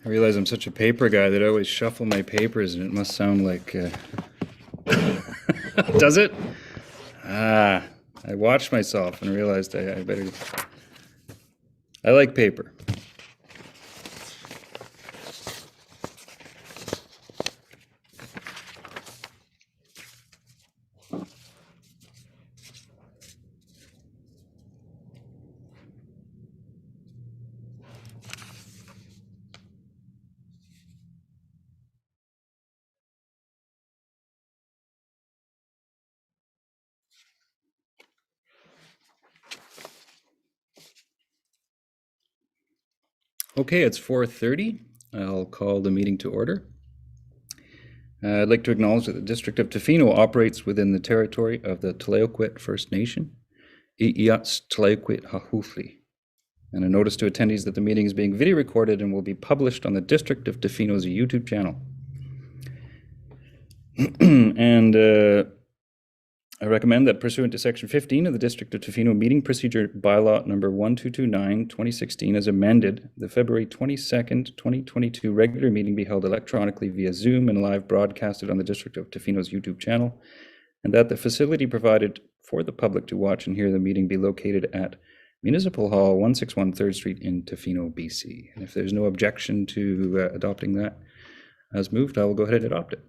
I realize I'm such a paper guy that I always shuffle my papers, and it must sound like. Does it? I watched myself and realized I better. I like paper. Okay, it's 4:30. I'll call the meeting to order. I'd like to acknowledge that the District of Tofino operates within the territory of the Tla-o-qui-aht First Nation, Tla-o-qui-aht. And a notice to attendees that the meeting is being video recorded and will be published on the District of Tofino's YouTube channel. And I recommend that pursuant to Section 15 of the District of Tofino Meeting Procedure Bylaw number 1229/2016 as amended, the February 22nd, 2022 regular meeting be held electronically via Zoom and live broadcasted on the District of Tofino's YouTube channel, and that the facility provided for the public to watch and hear the meeting be located at Municipal Hall, 161 3rd Street in Tofino, BC. And if there's no objection to adopting that as moved, I will go ahead and adopt it.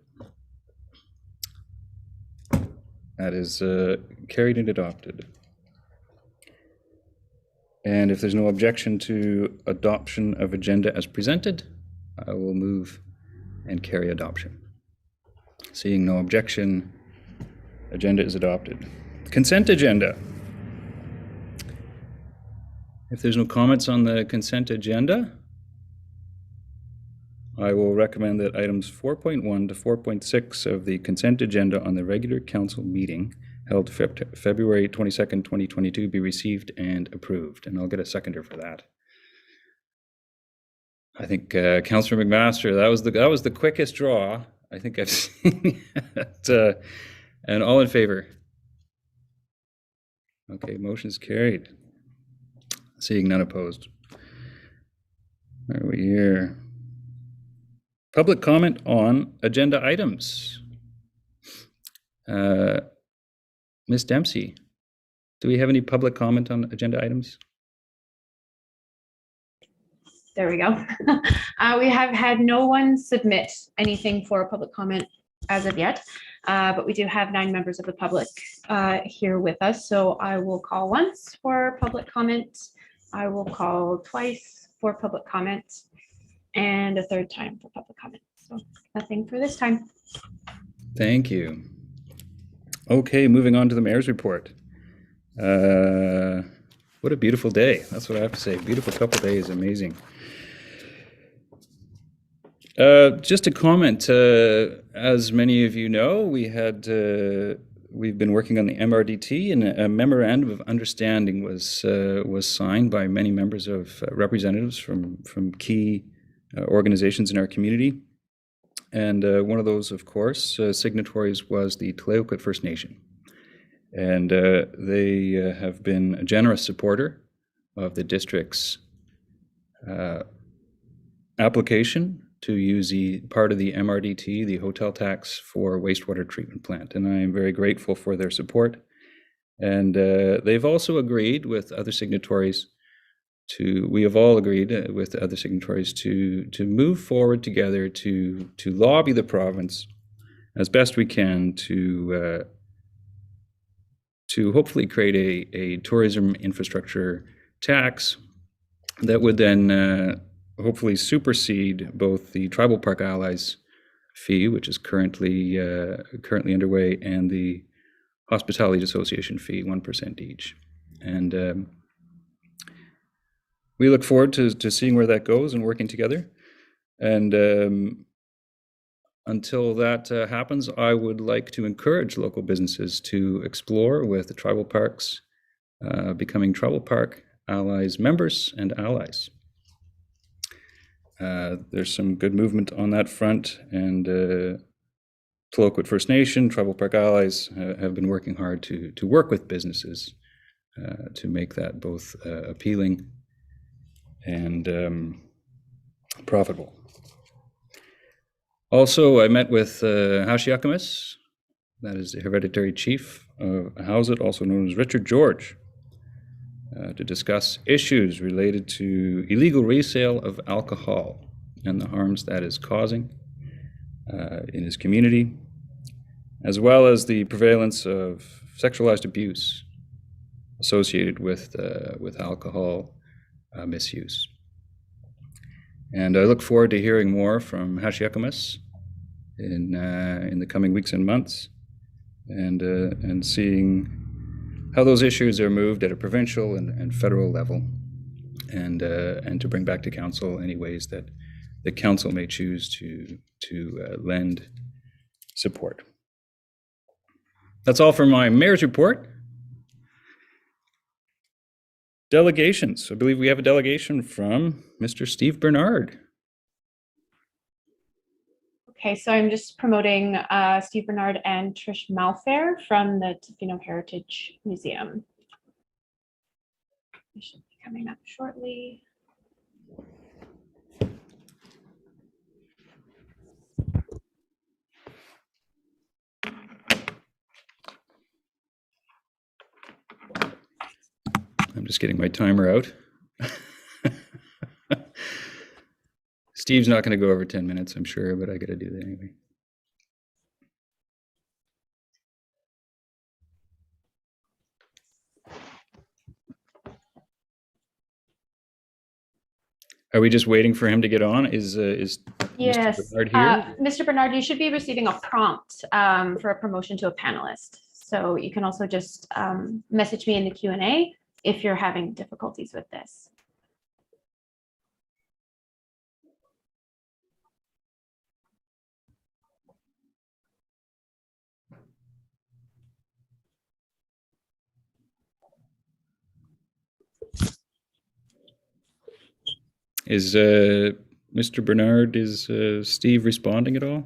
That is carried and adopted. And if there's no objection to adoption of agenda as presented, I will move and carry adoption. Seeing no objection, agenda is adopted. Consent agenda. If there's no comments on the consent agenda, I will recommend that items 4.1 to 4.6 of the consent agenda on the regular council meeting held February 22nd, 2022 be received and approved. And I'll get a seconder for that. I think Councillor McMaster, that was the quickest draw I think I've seen. And all in favor? Okay, motion's carried. Seeing none opposed. Where are we here? Public comment on agenda items. Ms. Dempsey, do we have any public comment on agenda items? There we go. We have had no one submit anything for a public comment as of yet, but we do have 9 members of the public here with us. So I will call once for public comment. I will call twice for public comment, and a 3rd time for public comment. So nothing for this time. Thank you. Okay, moving on to the mayor's report. What a beautiful day. That's what I have to say. Beautiful couple days, amazing. Just a comment, as many of you know, we've been working on the MRDT, and a memorandum of understanding was signed by many members of representatives from key organizations in our community. And one of those, of course, signatories was the Tla-o-qui-aht First Nation. And they have been a generous supporter of the district's application to use the part of the MRDT, the hotel tax, for wastewater treatment plant. And I am very grateful for their support. And they've also agreed with other signatories we have all agreed with the other signatories to move forward together to lobby the province as best we can to hopefully create a tourism infrastructure tax that would then hopefully supersede both the Tribal Park Allies fee, which is currently underway, and the Hospitality Association fee, 1% each. And we look forward to seeing where that goes and working together. And until that happens, I would like to encourage local businesses to explore with the tribal parks, becoming Tribal Park Allies members and allies. There's some good movement on that front, and Tla-o-qui-aht First Nation, Tribal Park Allies have been working hard to work with businesses to make that both appealing and profitable. Also, I met with Hospice, that is the hereditary chief of Howsett, also known as Richard George, to discuss issues related to illegal resale of alcohol and the harms that is causing in his community, as well as the prevalence of sexualized abuse associated with alcohol misuse. And I look forward to hearing more from Hospice in the coming weeks and months, and seeing how those issues are moved at a provincial and federal level, and to bring back to council any ways that the council may choose to lend support. That's all for my mayor's report. Delegations. I believe we have a delegation from Mr. Steve Bernard. Okay, so I'm just promoting Steve Bernard and Trish Malfair from the Tofino Heritage Museum. They should be coming up shortly. I'm just getting my timer out. Steve's not going to go over 10 minutes, I'm sure, but I got to do that anyway. Are we just waiting for him to get on? Is Yes, Mr. Bernard here? Mr. Bernard, you should be receiving a prompt for a promotion to a panelist. So you can also just message me in the Q&A if you're having difficulties with this. Is Mr. Bernard, is Steve responding at all?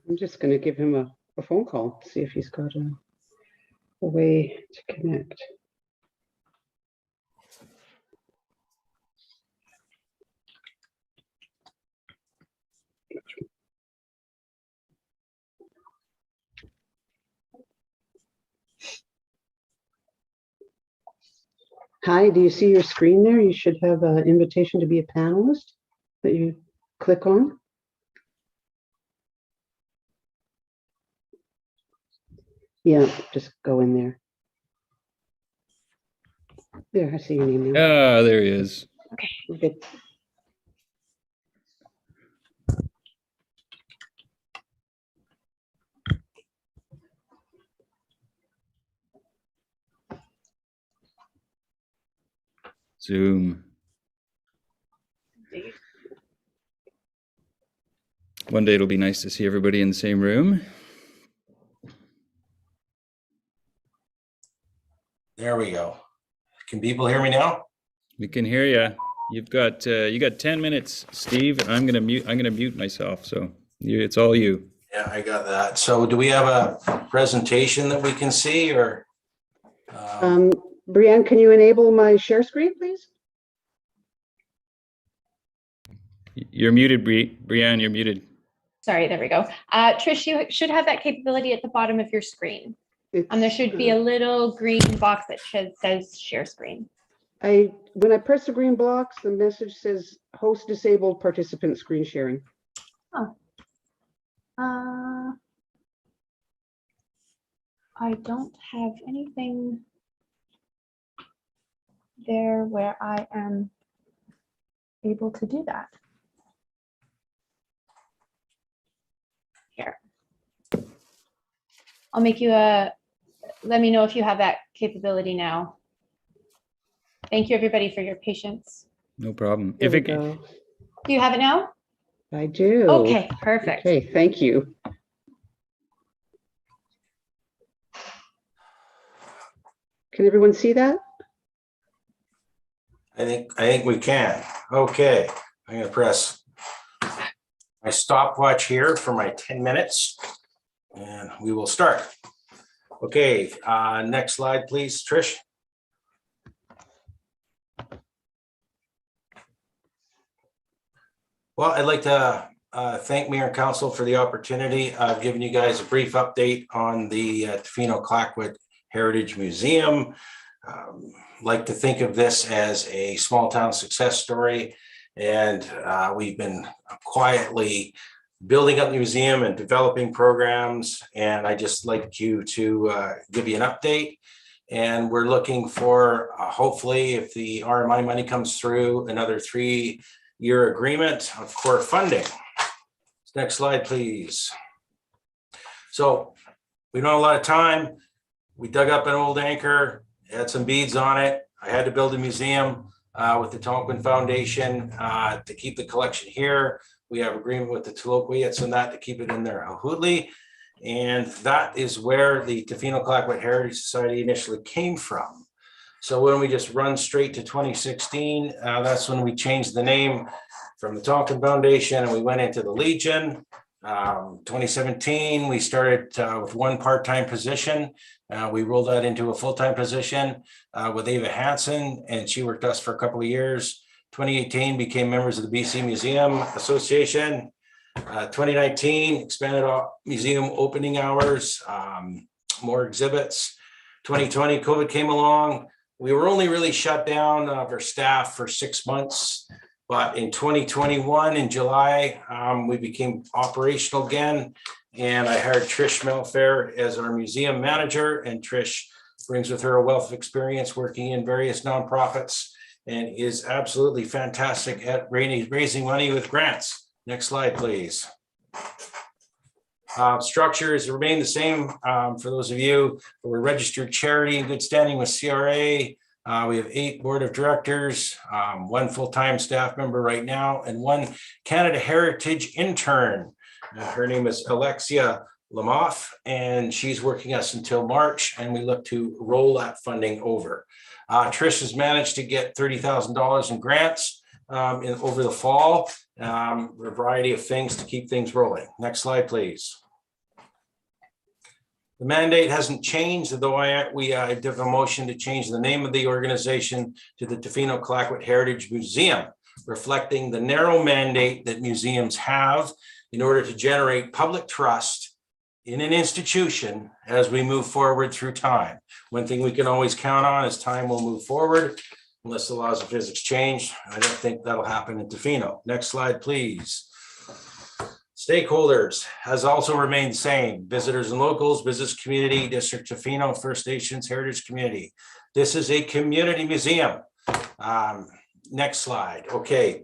I'm just going to give him a phone call, see if he's got a way to connect. Hi, do you see your screen there? You should have an invitation to be a panelist that you click on. Yeah, just go in there. There, I see your name now. Ah, there he is. Okay. Zoom. One day it'll be nice to see everybody in the same room. There we go. Can people hear me now? We can hear you. You got 10 minutes, Steve. I'm gonna mute myself. So it's all you. Yeah, I got that. So do we have a presentation that we can see, or? Brianne, can you enable my share screen, please? You're muted, Brianne. You're muted. Sorry, there we go. Trish, you should have that capability at the bottom of your screen. And there should be a little green box that says share screen. When I press the green box, the message says host disabled participant screen sharing. Oh. I don't have anything there where I am able to do that. Here. I'll make you let me know if you have that capability now. Thank you, everybody, for your patience. No problem. There If we it go. Do you have it now? I do. Okay, perfect. Okay, thank you. Can everyone see that? I think we can. Okay, I'm gonna press my stopwatch here for my 10 minutes and we will start. Okay, next slide, please, Trish. Well, I'd like to thank Mayor and Council for the opportunity of giving you guys a brief update on the Tofino-Tla-o-qui-aht Heritage Museum. Like to think of this as a small town success story, and we've been quietly building up the museum and developing programs, and I just like you to give you an update. And we're looking for, hopefully, if the RMI money comes through, another 3-year agreement of core funding. Next slide, please. So we don't have a lot of time. We dug up an old anchor, had some beads on it. I had to build a museum with the Tonkin Foundation to keep the collection here. We have agreement with the Tla-o-qui-aht and that to keep it in their Ahutli. And that is where the Tofino-Tla-o-qui-aht Heritage Society initially came from. So when we just run straight to 2016, that's when we changed the name from the Tonkin Foundation and we went into the Legion. 2017, we started with one part-time position. We rolled that into a full-time position with Ava Hansen, and she worked us for a couple of years. 2018, became members of the BC Museum Association. 2019, expanded museum opening hours, more exhibits. 2020, COVID came along. We were only really shut down for staff for 6 months. But in 2021, in July, we became operational again, and I hired Trish Melfair as our museum manager. And Trish brings with her a wealth of experience working in various nonprofits and is absolutely fantastic at raising money with grants. Next slide, please. Structures remain the same for those of you who are registered charity in good standing with CRA. We have 8 board of directors, 1 full-time staff member right now, and 1 Canada Heritage intern. Her name is Alexia Lamoff, and she's working us until March, and we look to roll that funding over. Trish has managed to get $30,000 in grants over the fall, a variety of things to keep things rolling. Next slide, please. The mandate hasn't changed, although we did a motion to change the name of the organization to the Tofino-Tla-o-qui-aht Heritage Museum, reflecting the narrow mandate that museums have in order to generate public trust in an institution as we move forward through time. One thing we can always count on is time will move forward unless the laws of physics change. I don't think that'll happen in Tofino. Next slide, please. Stakeholders has also remained the same. Visitors and locals, business community, District of Tofino, First Nations, Heritage Community. This is a community museum. Next slide. Okay.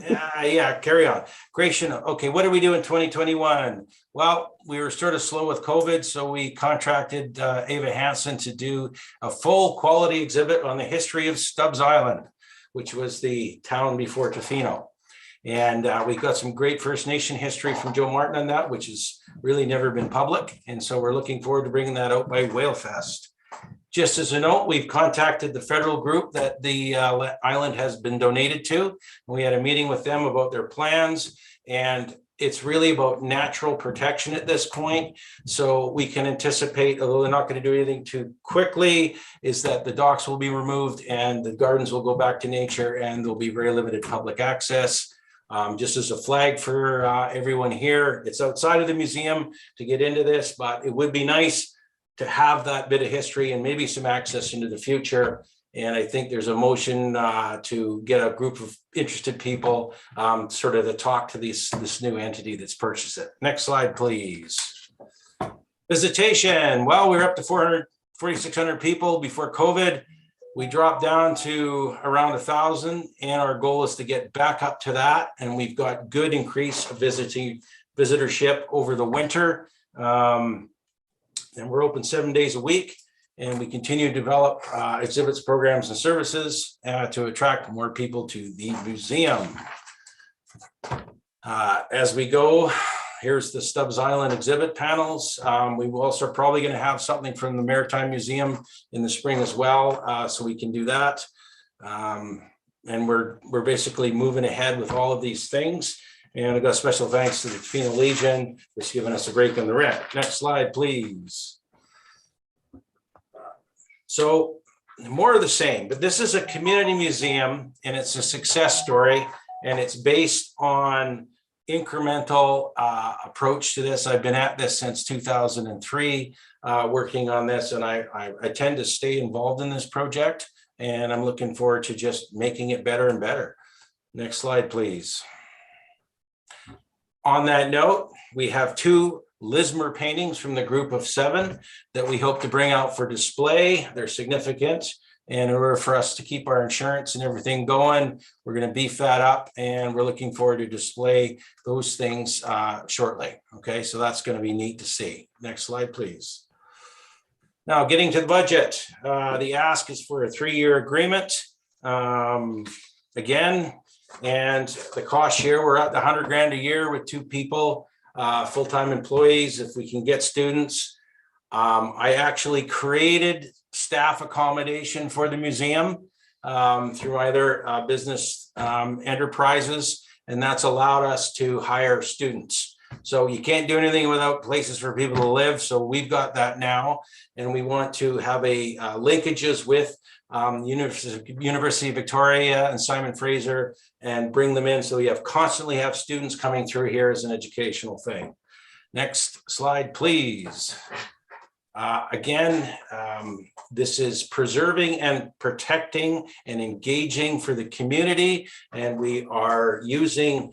Yeah, carry on. Creation. Okay, what did we do in 2021? Well, we were sort of slow with COVID, so we contracted Ava Hansen to do a full quality exhibit on the history of Stubs Island, which was the town before Tofino. And we've got some great First Nation history from Joe Martin on that, which has really never been public. And so we're looking forward to bringing that out by Whalefest. Just as a note, we've contacted the federal group that the island has been donated to. We had a meeting with them about their plans, and it's really about natural protection at this point. So we can anticipate, although they're not going to do anything too quickly, is that the docks will be removed and the gardens will go back to nature, and there'll be very limited public access. Just as a flag for everyone here, it's outside of the museum to get into this, but it would be nice to have that bit of history and maybe some access into the future. And I think there's a motion to get a group of interested people sort of to talk to this new entity that's purchased it. Next slide, please. Visitation. Well, we're up to 4,600 people before COVID. We dropped down to around 1,000, and our goal is to get back up to that. And we've got good increase of visitorship over the winter. And we're open 7 days a week, and we continue to develop exhibits, programs, and services to attract more people to the museum. As we go, here's the Stubs Island exhibit panels. We will also probably going to have something from the Maritime Museum in the spring as well, so we can do that. And we're basically moving ahead with all of these things. And I've got special thanks to the Tofino Legion for giving us a break on the rent. Next slide, please. So more of the same, but this is a community museum, and it's a success story. and it's based on incremental approach to this. I've been at this since 2003, working on this, and I tend to stay involved in this project, and I'm looking forward to just making it better and better. Next slide, please. On that note, we have 2 Lismer paintings from the group of 7 that we hope to bring out for display. They're significant. And in order for us to keep our insurance and everything going, we're going to beef that up, and we're looking forward to display those things shortly. Okay, so that's going to be neat to see. Next slide, please. Now, getting to the budget, the ask is for a 3-year agreement. Again, and the cost here, we're at the $100,000 a year with 2 people, full-time employees. If we can get students, I actually created staff accommodation for the museum through either business enterprises, and that's allowed us to hire students. So you can't do anything without places for people to live. So we've got that now, and we want to have a linkages with University of Victoria and Simon Fraser, and bring them in, so we constantly have students coming through here as an educational thing. Next slide, please. Again, this is preserving and protecting and engaging for the community, and we are using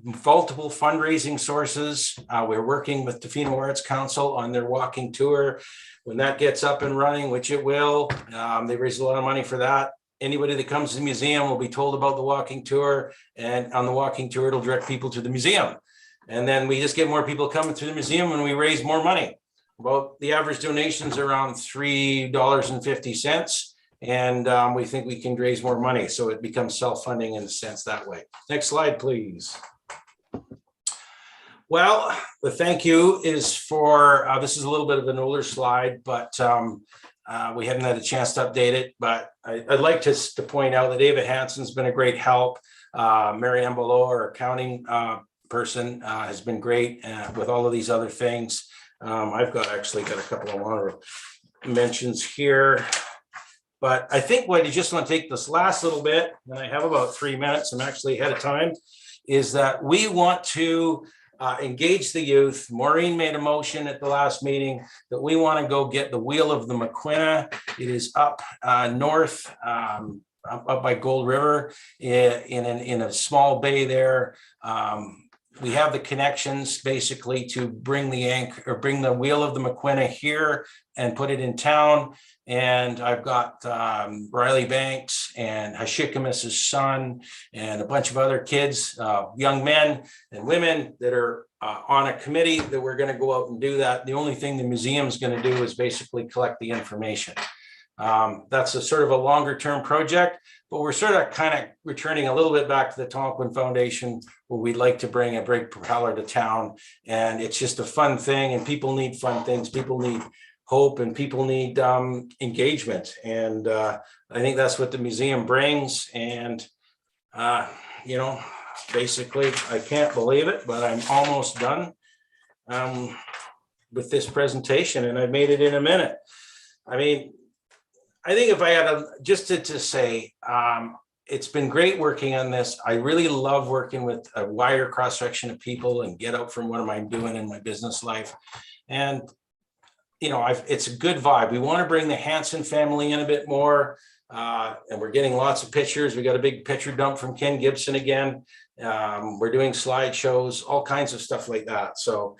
multiple fundraising sources. We're working with Tofino Arts Council on their walking tour. When that gets up and running, which it will, they raise a lot of money for that. Anybody that comes to the museum will be told about the walking tour, and on the walking tour, it'll direct people to the museum. And then we just get more people coming to the museum, and we raise more money. Well, the average donations are around $3.50, and we think we can raise more money, so it becomes self-funding in a sense that way. Next slide, please. Well, the thank you is for, this is a little bit of an older slide, but we haven't had a chance to update it, but I'd like to point out that Ava Hansen's been a great help. Mary Ann Below, our accounting person, has been great with all of these other things. I've actually got a couple of longer mentions here, but I think what you just want to take this last little bit, and I have about 3 minutes, I'm actually ahead of time, is that we want to engage the youth. Maureen made a motion at the last meeting that we want to go get the Wheel of the Maquina. It is up north, up by Gold River, in a small bay there. We have the connections basically to bring the Wheel of the Maquina here and put it in town. And I've got Riley Banks and Hashikamis' son and a bunch of other kids, young men and women that are on a committee that we're going to go out and do that. The only thing the museum is going to do is basically collect the information. That's a sort of a longer term project, but we're sort of kind of returning a little bit back to the Tonquin Foundation, where we'd like to bring a brake propeller to town. And it's just a fun thing, and people need fun things. People need hope, and people need engagement. And I think that's what the museum brings. And, you know, basically, I can't believe it, but I'm almost done with this presentation, and I made it in a minute. I mean, I think if I had just to say, it's been great working on this. I really love working with a wider cross section of people and get out from what am I doing in my business life. And, you know, it's a good vibe. We want to bring the Hansen family in a bit more. And we're getting lots of pictures. We got a big picture dump from Ken Gibson again. We're doing slideshows, all kinds of stuff like that. So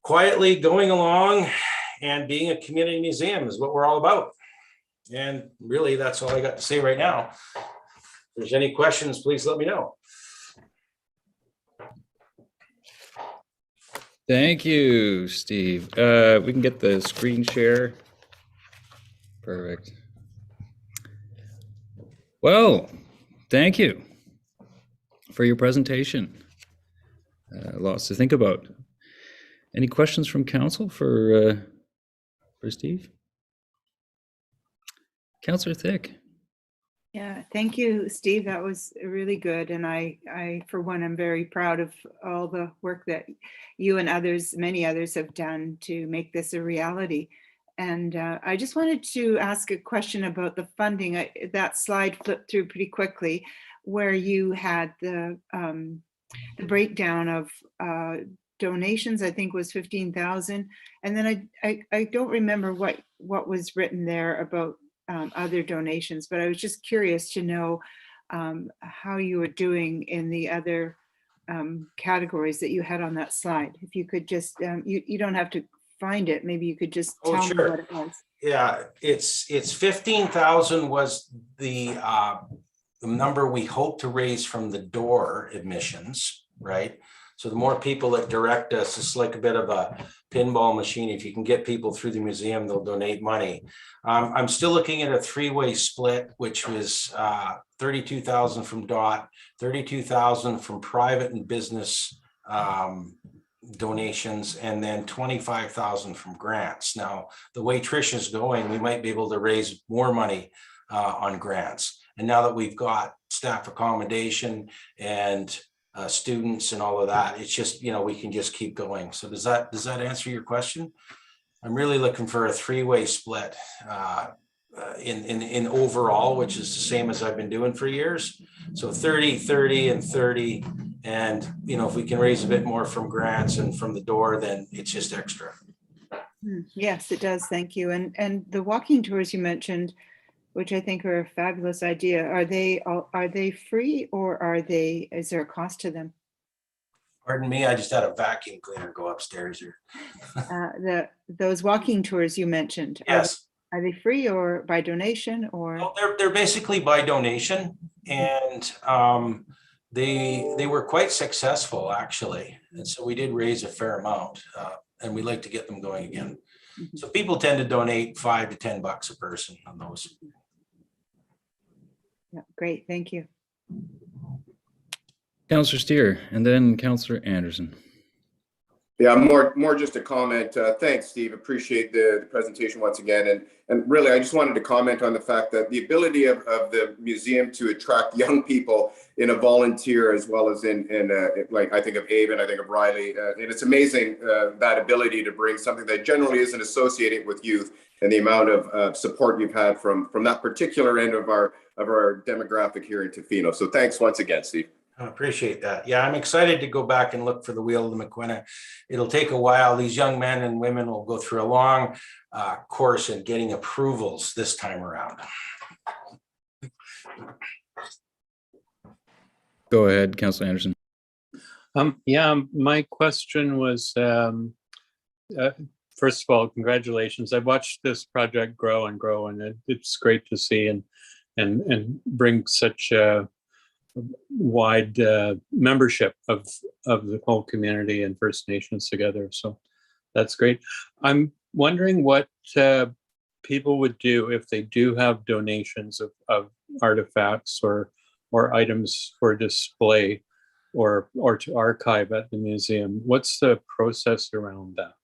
quietly going along and being a community museum is what we're all about. And really, that's all I got to say right now. If there's any questions, please let me know. Thank you, Steve. We can get the screen share. Perfect. Well, thank you for your presentation. Lots to think about. Any questions from council for Steve? Councillor Thick. Yeah, thank you, Steve. That was really good. And I, for one, am very proud of all the work that you and others, many others have done to make this a reality. And I just wanted to ask a question about the funding. That slide flipped through pretty quickly. where you had the breakdown of donations, I think was 15,000. And then I don't remember what was written there about other donations, but I was just curious to know how you were doing in the other categories that you had on that slide. If you could just, you don't have to find it. Maybe you could just Oh, tell me sure. what it was. Yeah, it's 15,000 was the number we hope to raise from the door admissions, right? So the more people that direct us, it's like a bit of a pinball machine. If you can get people through the museum, they'll donate money. I'm still looking at a three-way split, which was 32,000 from DOT, 32,000 from private and business donations, and then 25,000 from grants. Now, the way Trish is going, we might be able to raise more money on grants. And now that we've got staff accommodation and students and all of that, it's just, we can just keep going. So does that answer your question? I'm really looking for a three-way split in overall, which is the same as I've been doing for years. So 30, 30, and 30. And, if we can raise a bit more from grants and from the door, then it's just extra. Yes, it does. Thank you. And the walking tours you mentioned, which I think are a fabulous idea, are they free, or is there a cost to them? Pardon me, I just had a vacuum cleaner go upstairs here. Those walking tours you mentioned. Yes. Are they free or by donation, or? Well, they're basically by donation, and they were quite successful, actually. And so we did raise a fair amount, and we like to get them going again. So people tend to donate $5 to $10 a person on those. Yeah, great, thank you. Councillor Steer, and then Councillor Anderson. Yeah, more just a comment. Thanks, Steve. Appreciate the presentation once again. And really, I just wanted to comment on the fact that the ability of the museum to attract young people in a volunteer, as well as in like I think of Abe and I think of Riley, and it's amazing that ability to bring something that generally isn't associated with youth, and the amount of support you've had from that particular end of our demographic here in Tofino. So thanks once again, Steve. I appreciate that. Yeah, I'm excited to go back and look for the Wheel of the McQuina. It'll take a while. These young men and women will go through a long course in getting approvals this time around. Go ahead, Councillor Anderson. Yeah, my question was, first of all, congratulations. I've watched this project grow and grow, and it's great to see and bring such a wide membership of the whole community and First Nations together. So that's great. I'm wondering what people would do if they do have donations of artifacts or items for display or to archive at the museum. What's the process around that?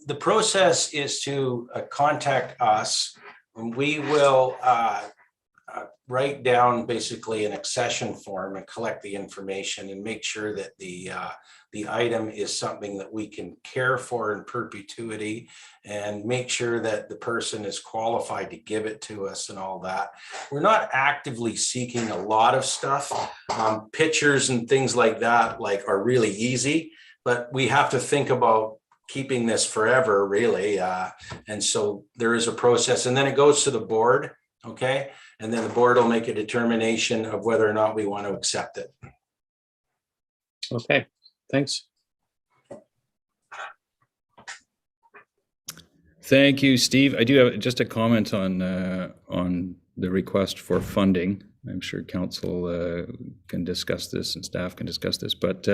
The process is to contact us, and we will write down basically an accession form and collect the information and make sure that the item is something that we can care for in perpetuity, and make sure that the person is qualified to give it to us and all that. We're not actively seeking a lot of stuff. Pictures and things like that are really easy, but we have to think about keeping this forever, really. And so there is a process, and then it goes to the board. Okay. And then the board will make a determination of whether or not we want to accept it. Okay, thanks. Thank you, Steve. I do have just a comment on the request for funding. I'm sure council can discuss this and staff can discuss this, but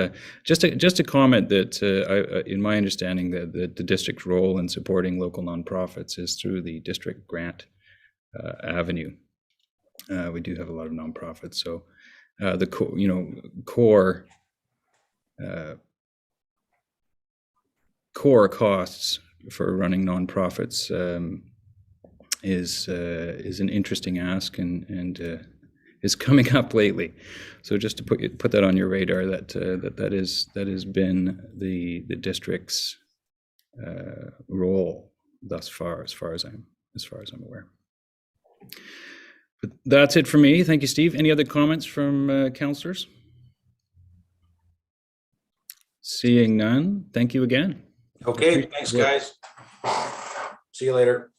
just a comment that in my understanding that the district's role in supporting local nonprofits is through the district grant avenue. We do have a lot of nonprofits, so the core costs for running nonprofits is an interesting ask and is coming up lately. So just to put that on your radar, that has been the district's role thus far, as far as I'm aware. That's it for me. Thank you, Steve. Any other comments from councillors? Seeing none, thank you again. Okay, thanks, guys. See you later.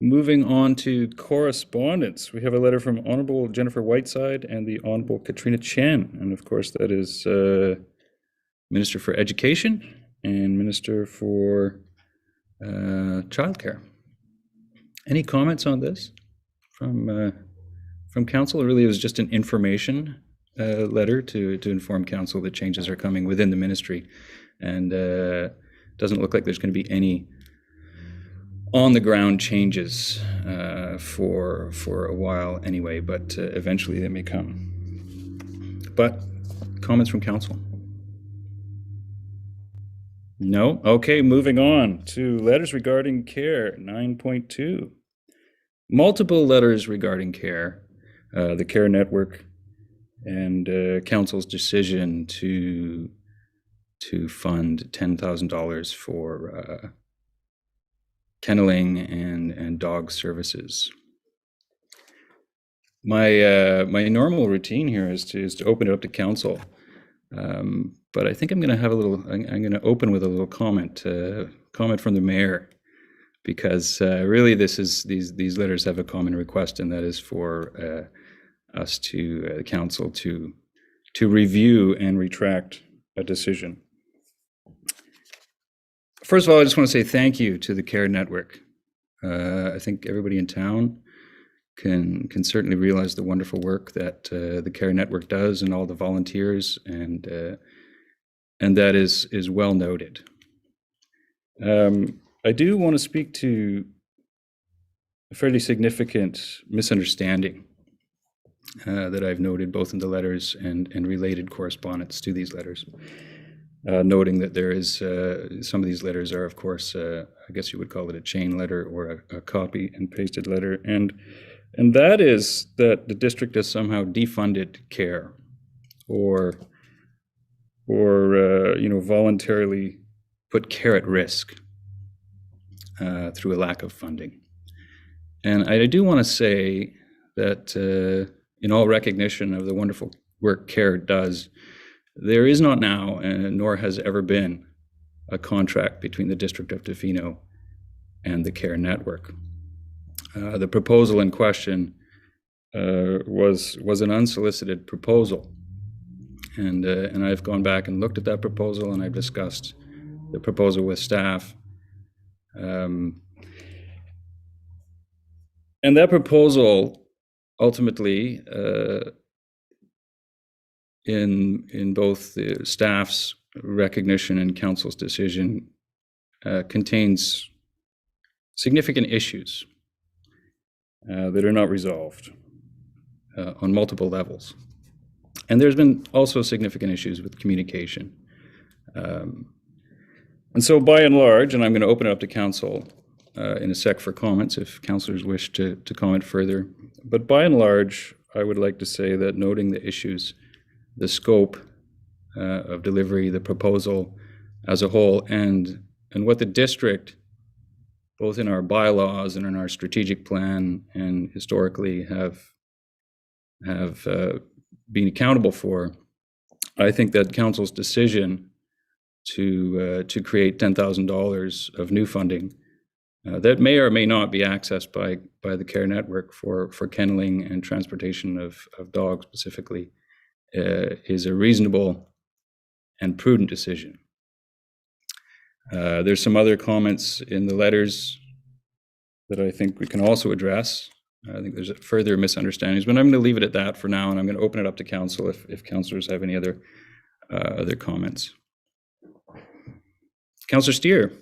Moving on to correspondence, we have a letter from Honorable Jennifer Whiteside and the Honorable Katrina Chen. And of course, that is Minister for Education and Minister for Childcare. Any comments on this from Council? It really was just an information letter to inform Council that changes are coming within the ministry. And doesn't look like there's going to be any on-the-ground changes for a while anyway, but eventually they may come. But comments from council? No? Okay, moving on to letters regarding care, 9.2. Multiple letters regarding care, the care network, and council's decision to fund $10,000 for kenneling and dog services. My normal routine here is to open it up to council, but I think I'm going to have I'm going to open with a little comment from the mayor, because really these letters have a common request, and that is for us to council to review and retract a decision. First of all, I just want to say thank you to the Care Network. I think everybody in town can certainly realize the wonderful work that the Care Network does, and all the volunteers, and that is well noted. I do want to speak to a fairly significant misunderstanding that I've noted both in the letters and related correspondence to these letters. Noting that there is some of these letters are, of course, I guess you would call it a chain letter or a copy and pasted letter, and that is that the district has somehow defunded care, or voluntarily put care at risk through a lack of funding. And I do want to say that in all recognition of the wonderful work care does, there is not now, and nor has ever been, a contract between the District of Tofino and the Care Network. The proposal in question was an unsolicited proposal, and I've gone back and looked at that proposal, and I've discussed the proposal with staff. And that proposal ultimately, in both the staff's recognition and council's decision, contains significant issues that are not resolved on multiple levels. And there's been also significant issues with communication. And so by and large, and I'm going to open it up to council in a sec for comments if councillors wish to comment further, but by and large, I would like to say that noting the issues, the scope of delivery, the proposal as a whole, and what the district, both in our bylaws and in our strategic plan and historically have been accountable for, I think that council's decision to create $10,000 of new funding that may or may not be accessed by the Care Network for kenneling and transportation of dogs specifically, is a reasonable and prudent decision. There's some other comments in the letters that I think we can also address. I think there's further misunderstandings, but I'm going to leave it at that for now, and I'm going to open it up to council if councillors have any other comments. Councillor Steer.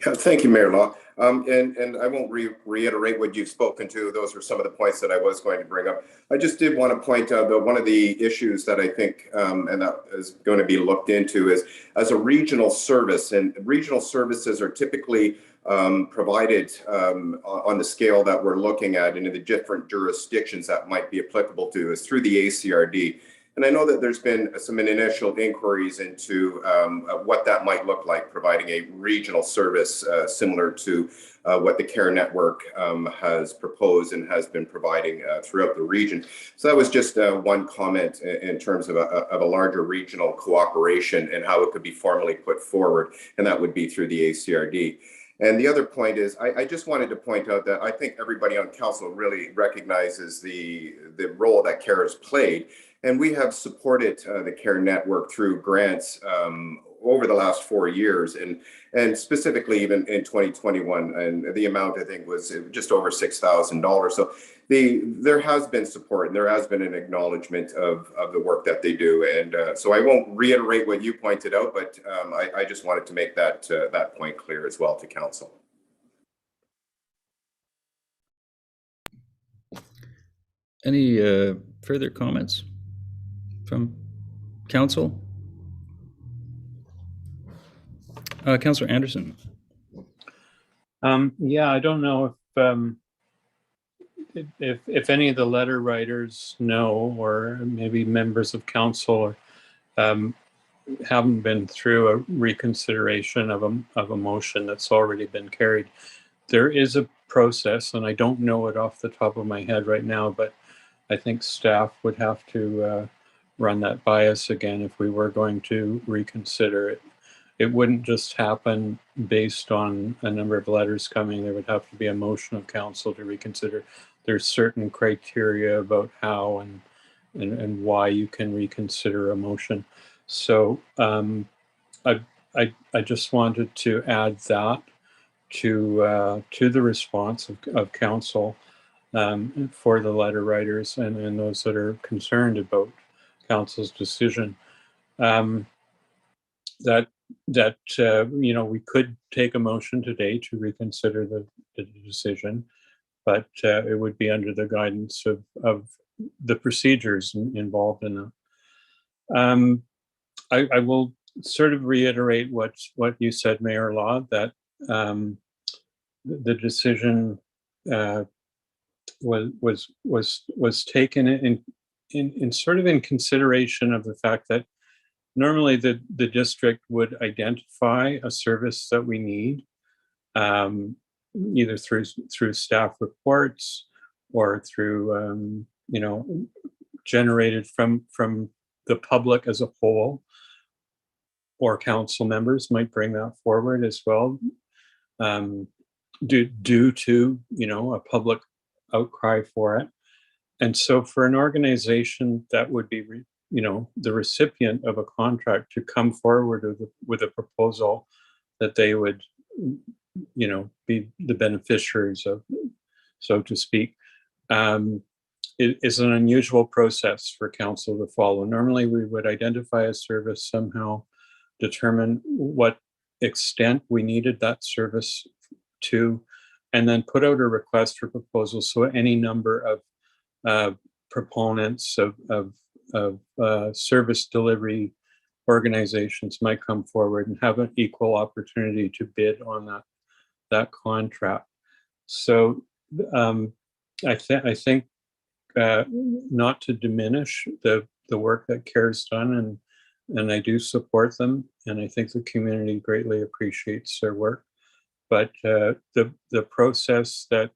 Yeah, thank you, Mayor Law. And I won't reiterate what you've spoken to. Those were some of the points that I was going to bring up. I just did want to point out that one of the issues that I think, and that is going to be looked into, is as a regional service, and regional services are typically provided on the scale that we're looking at and in the different jurisdictions that might be applicable to, is through the ACRD. And I know that there's been some initial inquiries into what that might look like, providing a regional service similar to what the CARE Network has proposed and has been providing throughout the region. So that was just one comment in terms of a larger regional cooperation and how it could be formally put forward, and that would be through the ACRD. And the other point is, I just wanted to point out that I think everybody on council really recognizes the role that CARE has played. And we have supported the CARE Network through grants over the last 4 years, and specifically even in 2021, and the amount I think was just over $6,000. So there has been support, and there has been an acknowledgement of the work that they do. And so I won't reiterate what you pointed out, but I just wanted to make that point clear as well to council. Any further comments from council? Councillor Anderson. Yeah, I don't know if any of the letter writers know, or maybe members of council haven't been through a reconsideration of a motion that's already been carried. There is a process, and I don't know it off the top of my head right now, but I think staff would have to run that by us again if we were going to reconsider it. It wouldn't just happen based on a number of letters coming. There would have to be a motion of council to reconsider. There's certain criteria about how and why you can reconsider a motion. So I just wanted to add that to the response of council for the letter writers and those that are concerned about council's decision. That you know, we could take a motion today to reconsider the decision, but it would be under the guidance of the procedures involved in that. I will sort of reiterate what you said, Mayor Law, that the decision was taken in sort of in consideration of the fact that normally the district would identify a service that we need, either through staff reports or through you know, generated from the public as a whole, or council members might bring that forward as well, due to, you know, a public outcry for it. And so for an organization that would be you know, the recipient of a contract to come forward with a proposal that they would, you know, be the beneficiaries of, so to speak, it is an unusual process for council to follow. Normally we would identify a service, somehow determine what extent we needed that service to, and then put out a request for proposals. So any number of proponents of service delivery organizations might come forward and have an equal opportunity to bid on that contract. So I think not to diminish the work that CARE's done, and I do support them, and I think the community greatly appreciates their work. But the process that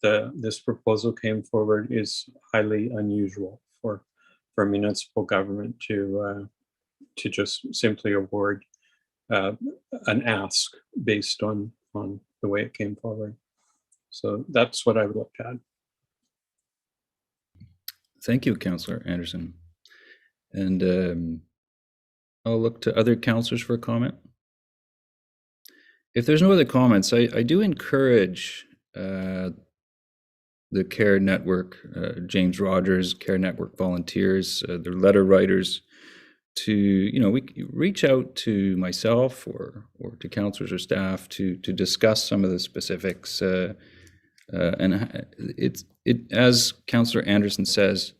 this proposal came forward is highly unusual for municipal government to just simply award an ask based on the way it came forward. So that's what I would look at. Thank you, Councillor Anderson. And I'll look to other councillors for a comment. If there's no other comments, I do encourage the CARE Network, James Rogers, CARE Network volunteers, their letter writers, to, you know, we reach out to myself or to councillors or staff to discuss some of the specifics. And as Councillor Anderson says,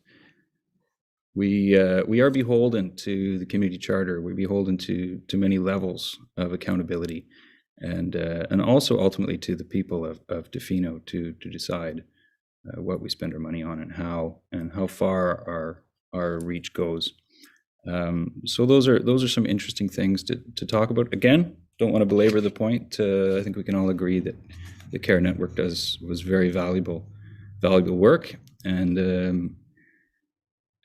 we are beholden to the community charter. We're beholden to many levels of accountability, and also ultimately to the people of Tofino to decide what we spend our money on and how far our reach goes. So those are some interesting things to talk about. Again, don't want to belabor the point. I think we can all agree that the CARE network was very valuable work, and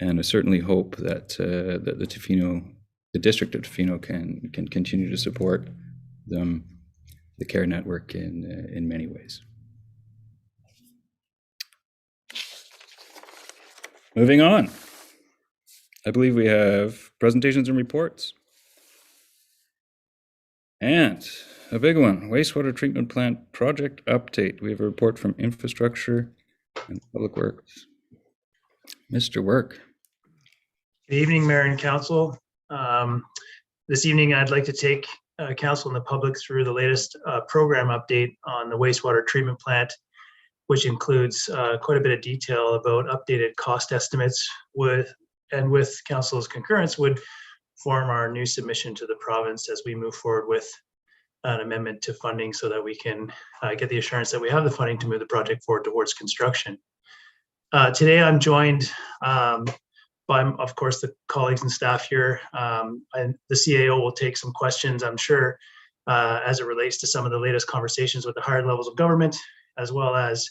I certainly hope that the District of Tofino can continue to support the CARE network in many ways. Moving on, I believe we have presentations and reports. And a big one, wastewater treatment plant project update. We have a report from Infrastructure and Public Works. Mr. Work. Good evening, Mayor and Council. This evening, I'd like to take Council and the public through the latest program update on the wastewater treatment plant, which includes quite a bit of detail about updated cost estimates with Council's concurrence would form our new submission to the province as we move forward with an amendment to funding so that we can get the assurance that we have the funding to move the project forward towards construction. Today, I'm joined by, of course, the colleagues and staff here. And the CAO will take some questions, I'm sure, as it relates to some of the latest conversations with the higher levels of government, as well as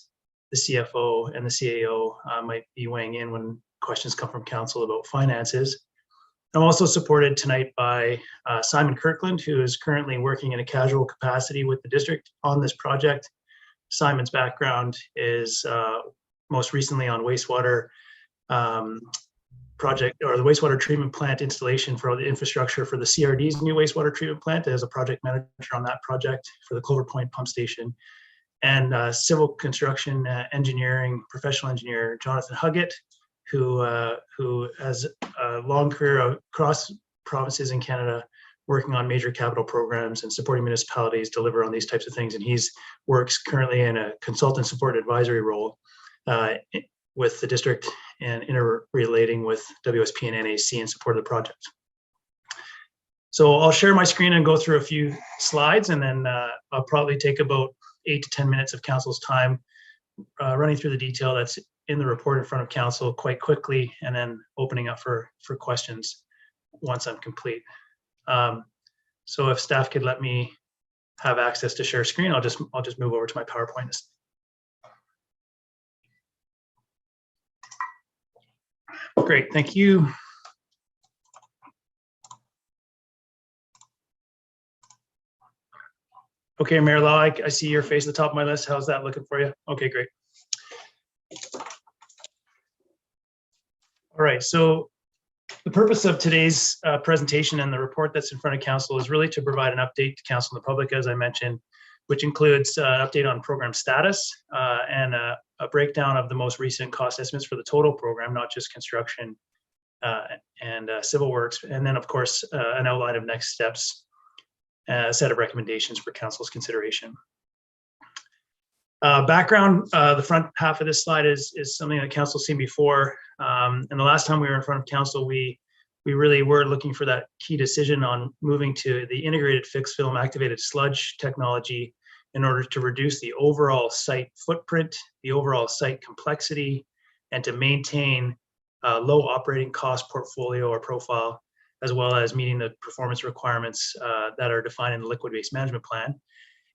the CFO and the CAO might be weighing in when questions come from Council about finances. I'm also supported tonight by Simon Kirkland, who is currently working in a casual capacity with the district on this project. Simon's background is most recently on wastewater project, or the wastewater treatment plant installation for the infrastructure for the CRD's new wastewater treatment plant as a project manager on that project for the Clover Point pump station. And civil construction engineering, professional engineer, Jonathan Huggett, who has a long career across provinces in Canada, working on major capital programs and supporting municipalities deliver on these types of things. And he's works currently in a consultant support advisory role with the district and interrelating with WSP and NAC in support of the project. So I'll share my screen and go through a few slides, and then I'll probably take about 8 to 10 minutes of Council's time running through the detail that's in the report in front of Council quite quickly, and then opening up for questions once I'm complete. So if staff could let me have access to share screen, I'll just move over to my PowerPoint. Great, thank you. Okay, Mayor Law, I see your face at the top of my list. How's that looking for you? Okay, great. All right, so the purpose of today's presentation and the report that's in front of Council is really to provide an update to Council and the public, as I mentioned, which includes an update on program status and a breakdown of the most recent cost estimates for the total program, not just construction and civil works, and then, of course, an outline of next steps, a set of recommendations for Council's consideration. Background, the front half of this slide is something that Council's seen before. And the last time we were in front of Council, we really were looking for that key decision on moving to the integrated fixed film activated sludge technology in order to reduce the overall site footprint, the overall site complexity, and to maintain a low operating cost portfolio or profile, as well as meeting the performance requirements that are defined in the liquid waste management plan.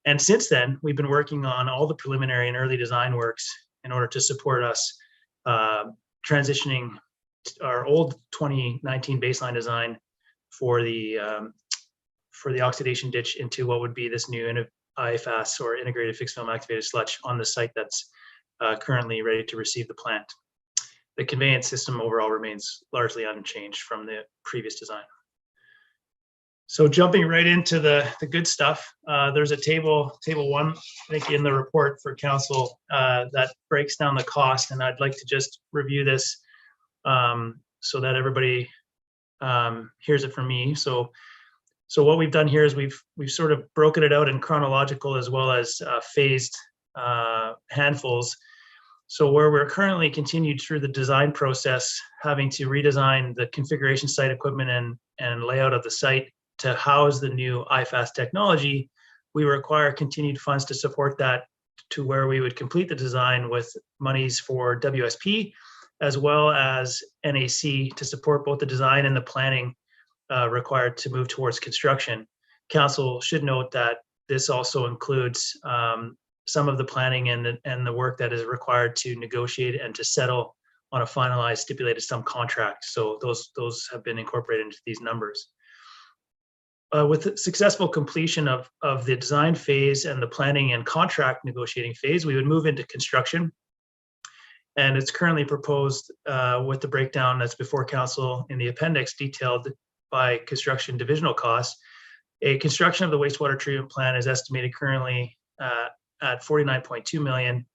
And since then, we've been working on all the preliminary and early design works in order to support us transitioning our old 2019 baseline design for the oxidation ditch into what would be this new IFAS, or integrated fixed film activated sludge, on the site that's currently ready to receive the plant. The conveyance system overall remains largely unchanged from the previous design. So jumping right into the good stuff, there's a table 1, I think, in the report for Council that breaks down the cost, and I'd like to just review this so that everybody hears it from me. So what we've done here is we've sort of broken it out in chronological as well as phased handfuls. So where we're currently continued through the design process, having to redesign the configuration, site equipment, and layout of the site to house the new IFAS technology, we require continued funds to support that, to where we would complete the design with monies for WSP, as well as NAC to support both the design and the planning required to move towards construction. Council should note that this also includes some of the planning and the work that is required to negotiate and to settle on a finalized stipulated sum contract. So those have been incorporated into these numbers. With the successful completion of the design phase and the planning and contract negotiating phase, we would move into construction. And it's currently proposed with the breakdown that's before council in the appendix detailed by construction divisional costs. A construction of the wastewater treatment plant is estimated currently at 49.2 million,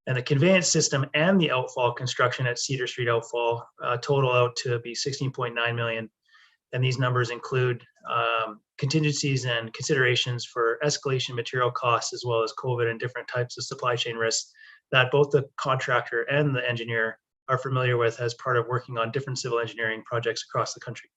and the conveyance system and the outfall construction at Cedar Street outfall total out to be 16.9 million. And these numbers include contingencies and considerations for escalation material costs, as well as COVID and different types of supply chain risks that both the contractor and the engineer are familiar with as part of working on different civil engineering projects across the country.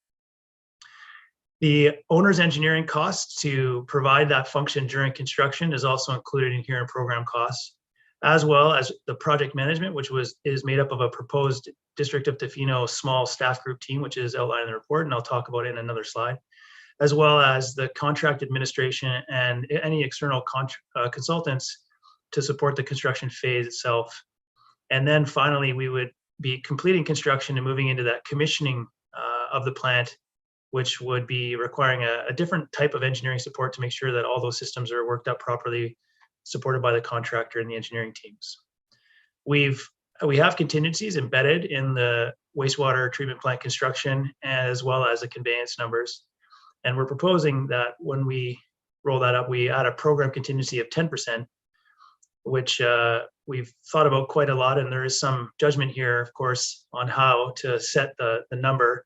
The owner's engineering costs to provide that function during construction is also included in here in program costs, as well as the project management, which is made up of a proposed District of Tofino small staff group team, which is outlined in the report, and I'll talk about it in another slide, as well as the contract administration and any external consultants to support the construction phase itself. And then finally, we would be completing construction and moving into that commissioning of the plant, which would be requiring a different type of engineering support to make sure that all those systems are worked up properly, supported by the contractor and the engineering teams. We have contingencies embedded in the wastewater treatment plant construction, as well as the conveyance numbers. And we're proposing that when we roll that up, we add a program contingency of 10%, which we've thought about quite a lot. And there is some judgment here, of course, on how to set the number.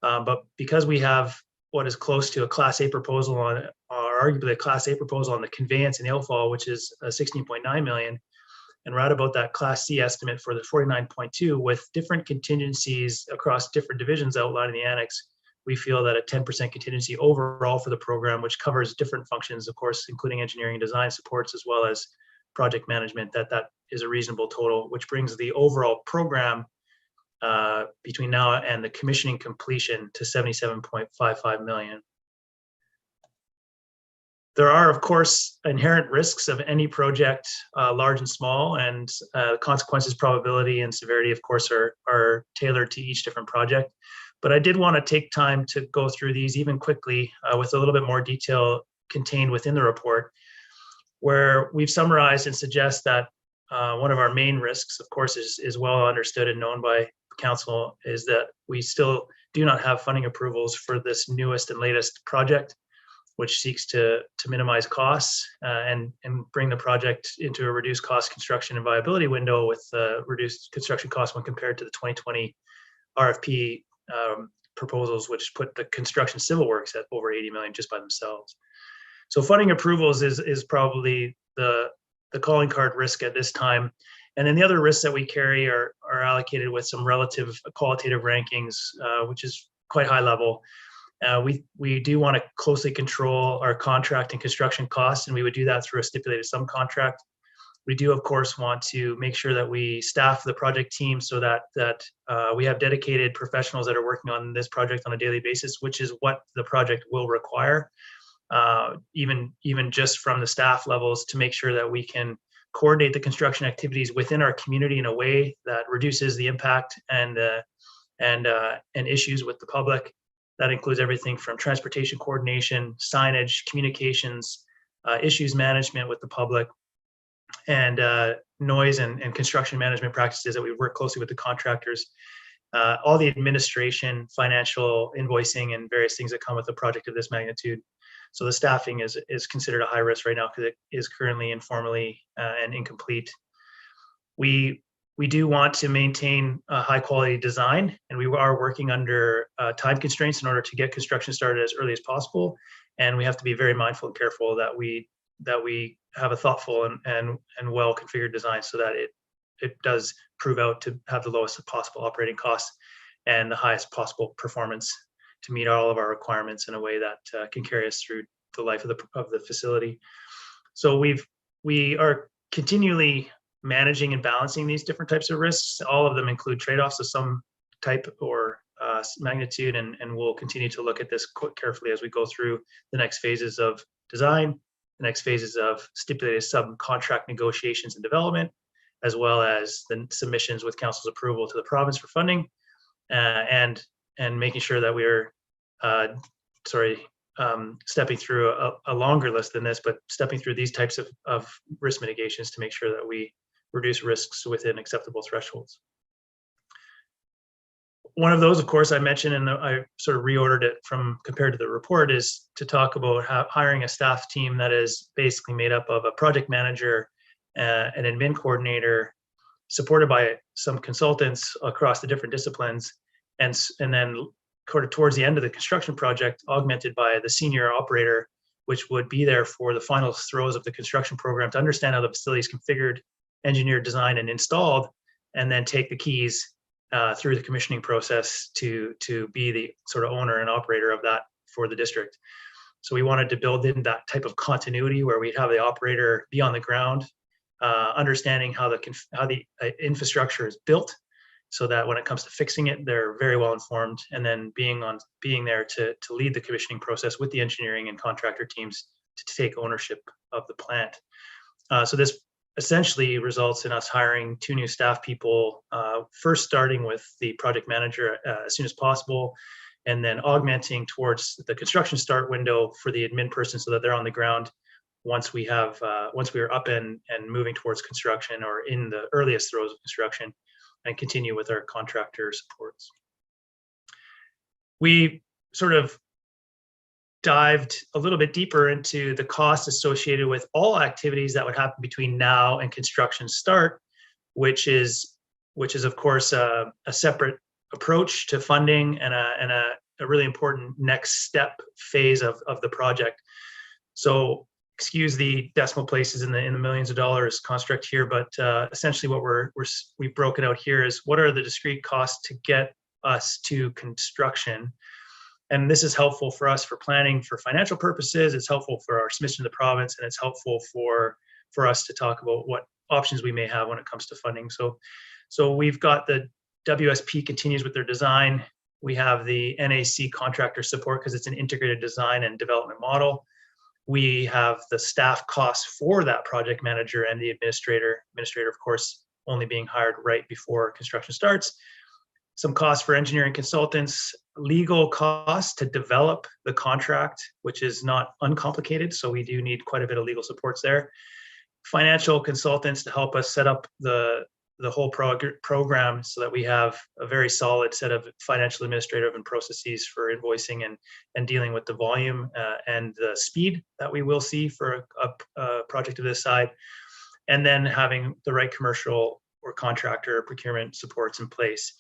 But because we have what is close to a Class A proposal or arguably a Class A proposal on the conveyance and the outfall, which is 16.9 million, and right about that Class C estimate for the 49.2, with different contingencies across different divisions outlined in the annex, we feel that a 10% contingency overall for the program, which covers different functions, of course, including engineering and design supports, as well as project management, that is a reasonable total, which brings the overall program between now and the commissioning completion to 77.55 million. There are, of course, inherent risks of any project, large and small, and consequences, probability, and severity, of course, are tailored to each different project. But I did want to take time to go through these even quickly with a little bit more detail contained within the report, where we've summarized and suggest that one of our main risks, of course, is well understood and known by council, is that we still do not have funding approvals for this newest and latest project, which seeks to minimize costs and bring the project into a reduced cost construction and viability window with reduced construction costs when compared to the 2020 RFP proposals, which put the construction civil works at over 80 million just by themselves. So funding approvals is probably the calling card risk at this time. And then the other risks that we carry are allocated with some relative qualitative rankings, which is quite high level. We do want to closely control our contract and construction costs, and we would do that through a stipulated sum contract. We do, of course, want to make sure that we staff the project team so that we have dedicated professionals that are working on this project on a daily basis, which is what the project will require, even just from the staff levels, to make sure that we can coordinate the construction activities within our community in a way that reduces the impact and issues with the public. That includes everything from transportation coordination, signage, communications, issues management with the public, and noise and construction management practices that we work closely with the contractors. All the administration, financial, invoicing, and various things that come with a project of this magnitude. So the staffing is considered a high risk right now because it is currently informally and incomplete. We do want to maintain a high quality design, and we are working under time constraints in order to get construction started as early as possible. And we have to be very mindful and careful that we have a thoughtful and well configured design so that it does prove out to have the lowest possible operating costs and the highest possible performance to meet all of our requirements in a way that can carry us through the life of the facility. So we are continually managing and balancing these different types of risks. All of them include trade-offs of some type or magnitude, and we'll continue to look at this quite carefully as we go through the next phases of design, the next phases of stipulated subcontract negotiations and development, as well as the submissions with council's approval to the province for funding, and making sure that we're stepping through a longer list than this, but stepping through these types of risk mitigations to make sure that we reduce risks within acceptable thresholds. One of those, of course, I mentioned, and I sort of reordered it from compared to the report, is to talk about hiring a staff team that is basically made up of a project manager, an admin coordinator, supported by some consultants across the different disciplines, and then towards the end of the construction project, augmented by the senior operator, which would be there for the final throes of the construction program to understand how the facility is configured, engineered, designed, and installed, and then take the keys through the commissioning process to be the sort of owner and operator of that for the district. So we wanted to build in that type of continuity where we'd have the operator be on the ground, understanding how the infrastructure is built, so that when it comes to fixing it, they're very well informed, and then being there to lead the commissioning process with the engineering and contractor teams to take ownership of the plant. So this essentially results in us hiring 2 new staff people, first starting with the project manager as soon as possible, and then augmenting towards the construction start window for the admin person so that they're on the ground once we are up and moving towards construction or in the earliest throes of construction, and continue with our contractor supports. We sort of dived a little bit deeper into the costs associated with all activities that would happen between now and construction start, which is of course a separate approach to funding and a really important next step phase of the project. So excuse the decimal places in the millions of dollars construct here, but essentially what we've broken out here is what are the discrete costs to get us to construction. And this is helpful for us for planning for financial purposes. It's helpful for our submission to the province, and it's helpful for us to talk about what options we may have when it comes to funding. So we've got the WSP continues with their design. We have the NAC contractor support because it's an integrated design and development model. We have the staff costs for that project manager and the administrator, of course, only being hired right before construction starts. Some costs for engineering consultants, legal costs to develop the contract, which is not uncomplicated. So we do need quite a bit of legal supports there. Financial consultants to help us set up the whole program so that we have a very solid set of financial, administrative, and processes for invoicing and dealing with the volume and the speed that we will see for a project of this side. And then having the right commercial or contractor procurement supports in place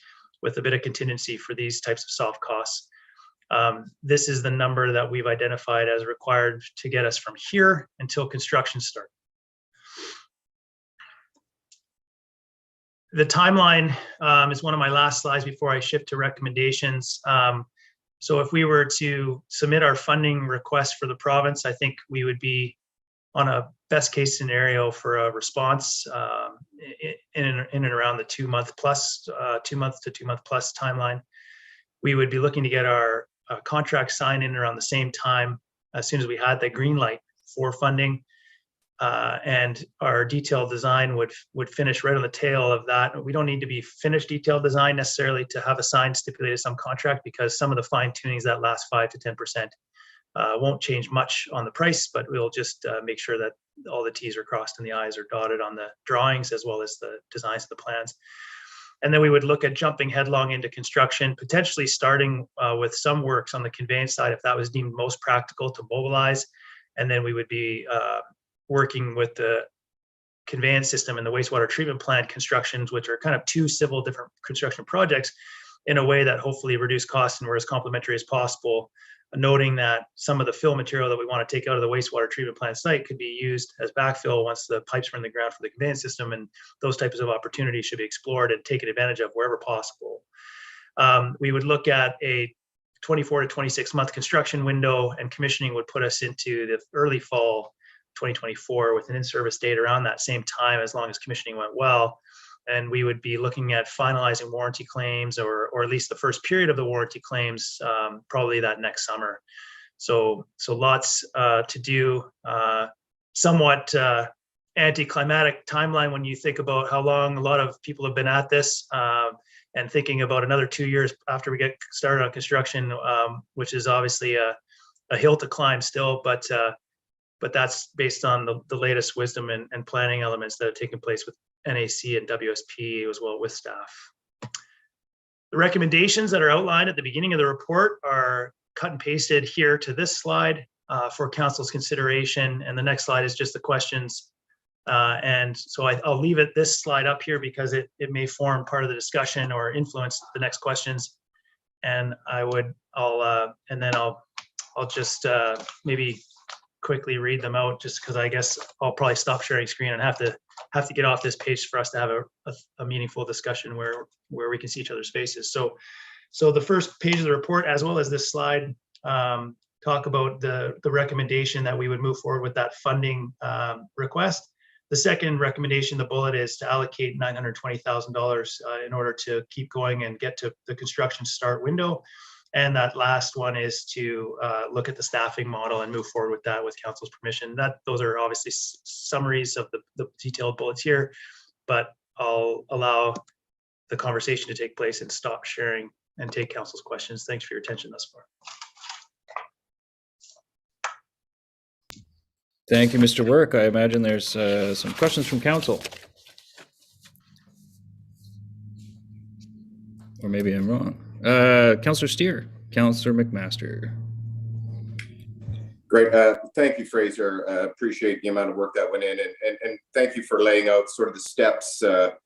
with a bit of contingency for these types of soft costs. This is the number that we've identified as required to get us from here until construction start. The timeline is one of my last slides before I shift to recommendations. So if we were to submit our funding request for the province, I think we would be on a best case scenario for a response in and around the 2 month to 2 month plus timeline. We would be looking to get our contract signed in around the same time as soon as we had the green light for funding. And our detailed design would finish right on the tail of that. We don't need to be finished detailed design necessarily to have a signed stipulated sum contract, because some of the fine tunings that last 5 to 10% won't change much on the price, but we'll just make sure that all the T's are crossed and the I's are dotted on the drawings as well as the designs of the plans. And then we would look at jumping headlong into construction, potentially starting with some works on the conveyance side if that was deemed most practical to mobilize. And then we would be working with the conveyance system and the wastewater treatment plant constructions, which are kind of 2 civil different construction projects, in a way that hopefully reduce costs and were as complementary as possible, noting that some of the fill material that we want to take out of the wastewater treatment plant site could be used as backfill once the pipes are in the ground for the conveyance system, and those types of opportunities should be explored and taken advantage of wherever possible. We would look at a 24 to 26 month construction window, and commissioning would put us into the early fall 2024 with an in-service date around that same time, as long as commissioning went well. And we would be looking at finalizing warranty claims, or at least the first period of the warranty claims, probably that next summer. So lots to do. Somewhat anticlimactic timeline when you think about how long a lot of people have been at this, and thinking about another 2 years after we get started on construction, which is obviously a hill to climb still, but that's based on the latest wisdom and planning elements that have taken place with NAC and WSP as well with staff. The recommendations that are outlined at the beginning of the report are cut and pasted here to this slide for council's consideration. And the next slide is just the questions. And so I'll leave this slide up here because it may form part of the discussion or influence the next questions. And I'll just maybe quickly read them out, just because I guess I'll probably stop sharing screen and have to get off this page for us to have a meaningful discussion where we can see each other's faces. So the first page of the report, as well as this slide, talk about the recommendation that we would move forward with that funding request. The second recommendation, the bullet, is to allocate $920,000 in order to keep going and get to the construction start window. And that last one is to look at the staffing model and move forward with that with council's permission. Those are obviously summaries of the detailed bullets here, but I'll allow the conversation to take place and stop sharing and take council's questions. Thanks for your attention thus far. Thank you, Mr. Work. I imagine there's some questions from council. Or maybe I'm wrong. Councillor Steer, Councillor McMaster. Great. Thank you, Fraser. Appreciate the amount of work that went in, and thank you for laying out sort of the steps to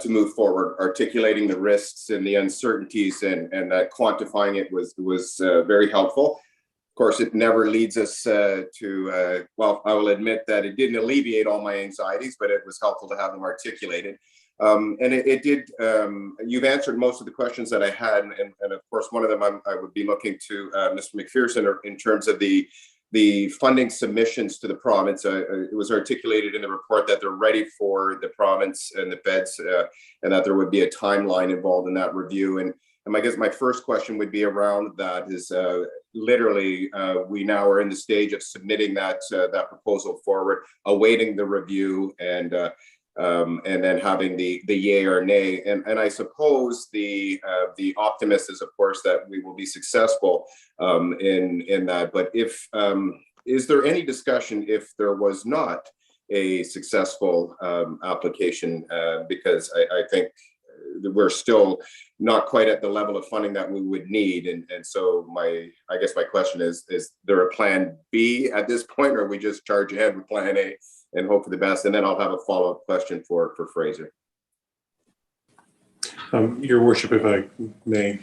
move forward, articulating the risks and the uncertainties, and quantifying it was very helpful. Of course, it never leads us to, well, I will admit that it didn't alleviate all my anxieties, but it was helpful to have them articulated. And it did, you've answered most of the questions that I had. And of course, one of them I would be looking to Mr. McPherson in terms of the funding submissions to the province. It was articulated in the report that they're ready for the province and the feds, and that there would be a timeline involved in that review. And I guess my first question would be around that is literally we now are in the stage of submitting that proposal forward, awaiting the review, and then having the yay or nay. And I suppose the optimist is, of course, that we will be successful in that. But if is there any discussion if there was not a successful application? Because I think we're still not quite at the level of funding that we would need. And so I guess my question is there a plan B at this point, or we just charge ahead with plan A and hope for the best? And then I'll have a follow-up question for Fraser. Your Worship, if I may,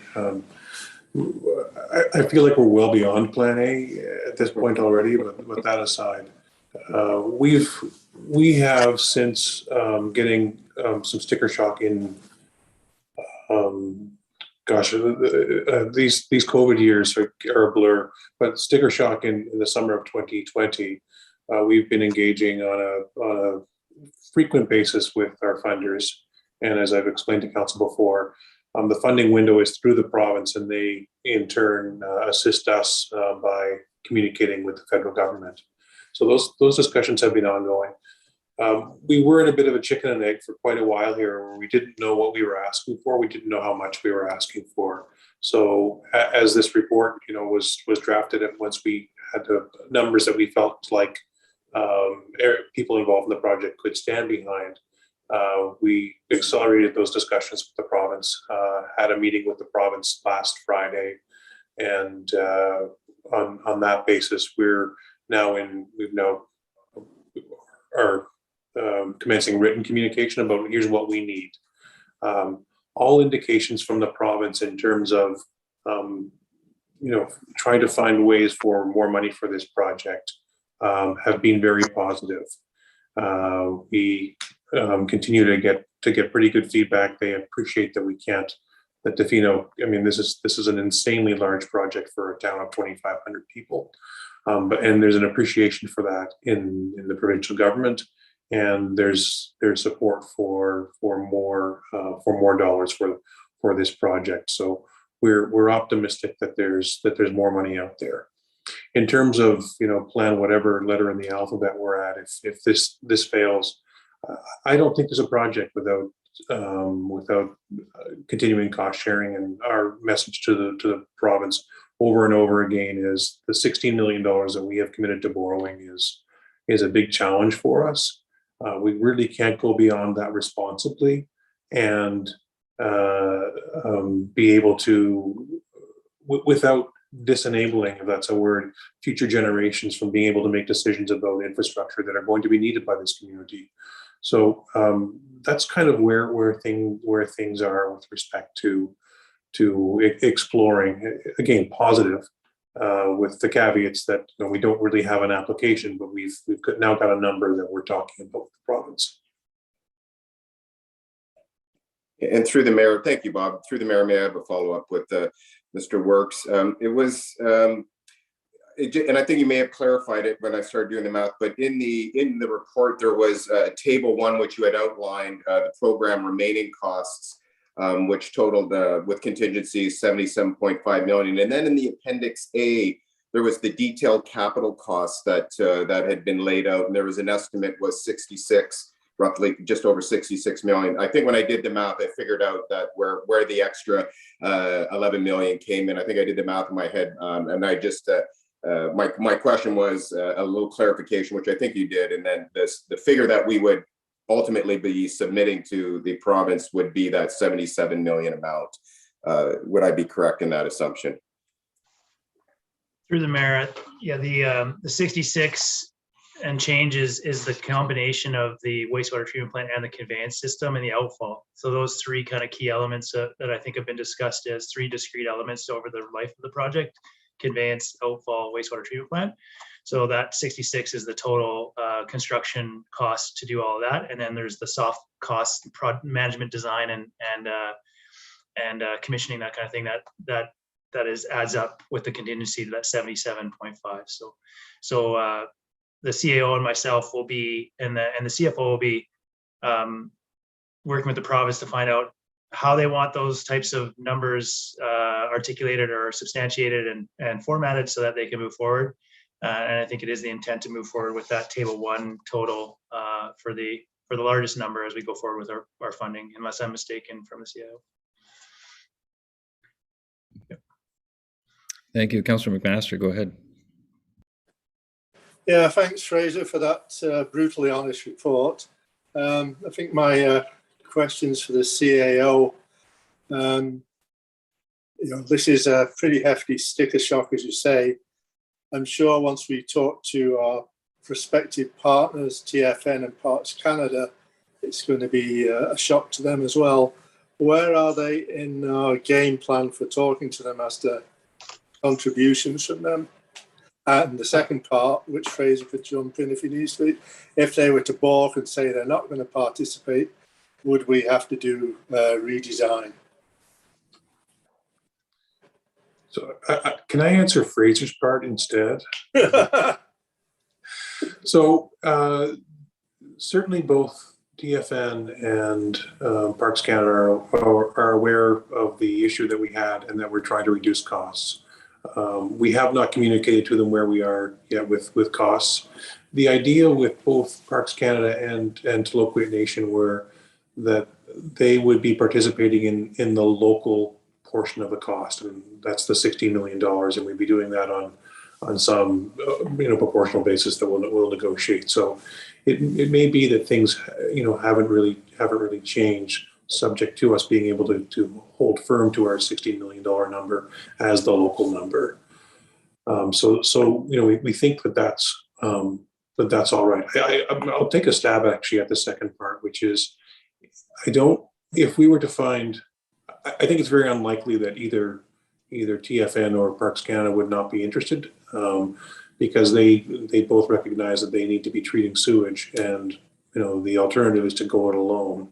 I feel like we're well beyond plan A at this point already, but with that aside, we have since getting some sticker shock in these COVID years are a blur, but sticker shock in the summer of 2020, we've been engaging on a frequent basis with our funders. And as I've explained to council before, the funding window is through the province, and they in turn assist us by communicating with the federal government. So those discussions have been ongoing. We were in a bit of a chicken and egg for quite a while here, where we didn't know what we were asking for. We didn't know how much we were asking for. So as this report, was drafted, and once we had the numbers that we felt like people involved in the project could stand behind, we accelerated those discussions with the province, had a meeting with the province last Friday, and on that basis, we've now commencing written communication about here's what we need. All indications from the province in terms of trying to find ways for more money for this project have been very positive. We continue to get pretty good feedback. They appreciate that Tofino, this is an insanely large project for a town of 2,500 people. And there's an appreciation for that in the provincial government, and there's support for more dollars for this project. So we're optimistic that there's more money out there. In terms of, plan whatever letter in the alphabet we're at, if this fails, I don't think there's a project without continuing cost sharing. And our message to the province over and over again is the $16 million that we have committed to borrowing is a big challenge for us. We really can't go beyond that responsibly and be able to, without disenabling, if that's a word, future generations from being able to make decisions about infrastructure that are going to be needed by this community. So that's kind of where things are with respect to exploring, again, positive, with the caveats that we don't really have an application, but we've now got a number that we're talking about with the province. And through the mayor, thank you, Bob. Through the mayor, may I have a follow-up with Mr. Works? It was, and I think you may have clarified it when I started doing the math, but in the report, there was table 1, which you had outlined the program remaining costs, which totaled with contingencies 77.5 million. And then in the Appendix A, there was the detailed capital costs that had been laid out, and there was an estimate was 66, roughly just over 66 million. I think when I did the math, I figured out that where the extra 11 million came in. I think I did the math in my head, and I just my question was a little clarification, which I think you did, and then the figure that we would ultimately be submitting to the province would be that 77 million amount. Would I be correct in that assumption? Through the mayor, yeah, the 66 and change is the combination of the wastewater treatment plant and the conveyance system and the outfall. So those three kind of key elements that I think have been discussed as three discrete elements over the life of the project: conveyance, outfall, wastewater treatment plant. So that 66 is the total construction cost to do all of that. And then there's the soft cost, management design and commissioning, that kind of thing that adds up with the contingency to that 77.5. So the CAO and myself will be, and the CFO will be working with the province to find out how they want those types of numbers articulated or substantiated and formatted so that they can move forward. And I think it is the intent to move forward with that table 1 total for the largest number as we go forward with our funding, unless I'm mistaken from the CIO. Yep. Thank you. Councillor McMaster, go ahead. Yeah, thanks, Fraser, for that brutally honest report. I think my questions for the CAO, this is a pretty hefty sticker shock, as you say. I'm sure once we talk to our prospective partners, TFN and Parks Canada, it's going to be a shock to them as well. Where are they in our game plan for talking to them as to contributions from them? And the second part, which Fraser could jump in if he needs to, if they were to balk and say they're not going to participate, would we have to do redesign? So can I answer Fraser's part instead? So certainly both TFN and Parks Canada are aware of the issue that we had and that we're trying to reduce costs. We have not communicated to them where we are yet with costs. The idea with both Parks Canada and Tla-o-qui-aht Nation were that they would be participating in the local portion of the cost, and that's the $16 million, and we'd be doing that on some proportional basis that we'll negotiate. So it may be that things haven't really changed, subject to us being able to hold firm to our $16 million number as the local number. So we think that that's all right. I'll take a stab actually at the second part, which is if we were to find, I think it's very unlikely that either TFN or Parks Canada would not be interested, because they both recognize that they need to be treating sewage, and the alternative is to go it alone.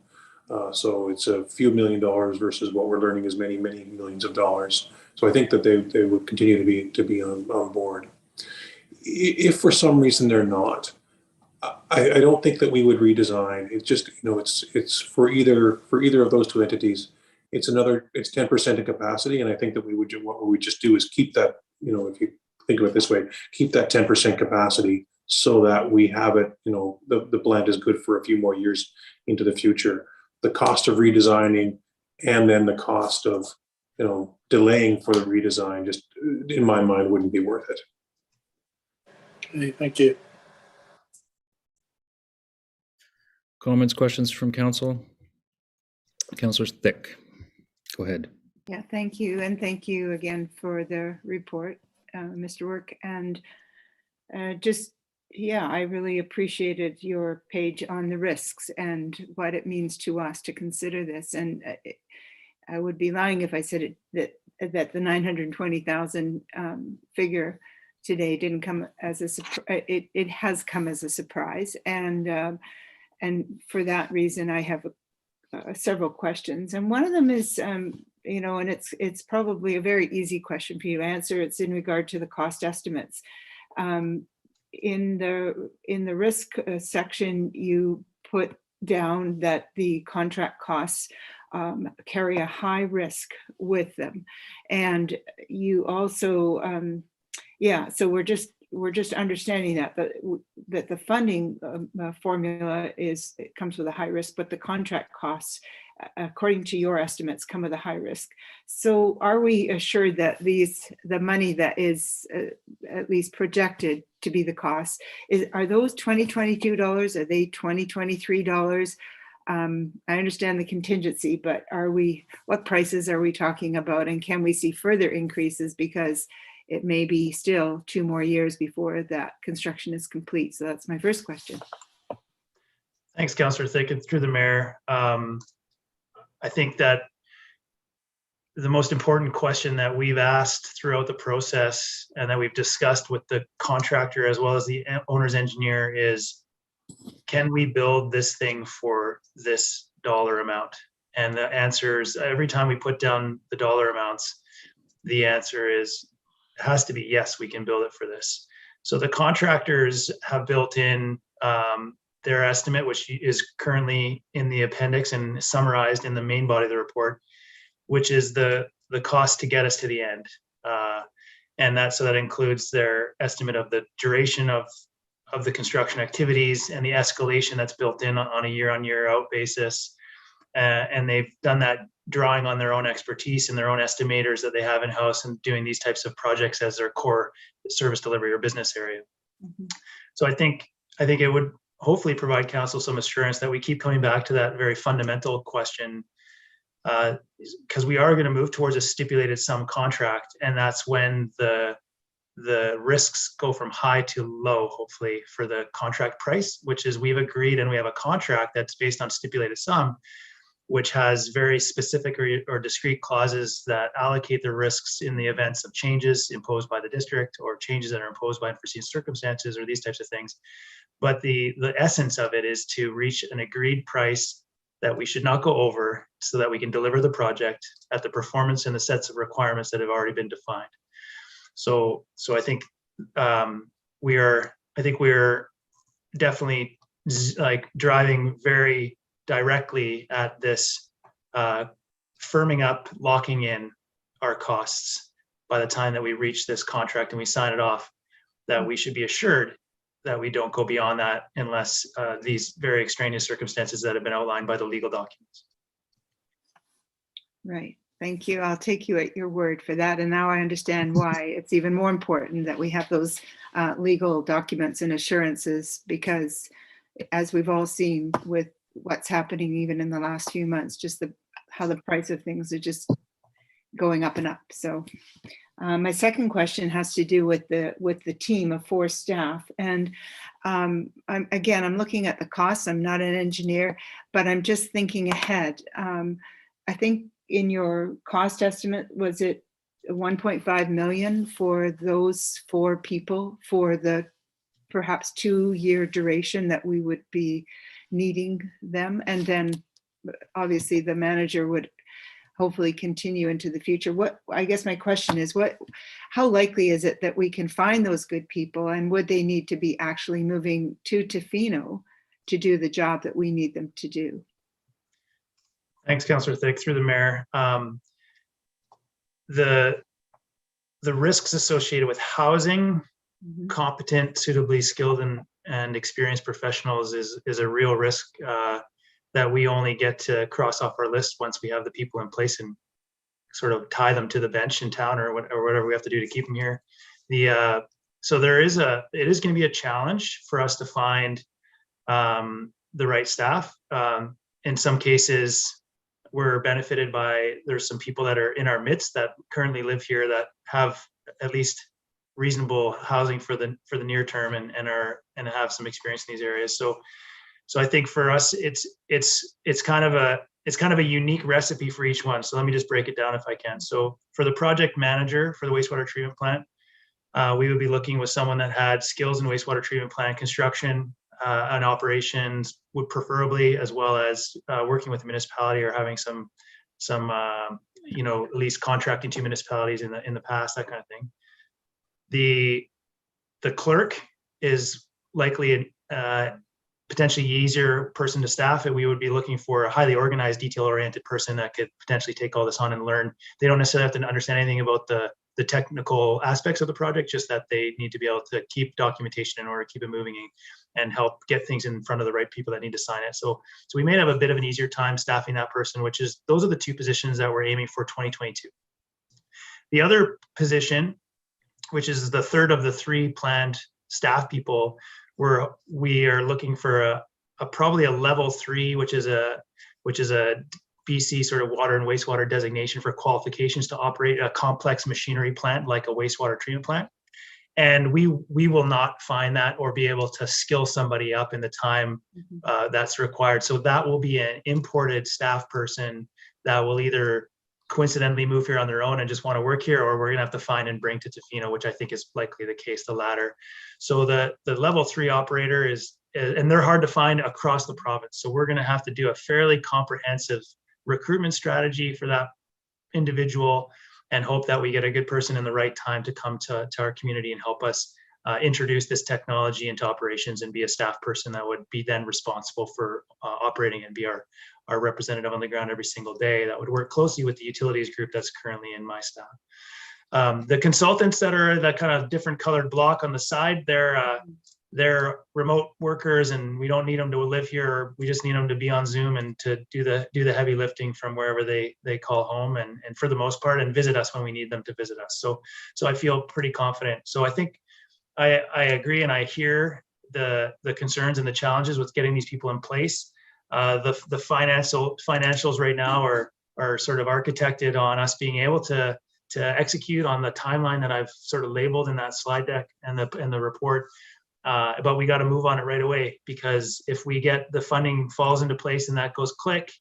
So it's a few $1 million versus what we're learning is many millions of dollars. So I think that they would continue to be on board. if for some reason they're not, I don't think that we would redesign. It's just, it's for either of those two entities. It's 10% of capacity. And I think that what we would just do is keep that, if you think of it this way, keep that 10% capacity so that we have it, the blend is good for a few more years into the future. The cost of redesigning and then the cost of, delaying for the redesign, just in my mind, wouldn't be worth it. Okay, thank you. Comments, questions from council? Councillor Thick, go ahead. Yeah, thank you. And thank you again for the report, Mr. Work. And I really appreciated your page on the risks and what it means to us to consider this. And I would be lying if I said that the 920,000 figure today didn't come as a surprise. It has come as a surprise. And for that reason, I have several questions. And one of them is, and it's probably a very easy question for you to answer. It's in regard to the cost estimates. In the risk section, you put down that the contract costs carry a high risk with them, and you also, so we're just understanding that the funding formula comes with a high risk, but the contract costs, according to your estimates, come with a high risk. So are we assured that the money that is at least projected to be the cost, are those $2022? Are they $2023? I understand the contingency, but what prices are we talking about? And can we see further increases, because it may be still 2 more years before that construction is complete? So that's my first question. Thanks, Councillor Thick. And through the mayor, I think that the most important question that we've asked throughout the process and that we've discussed with the contractor as well as the owner's engineer is, can we build this thing for this dollar amount? And the answer is, every time we put down the dollar amounts, the answer has to be yes, we can build it for this. So the contractors have built in their estimate, which is currently in the appendix and summarized in the main body of the report, which is the cost to get us to the end. And that includes their estimate of the duration of the construction activities and the escalation that's built in on a year out basis. And they've done that drawing on their own expertise and their own estimators that they have in-house and doing these types of projects as their core service delivery or business area. Mm-hmm. So I think it would hopefully provide council some assurance that we keep coming back to that very fundamental question, because we are going to move towards a stipulated sum contract, and that's when the risks go from high to low, hopefully, for the contract price, which is we've agreed and we have a contract that's based on stipulated sum, which has very specific or discrete clauses that allocate the risks in the events of changes imposed by the district or changes that are imposed by unforeseen circumstances or these types of things. But the essence of it is to reach an agreed price that we should not go over so that we can deliver the project at the performance and the sets of requirements that have already been defined. So I think we're definitely driving very directly at this firming up, locking in our costs by the time that we reach this contract and we sign it off, that we should be assured that we don't go beyond that unless these very extraneous circumstances that have been outlined by the legal documents. Right. Thank you. I'll take you at your word for that. And now I understand why it's even more important that we have those legal documents and assurances, because as we've all seen with what's happening even in the last few months, just how the price of things are just going up and up. So my second question has to do with the team of 4 staff. And I'm looking at the costs. I'm not an engineer, but I'm just thinking ahead. I think in your cost estimate, was it 1.5 million for those 4 people for the perhaps 2-year duration that we would be needing them? And then obviously the manager would hopefully continue into the future. What, I guess my question is, how likely is it that we can find those good people, and would they need to be actually moving to Tofino to do the job that we need them to do? Thanks, Councillor Thick, through the mayor. The risks associated with housing competent, suitably skilled and experienced professionals is a real risk that we only get to cross off our list once we have the people in place and sort of tie them to the bench in town or whatever we have to do to keep them here. So it is going to be a challenge for us to find the right staff. In some cases, we're benefited by, there's some people that are in our midst that currently live here that have at least reasonable housing for the near term and have some experience in these areas. So I think for us, it's kind of a unique recipe for each one. So let me just break it down if I can. So for the project manager for the wastewater treatment plant, we would be looking with someone that had skills in wastewater treatment plant construction and operations, would preferably, as well as working with the municipality or having some at least contracting to municipalities in the past, that kind of thing. The clerk is likely a potentially easier person to staff, and we would be looking for a highly organized, detail-oriented person that could potentially take all this on and learn. They don't necessarily have to understand anything about the technical aspects of the project, just that they need to be able to keep documentation in order to keep it moving and help get things in front of the right people that need to sign it. So we may have a bit of an easier time staffing that person, those are the two positions that we're aiming for 2022. The other position, which is the third of the three planned staff people, we are looking for probably a level 3, which is a BC sort of water and wastewater designation for qualifications to operate a complex machinery plant like a wastewater treatment plant. And we will not find that or be able to skill somebody up in the time that's required. So that will be an imported staff person that will either coincidentally move here on their own and just want to work here, or we're going to have to find and bring to Tofino, which I think is likely the case, the latter. So the level 3 operator and they're hard to find across the province. So we're going to have to do a fairly comprehensive recruitment strategy for that individual and hope that we get a good person in the right time to come to our community and help us introduce this technology into operations and be a staff person that would be then responsible for operating and be our representative on the ground every single day, that would work closely with the utilities group that's currently in my staff. The consultants that are that kind of different colored block on the side, they're remote workers, and we don't need them to live here. We just need them to be on Zoom and to do the heavy lifting from wherever they call home, and for the most part, and visit us when we need them to visit us. So I feel pretty confident. So I think I agree, and I hear the concerns and the challenges with getting these people in place. The financials right now are sort of architected on us being able to execute on the timeline that I've sort of labeled in that slide deck and the report. But we got to move on it right away, because if we get the funding falls into place and that goes click,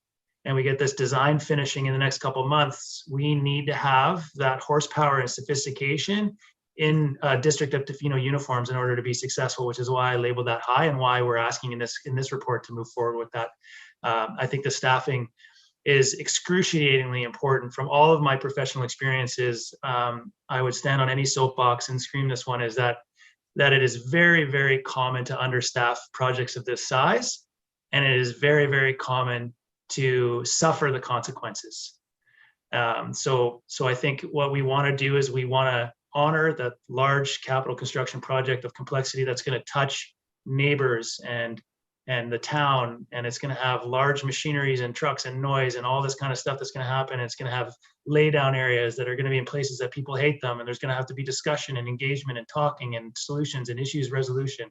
and we get this design finishing in the next couple of months, we need to have that horsepower and sophistication in District of Tofino uniforms in order to be successful, which is why I labeled that high and why we're asking in this report to move forward with that. I think the staffing is excruciatingly important. From all of my professional experiences, I would stand on any soapbox and scream this one, is that it is very, very common to understaff projects of this size, and it is very, very common to suffer the consequences. So I think what we want to do is we want to honor that large capital construction project of complexity that's going to touch neighbors and the town, and it's going to have large machineries and trucks and noise and all this kind of stuff that's going to happen. It's going to have lay down areas that are going to be in places that people hate them, and there's going to have to be discussion and engagement and talking and solutions and issues resolution.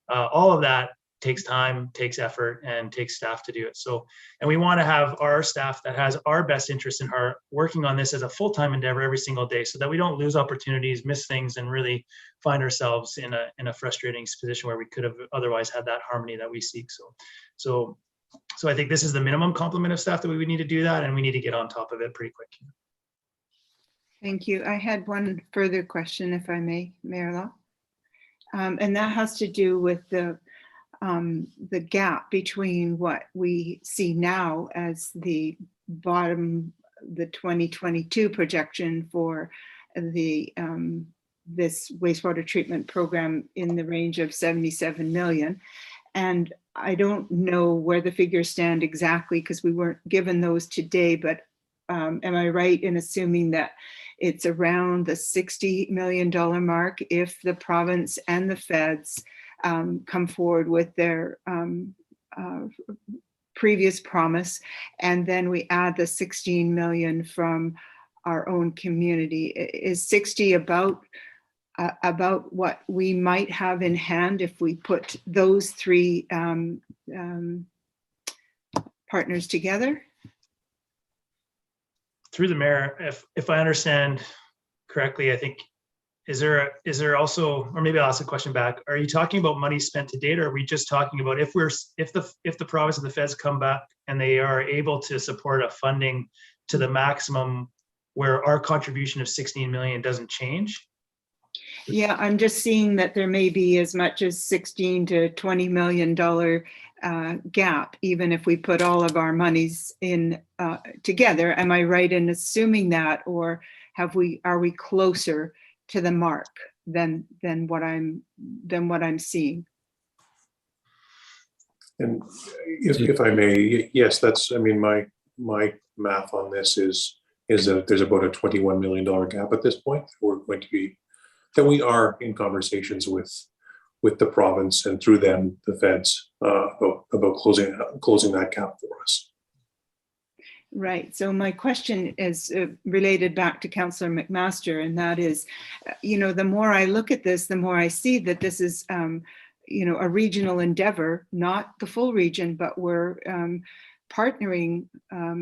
All of that takes time, takes effort, and takes staff to do it. So, and we want to have our staff that has our best interest in heart working on this as a full-time endeavor every single day, so that we don't lose opportunities, miss things, and really find ourselves in a frustrating position where we could have otherwise had that harmony that we seek. So I think this is the minimum complement of staff that we would need to do that, and we need to get on top of it pretty quick. Thank you. I had one further question, if I may, Mayor Law. And that has to do with the gap between what we see now as the bottom the 2022 projection for the this wastewater treatment program in the range of 77 million. And I don't know where the figures stand exactly because we weren't given those today, but am I right in assuming that it's around the $60 million mark if the province and the feds come forward with their previous promise, and then we add the 16 million from our own community? Is 60 about what we might have in hand if we put those three partners together? Through the mayor, if I understand correctly, I think, is there also, or maybe I'll ask a question back. Are you talking about money spent to date, or are we just talking about if the province and the feds come back and they are able to support a funding to the maximum where our contribution of 16 million doesn't change? Yeah, I'm just seeing that there may be as much as $16 to $20 million gap, even if we put all of our monies in together. Am I right in assuming that, or are we closer to the mark than what I'm seeing? And if I may, yes, that's, I mean, my math on this is that there's about a $21 million gap at this point. That we are in conversations with the province and through them, the feds, about closing that gap for us. Right. So my question is related back to Councillor McMaster, and that is, the more I look at this, the more I see that this is, a regional endeavor, not the full region, but we're partnering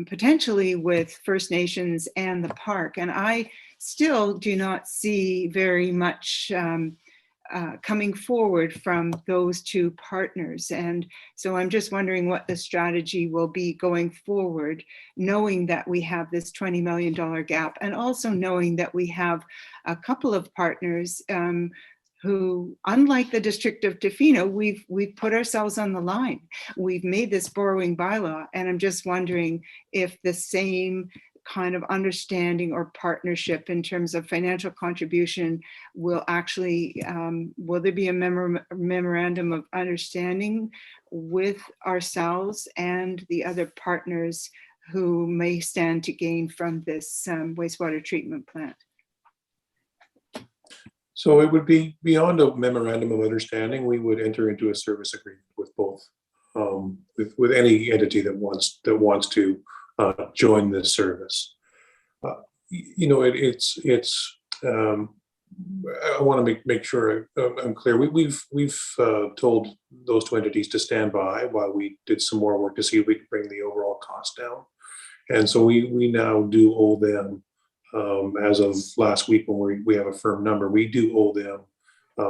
potentially with First Nations and the park. And I still do not see very much coming forward from those two partners. And so I'm just wondering what the strategy will be going forward, knowing that we have this $20 million gap, and also knowing that we have a couple of partners who, unlike the District of Tofino, we've put ourselves on the line. We've made this borrowing bylaw, and I'm just wondering if the same kind of understanding or partnership in terms of financial contribution will actually, will there be a memorandum of understanding with ourselves and the other partners who may stand to gain from this wastewater treatment plant? So it would be beyond a memorandum of understanding. We would enter into a service agreement with both, with any entity that wants to join this service. I want to make sure I'm clear. We've told those two entities to stand by while we did some more work to see if we could bring the overall cost down. And so we now do owe them, as of last week when we have a firm number, we do owe them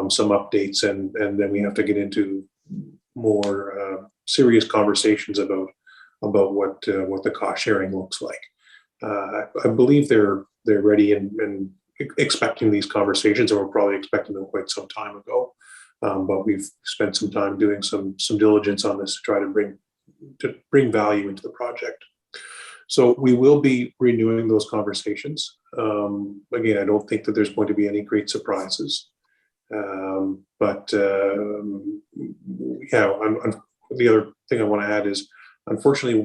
some updates, and then we have to get into more serious conversations about what the cost sharing looks like. I believe they're ready and expecting these conversations, and we're probably expecting them quite some time ago. But we've spent some time doing some diligence on this to try to bring value into the project. So we will be renewing those conversations. Again, I don't think that there's going to be any great surprises. But yeah, the other thing I want to add is, unfortunately,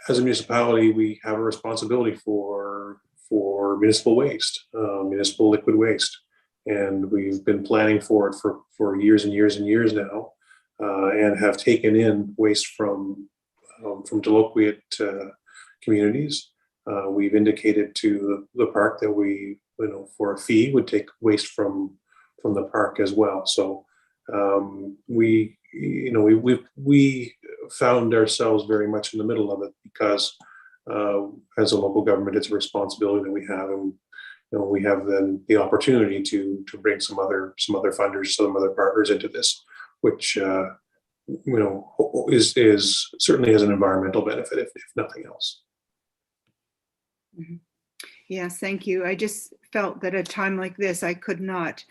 as a municipality, we have a responsibility for municipal waste, municipal liquid waste. And we've been planning for it for years and years and years now, and have taken in waste from Tla-o-qui-aht communities. We've indicated to the park that we, for a fee, would take waste from the park as well. So we found ourselves very much in the middle of it because as a local government, it's a responsibility that we have, and we have then the opportunity to bring some other funders, some other partners into this, which is certainly has an environmental benefit, if nothing else. Mm-hmm. Yes, thank you. I just felt that at a time like this, I could not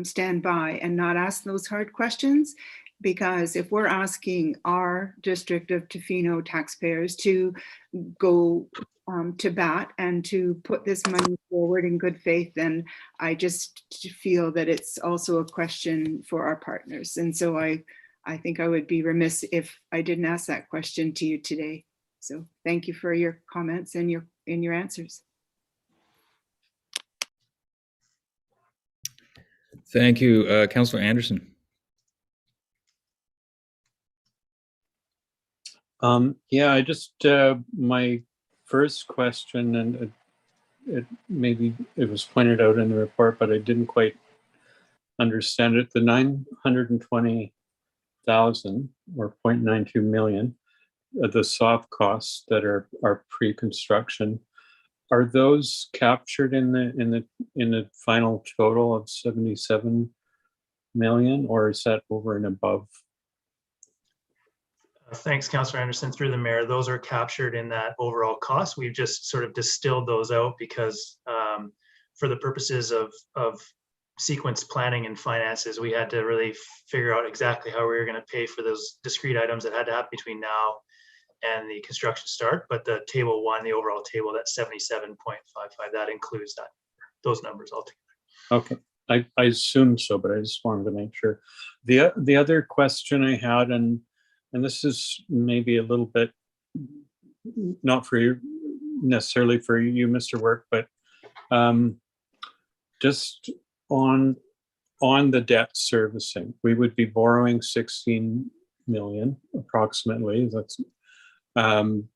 stand by and not ask those hard questions, because if we're asking our District of Tofino taxpayers to go to bat and to put this money forward in good faith, then I just feel that it's also a question for our partners. And so I think I would be remiss if I didn't ask that question to you today. So thank you for your comments and your answers. Thank you, Councillor Anderson. Yeah, I just, my first question, and it maybe it was pointed out in the report, but I didn't quite understand it. The 920,000 or 0.92 million, the soft costs that are pre-construction, are those captured in the final total of 77 million, or is that over and above? Thanks, Councillor Anderson. Through the mayor, those are captured in that overall cost. We've just sort of distilled those out because for the purposes of sequence planning and finances, we had to really figure out exactly how we were going to pay for those discrete items that had to happen between now and the construction start. But the table one, the overall table, that 77.55, that includes those numbers altogether. Okay, I assumed so, but I just wanted to make sure. The other question I had, and this is maybe a little bit not for you necessarily for you, Mr. Work, but just on the debt servicing, we would be borrowing 16 million approximately. That's and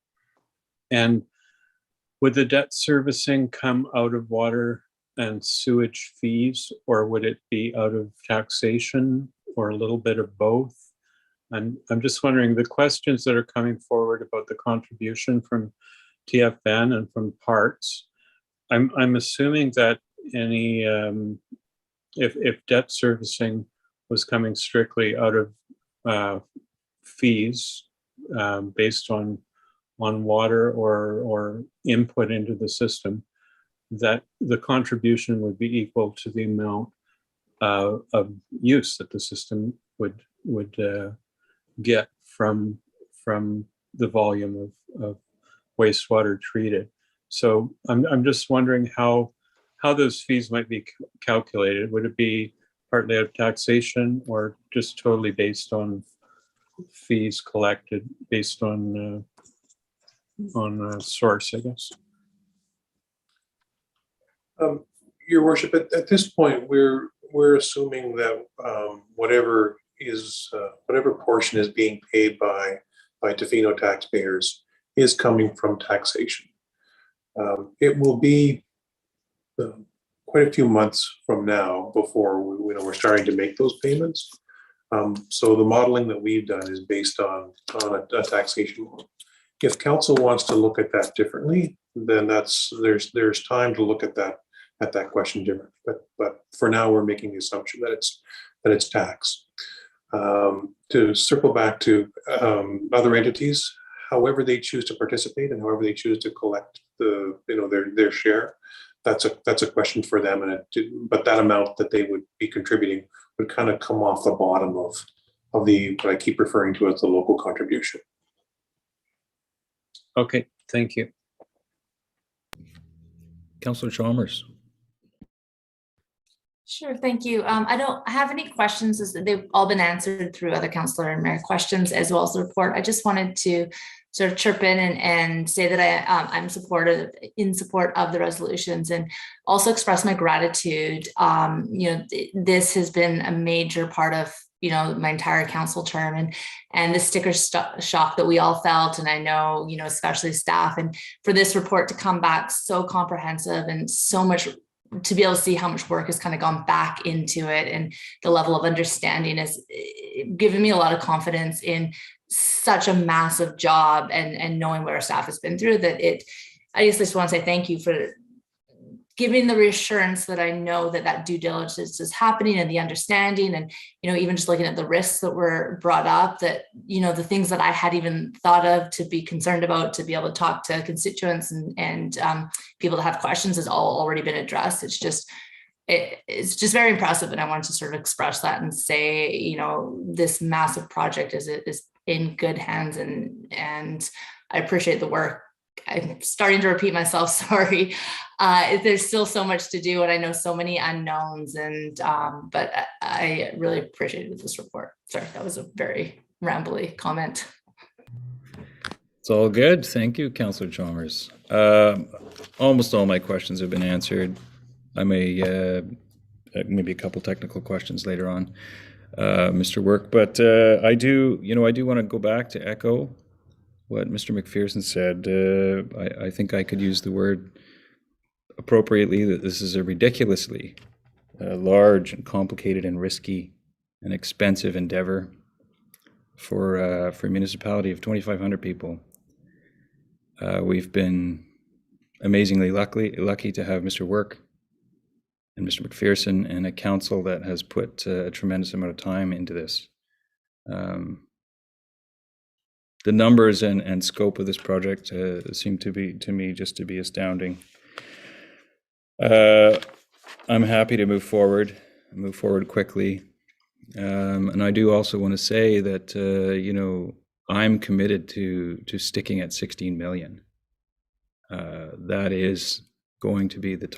would the debt servicing come out of water and sewage fees, or would it be out of taxation, or a little bit of both? I'm just wondering, the questions that are coming forward about the contribution from TFN and from parts, I'm assuming that any if debt servicing was coming strictly out of fees based on water or input into the system, that the contribution would be equal to the amount of use that the system would get from the volume of wastewater treated. So I'm just wondering how those fees might be calculated. Would it be partly out of taxation, or just totally based on fees collected based on source, I guess? Your Worship, at this point, we're assuming that whatever portion is being paid by Tofino taxpayers is coming from taxation. It will be quite a few months from now before we're starting to make those payments. So the modeling that we've done is based on a taxation model. If council wants to look at that differently, then there's time to look at that question differently. But for now, we're making the assumption that it's tax. To circle back to other entities, however they choose to participate and however they choose to collect their share, that's a question for them. But that amount that they would be contributing would kind of come off the bottom of what I keep referring to as the local contribution. Okay, thank you. Councillor Chalmers. Sure, thank you. I don't have any questions, as they've all been answered through other councillor and mayor questions as well as the report. I just wanted to sort of chirp in and say that I'm in support of the resolutions, and also express my gratitude. This has been a major part of my entire council term, and the sticker shock that we all felt, and I know especially staff, and for this report to come back so comprehensive and so much, to be able to see how much work has kind of gone back into it, and the level of understanding has given me a lot of confidence in such a massive job, and knowing what our staff has been through, I just want to say thank you for giving the reassurance that I know that due diligence is happening, and the understanding, and even just looking at the risks that were brought up, that the things that I had even thought of to be concerned about, to be able to talk to constituents and people to have questions, has all already been addressed. It's just it's just very impressive. And I wanted to sort of express that and say, you know, this massive project is in good hands, and I appreciate the work. I'm starting to repeat myself, sorry. There's still so much to do, and I know so many unknowns, and but I really appreciated this report. Sorry, that was a very rambly comment. It's all good. Thank you, Councillor Chalmers. Almost all my questions have been answered. I may maybe a couple technical questions later on, Mr. Work, but I do want to go back to echo what Mr. McPherson said. I think I could use the word appropriately, that this is a ridiculously large and complicated and risky and expensive endeavor for a municipality of 2,500 people. We've been amazingly lucky to have Mr. Work and Mr. McPherson and a council that has put a tremendous amount of time into this. The numbers and scope of this project seem to me just to be astounding. I'm happy to move forward quickly. And I do also want to say that, you know, I'm committed to sticking at 16 million. That is going to be the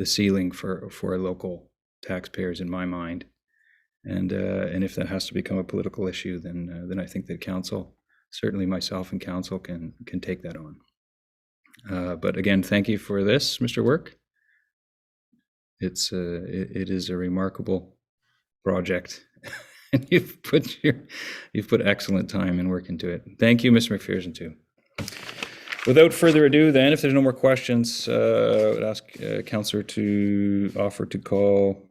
ceiling for local taxpayers in my mind. And if that has to become a political issue, then I think that council, certainly myself and council, can take that on. But again, thank you for this, Mr. Work. It is a remarkable project, and you've put excellent time and work into it. Thank you, Mr. McPherson, too. Without further ado, then, if there's no more questions, I would ask Councillor to offer to call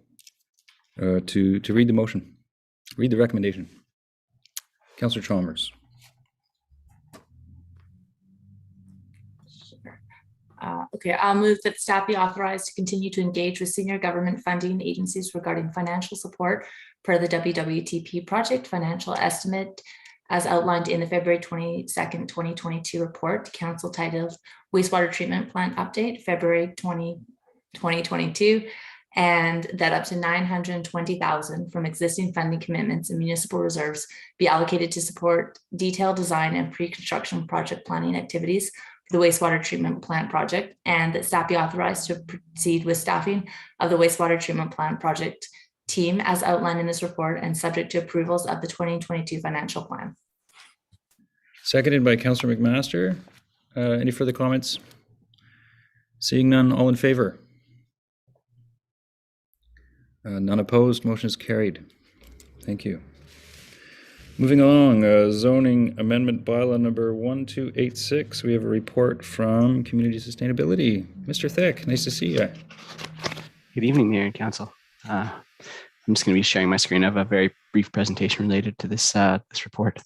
to read the motion, read the recommendation. Councillor Chalmers. Okay, I'll move that staff be authorized to continue to engage with senior government funding agencies regarding financial support per the WWTP project financial estimate as outlined in the February 22nd, 2022 report, council titled Wastewater Treatment Plant Update, February 2022, and that up to 920,000 from existing funding commitments and municipal reserves be allocated to support detailed design and pre-construction project planning activities the wastewater treatment plant project, and that staff be authorized to proceed with staffing of the wastewater treatment plant project team as outlined in this report and subject to approvals of the 2022 financial plan. Seconded by Councillor McMaster. Any further comments? Seeing none, all in favor? None opposed, motion is carried. Thank you. Moving along, zoning amendment bylaw number 1286. We have a report from Community Sustainability. Mr. Thick, nice to see you. Good evening, Mayor and Council. I'm just going to be sharing my screen. I have a very brief presentation related to this report.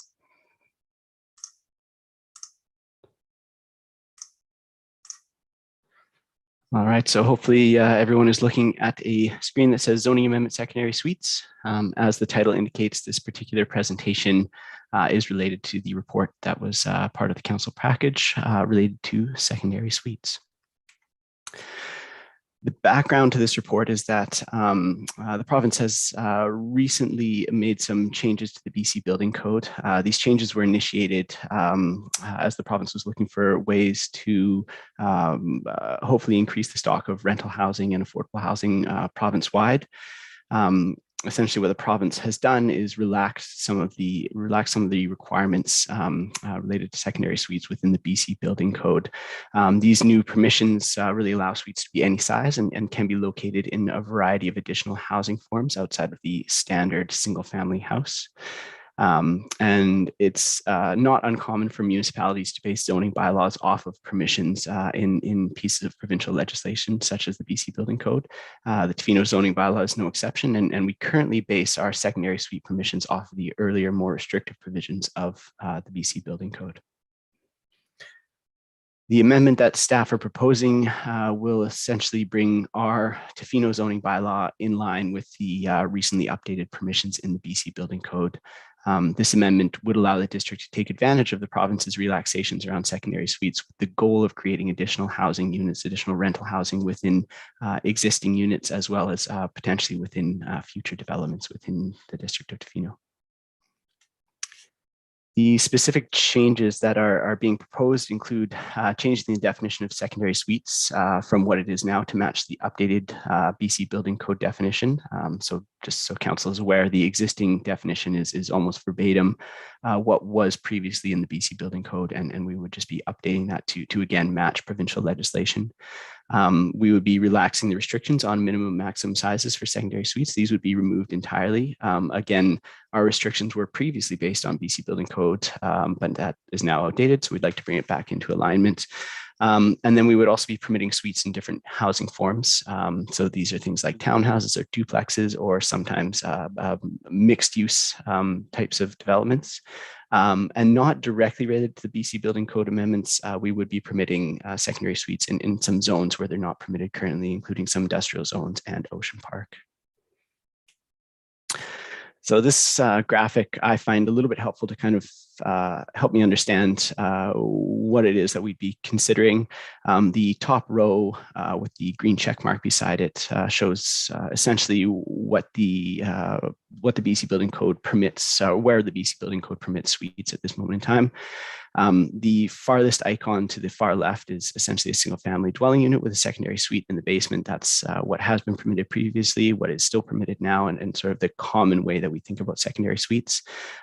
All right, so hopefully everyone is looking at a screen that says Zoning Amendment Secondary Suites. As the title indicates, this particular presentation is related to the report that was part of the council package related to secondary suites. The background to this report is that the province has recently made some changes to the BC Building Code. These changes were initiated as the province was looking for ways to hopefully increase the stock of rental housing and affordable housing province-wide. Essentially, what the province has done is relax some of the requirements related to secondary suites within the BC Building Code. These new permissions really allow suites to be any size and can be located in a variety of additional housing forms outside of the standard single-family house. And it's not uncommon for municipalities to base zoning bylaws off of permissions in pieces of provincial legislation, such as the BC Building Code. The Tofino zoning bylaw is no exception, and we currently base our secondary suite permissions off of the earlier, more restrictive provisions of the BC Building Code. The amendment that staff are proposing will essentially bring our Tofino zoning bylaw in line with the recently updated permissions in the BC Building Code. This amendment would allow the district to take advantage of the province's relaxations around secondary suites with the goal of creating additional housing units, additional rental housing within existing units, as well as potentially within future developments within the District of Tofino. The specific changes that are being proposed include changing the definition of secondary suites from what it is now to match the updated BC Building Code definition. So just so council is aware, the existing definition is almost verbatim what was previously in the BC Building Code, and we would just be updating that to again match provincial legislation. We would be relaxing the restrictions on minimum maximum sizes for secondary suites. These would be removed entirely. Again, our restrictions were previously based on BC Building Code, but that is now outdated, so we'd like to bring it back into alignment. And then we would also be permitting suites in different housing forms. So these are things like townhouses or duplexes, or sometimes mixed use types of developments. And not directly related to the BC Building Code amendments, we would be permitting secondary suites in some zones where they're not permitted currently, including some industrial zones and Ocean Park. So this graphic I find a little bit helpful to kind of help me understand what it is that we'd be considering. The top row with the green check mark beside it shows essentially what the BC Building Code permits, where the BC Building Code permits suites at this moment in time. The farthest icon to the far left is essentially a single family dwelling unit with a secondary suite in the basement. That's what has been permitted previously, what is still permitted now, and sort of the common way that we think about secondary suites.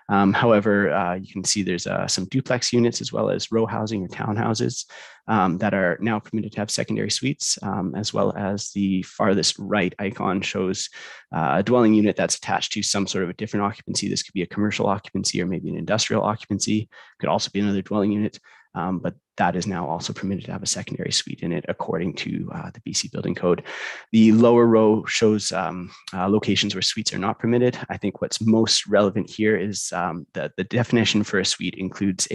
However, you can see there's some duplex units as well as row housing or townhouses that are now permitted to have secondary suites, as well as the farthest right icon shows a dwelling unit that's attached to some sort of a different occupancy. This could be a commercial occupancy or maybe an industrial occupancy. Could also be another dwelling unit, but that is now also permitted to have a secondary suite in it according to the BC Building Code. The lower row shows locations where suites are not permitted. I think what's most relevant here is that the definition for a suite includes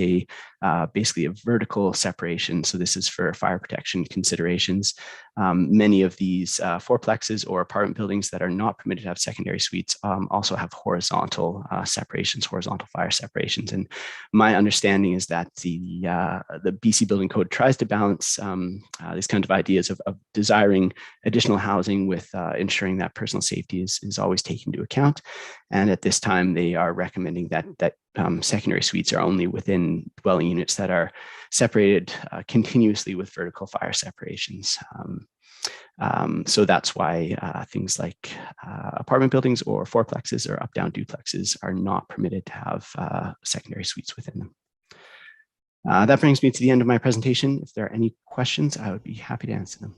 basically a vertical separation. So this is for fire protection considerations. Many of these fourplexes or apartment buildings that are not permitted to have secondary suites also have horizontal separations, horizontal fire separations. And my understanding is that the BC Building Code tries to balance these kinds of ideas of desiring additional housing with ensuring that personal safety is always taken into account. And at this time, they are recommending that secondary suites are only within dwelling units that are separated continuously with vertical fire separations. So that's why things like apartment buildings or fourplexes or up-down duplexes are not permitted to have secondary suites within them. That brings me to the end of my presentation. If there are any questions, I would be happy to answer them.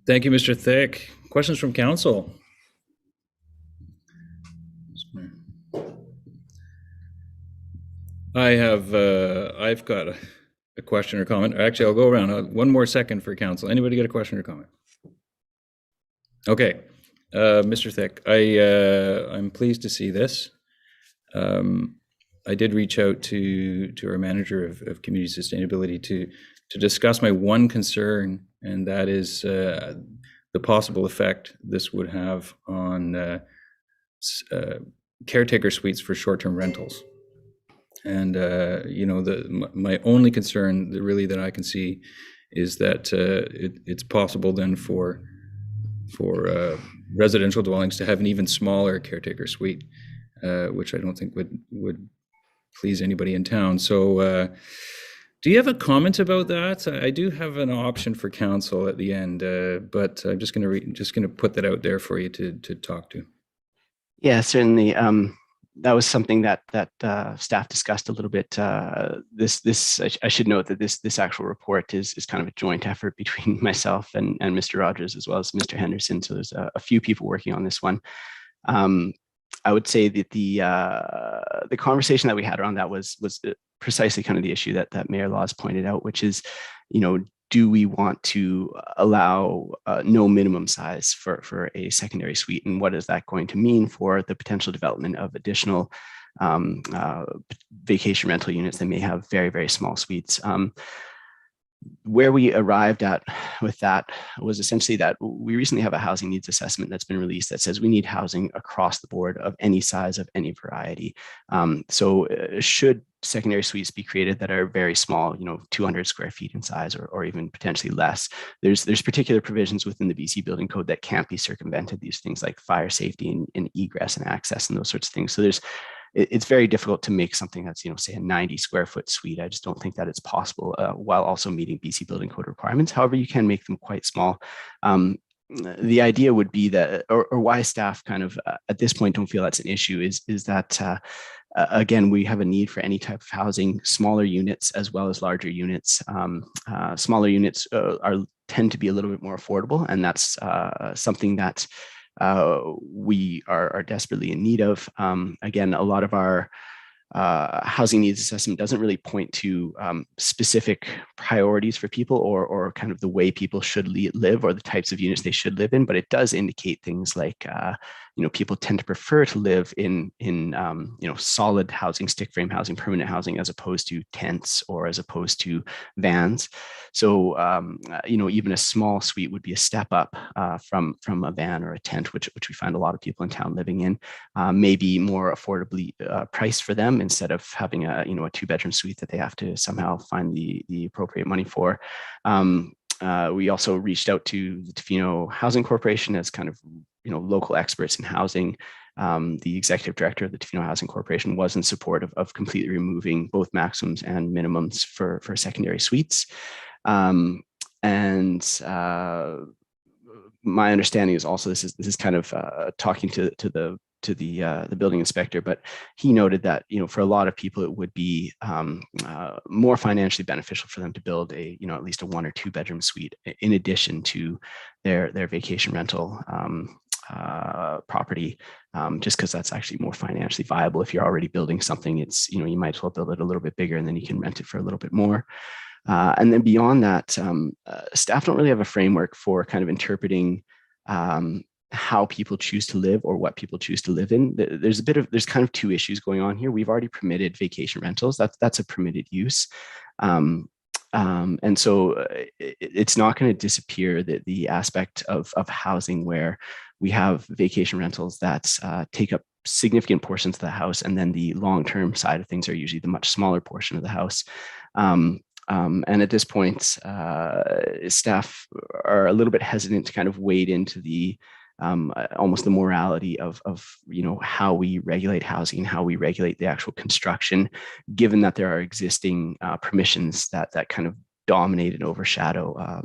Thank you, Mr. Thick. Questions from council? I've got a question or comment. Actually, I'll go around. One more second for council. Anybody got a question or comment? Okay, Mr. Thick, I'm pleased to see this. I did reach out to our manager of community sustainability to discuss my one concern, and that is the possible effect this would have on caretaker suites for short-term rentals. And my only concern that I can see is that it's possible then for residential dwellings to have an even smaller caretaker suite, which I don't think would please anybody in town. So do you have a comment about that? I do have an option for council at the end, but I'm just going to put that out there for you to talk to. Yeah, certainly. That was something that staff discussed a little bit. I should note that this actual report is kind of a joint effort between myself and Mr. Rogers as well as Mr. Henderson. So there's a few people working on this one. I would say that the conversation that we had around that was precisely kind of the issue that Mayor Laws pointed out, which is, do we want to allow no minimum size for a secondary suite, and what is that going to mean for the potential development of additional vacation rental units that may have very, very small suites? where we arrived at with that was essentially that we recently have a housing needs assessment that's been released that says we need housing across the board of any size, of any variety. So should secondary suites be created that are very small, 200 square feet in size or even potentially less, there's particular provisions within the BC building code that can't be circumvented. These things like fire safety and egress and access and those sorts of things. So it's very difficult to make something that's, say a 90 square foot suite. I just don't think that it's possible while also meeting BC building code requirements. However, you can make them quite small. The idea would be that, or why staff kind of at this point don't feel that's an issue is that, again, we have a need for any type of housing, smaller units as well as larger units. Smaller units tend to be a little bit more affordable, and that's something that we are desperately in need of. Again, a lot of our housing needs assessment doesn't really point to specific priorities for people or kind of the way people should live or the types of units they should live in, but it does indicate things like people tend to prefer to live in solid housing, stick frame housing, permanent housing, as opposed to tents or as opposed to vans. So even a small suite would be a step up from a van or a tent, which we find a lot of people in town living in, maybe more affordably priced for them instead of having a 2-bedroom suite that they have to somehow find the appropriate money for. We also reached out to the Tofino Housing Corporation as kind of local experts in housing. The executive director of the Tofino Housing Corporation was in support of completely removing both maximums and minimums for secondary suites. And my understanding is also this is kind of talking to the building inspector, but he noted that for a lot of people it would be more financially beneficial for them to build at least a 1 or 2 bedroom suite in addition to their vacation rental property, just because that's actually more financially viable. If you're already building something, it's you might as well build it a little bit bigger and then you can rent it for a little bit more. And then beyond that, staff don't really have a framework for kind of interpreting how people choose to live or what people choose to live in. There's kind of 2 issues going on here. We've already permitted vacation rentals. That's a permitted use. And so it's not going to disappear the aspect of housing where we have vacation rentals that take up significant portions of the house, and then the long-term side of things are usually the much smaller portion of the house. And at this point, staff are a little bit hesitant to kind of wade into the almost the morality of how we regulate housing, how we regulate the actual construction, given that there are existing permissions that kind of dominate and overshadow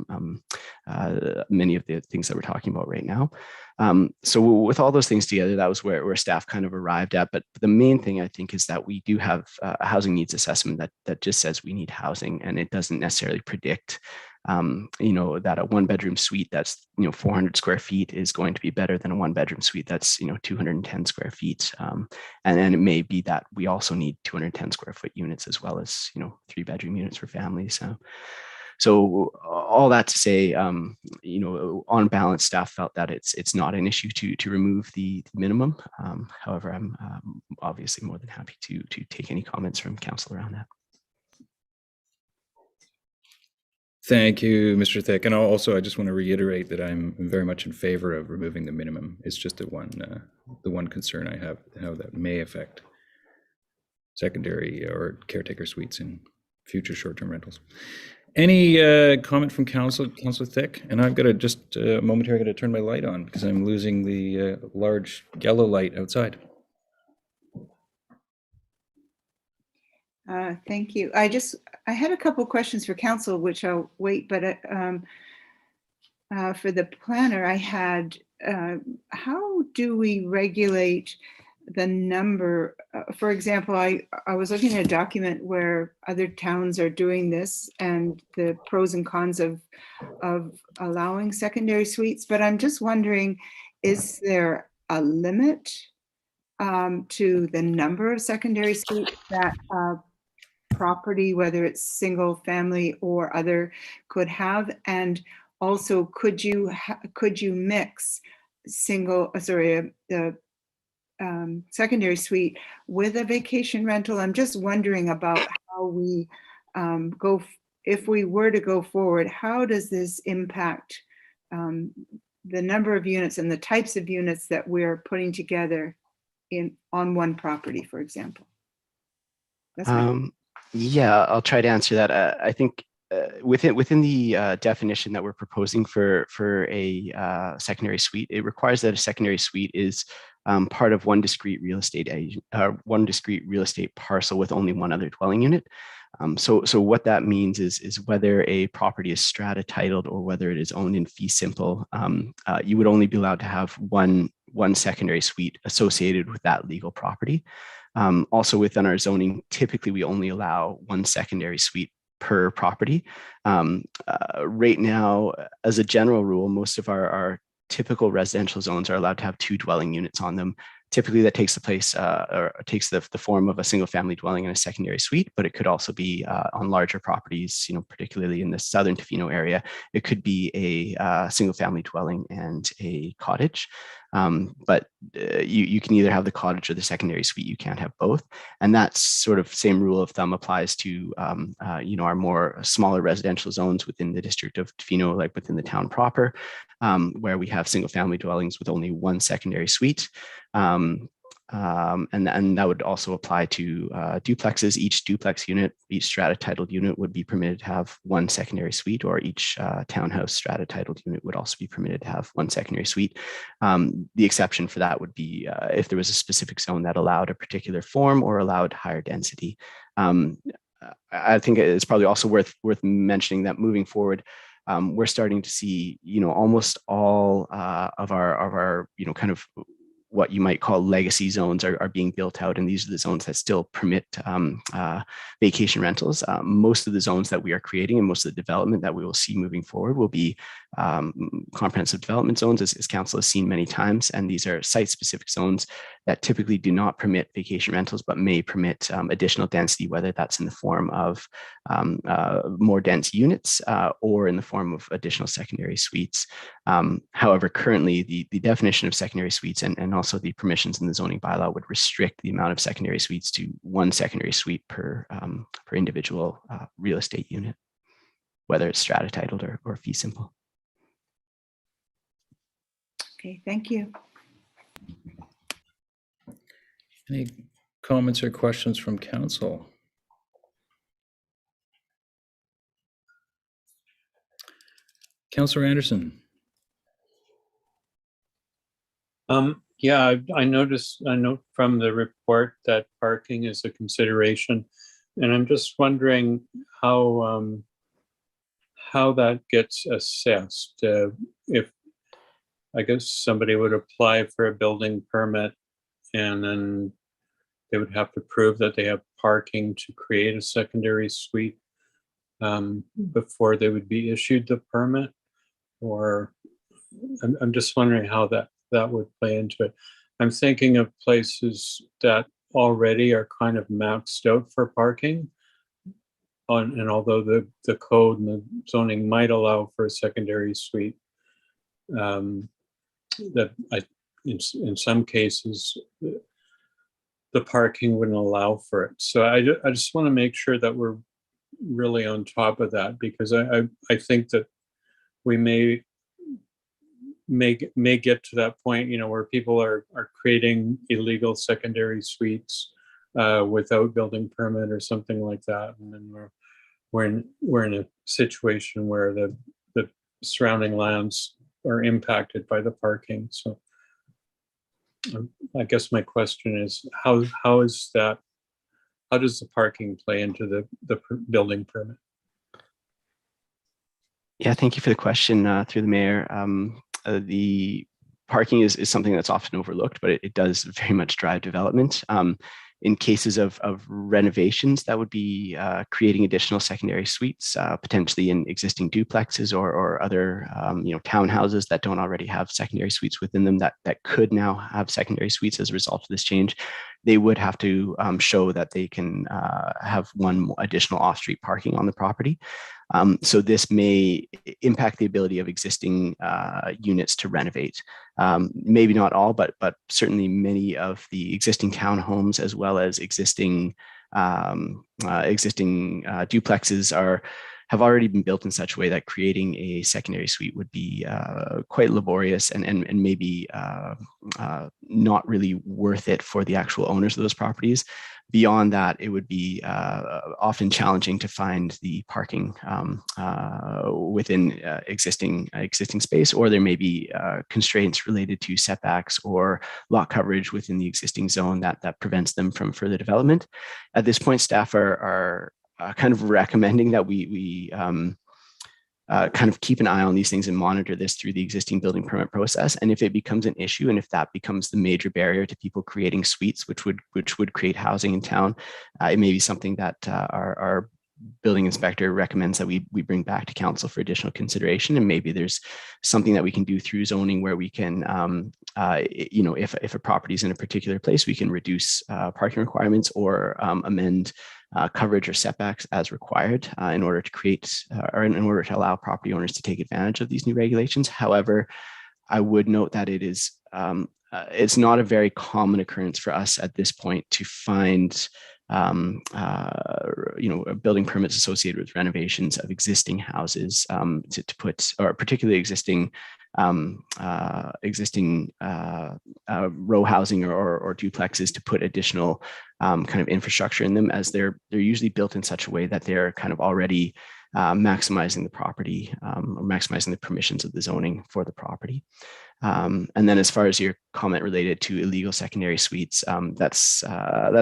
many of the things that we're talking about right now. So with all those things together, that was where staff kind of arrived at. But the main thing I think is that we do have a housing needs assessment that just says we need housing, and it doesn't necessarily predict that a 1-bedroom suite that's 400 square feet is going to be better than a 1-bedroom suite that's 210 square feet, and then it may be that we also need 210 square foot units as well as 3-bedroom units for families. So all that to say, on balance, staff felt that it's not an issue to remove the minimum. However, I'm obviously more than happy to take any comments from council around that. Thank you, Mr. Thick. And also, I just want to reiterate that I'm very much in favor of removing the minimum. It's just the one concern I have, how that may affect secondary or caretaker suites in future short-term rentals. Any comment from Councillor Thick? And I've got to just momentarily got to turn my light on because I'm losing the large yellow light outside. Thank you. I had a couple questions for council, which I'll wait, but for the planner, I had, how do we regulate the number? For example, I was looking at a document where other towns are doing this and the pros and cons of allowing secondary suites, but I'm just wondering, is there a limit to the number of secondary suites that property, whether it's single family or other, could have? And also, could you mix the secondary suite with a vacation rental? I'm just wondering about how we go if we were to go forward, how does this impact the number of units and the types of units that we're putting together on one property, for example? That's yeah, I'll try to answer that. I think within the definition that we're proposing for a secondary suite, it requires that a secondary suite is part of one discrete real estate parcel with only one other dwelling unit. So what that means is whether a property is strata titled or whether it is owned in fee simple, you would only be allowed to have one secondary suite associated with that legal property. Also within our zoning, typically we only allow one secondary suite per property. Right now, as a general rule, most of our typical residential zones are allowed to have 2 dwelling units on them. Typically that takes the place or takes the form of a single family dwelling and a secondary suite, but it could also be on larger properties, particularly in the southern Tofino area, it could be a single family dwelling and a cottage. But you can either have the cottage or the secondary suite. You can't have both. And that sort of same rule of thumb applies to, our more smaller residential zones within the District of Tofino, like within the town proper, where we have single family dwellings with only one secondary suite. And that would also apply to duplexes. Each duplex unit, each strata titled unit would be permitted to have one secondary suite, or each townhouse strata titled unit would also be permitted to have one secondary suite. The exception for that would be if there was a specific zone that allowed a particular form or allowed higher density. I think it's probably also worth mentioning that moving forward, we're starting to see, almost all of our kind of what you might call legacy zones are being built out, and these are the zones that still permit vacation rentals. Most of the zones that we are creating and most of the development that we will see moving forward will be comprehensive development zones, as council has seen many times, and these are site-specific zones that typically do not permit vacation rentals, but may permit additional density, whether that's in the form of more dense units or in the form of additional secondary suites. However, currently the definition of secondary suites and also the permissions in the zoning bylaw would restrict the amount of secondary suites to one secondary suite per individual real estate unit, whether it's strata titled or fee simple. Okay, thank you. Any comments or questions from council? Councillor Anderson. Yeah, I note from the report that parking is a consideration, and I'm just wondering how that gets assessed. If I guess somebody would apply for a building permit, and then they would have to prove that they have parking to create a secondary suite before they would be issued the permit, or I'm just wondering how that would play into it. I'm thinking of places that already are kind of maxed out for parking, and although the code and the zoning might allow for a secondary suite, that in some cases the parking wouldn't allow for it. So I just want to make sure that we're really on top of that, because I think that we may get to that point, where people are creating illegal secondary suites without building permit or something like that, and then we're in a situation where the surrounding lands are impacted by the parking. So I guess my question is, how does the parking play into the building permit? Yeah, thank you for the question through the mayor. The parking is something that's often overlooked, but it does very much drive development. In cases of renovations, that would be creating additional secondary suites, potentially in existing duplexes or other townhouses that don't already have secondary suites within them that could now have secondary suites as a result of this change. They would have to show that they can have one additional off-street parking on the property. So this may impact the ability of existing units to renovate. Maybe not all, but certainly many of the existing townhomes, as well as existing duplexes, have already been built in such a way that creating a secondary suite would be quite laborious and maybe not really worth it for the actual owners of those properties. Beyond that, it would be often challenging to find the parking within existing space, or there may be constraints related to setbacks or lot coverage within the existing zone that prevents them from further development. At this point, staff are kind of recommending that we kind of keep an eye on these things and monitor this through the existing building permit process. And if it becomes an issue, and if that becomes the major barrier to people creating suites, which would create housing in town, it may be something that our building inspector recommends that we bring back to council for additional consideration. And maybe there's something that we can do through zoning where we can, if a property is in a particular place, we can reduce parking requirements or amend coverage or setbacks as required in order to create or in order to allow property owners to take advantage of these new regulations. However, I would note that it's not a very common occurrence for us at this point to find building permits associated with renovations of existing houses to put, or particularly existing row housing or duplexes, to put additional kind of infrastructure in them, as they're usually built in such a way that they're kind of already maximizing the property or maximizing the permissions of the zoning for the property. And then as far as your comment related to illegal secondary suites, that's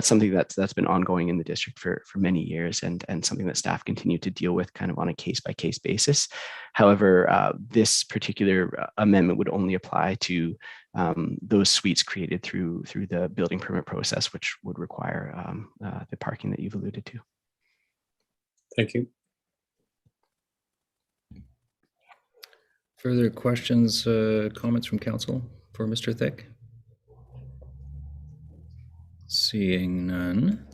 something that's been ongoing in the district for many years, and something that staff continue to deal with kind of on a case-by-case basis. However, this particular amendment would only apply to those suites created through the building permit process, which would require the parking that you've alluded to. Thank you. Further questions, comments from council for Mr. Thick? Seeing none.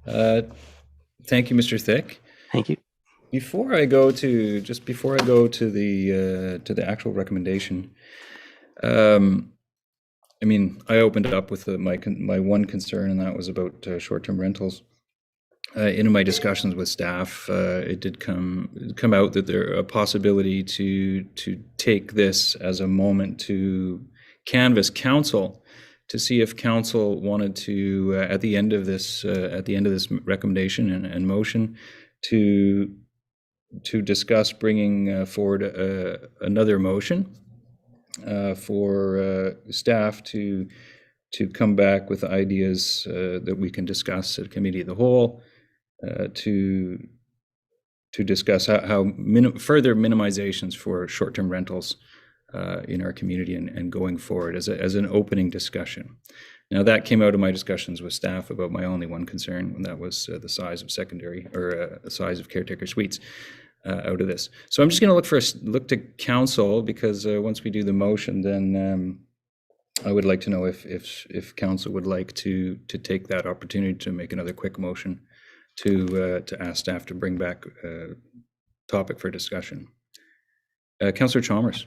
Thank you, Mr. Thick. Thank you. Before I go to the actual recommendation, I opened up with my one concern, and that was about short-term rentals. In my discussions with staff, it did come out that there a possibility to take this as a moment to canvass council to see if council wanted to at the end of this recommendation and motion to discuss bringing forward another motion for staff to come back with ideas that we can discuss at committee of the whole. To discuss how further minimizations for short-term rentals in our community and going forward as an opening discussion. Now, that came out of my discussions with staff about my only one concern, and that was the size of secondary or the size of caretaker suites out of this. So I'm just going to look to council, because once we do the motion, then I would like to know if council would like to take that opportunity to make another quick motion to ask staff to bring back a topic for discussion. Councillor Chalmers.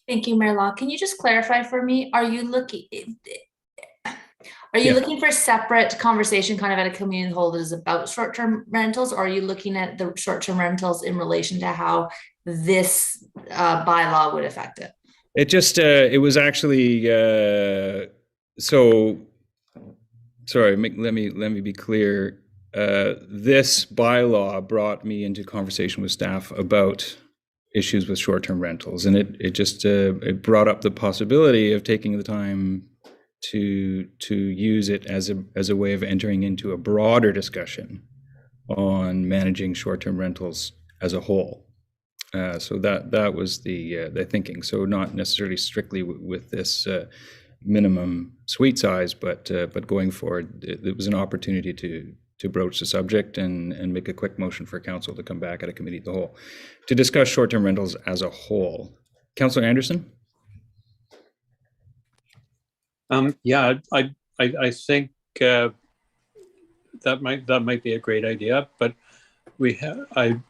Thank you, Mayor Law. Can you just clarify for me? Are you looking for separate conversation kind of at a community whole that is about short-term rentals, or are you looking at the short-term rentals in relation to how this bylaw would affect it? It was actually so. Sorry, let me be clear. This bylaw brought me into conversation with staff about issues with short-term rentals, and it brought up the possibility of taking the time to use it as a way of entering into a broader discussion on managing short-term rentals as a whole. So that was the thinking. So not necessarily strictly with this minimum suite size, but going forward, it was an opportunity to broach the subject and make a quick motion for council to come back at a committee of the whole to discuss short-term rentals as a whole. Councillor Anderson? Yeah, I think that might be a great idea, but I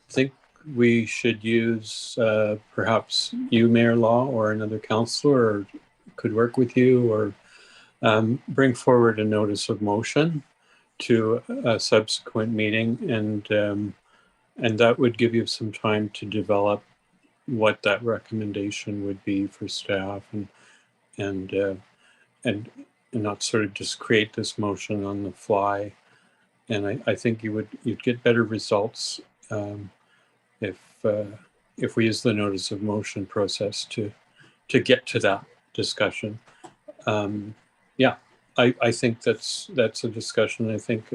think we should use perhaps you, Mayor Law, or another councillor, or could work with you, or bring forward a notice of motion to a subsequent meeting, and that would give you some time to develop what that recommendation would be for staff, and not sort of just create this motion on the fly. And I think you'd get better results if we use the notice of motion process to get to that discussion. Yeah, I think that's a discussion I think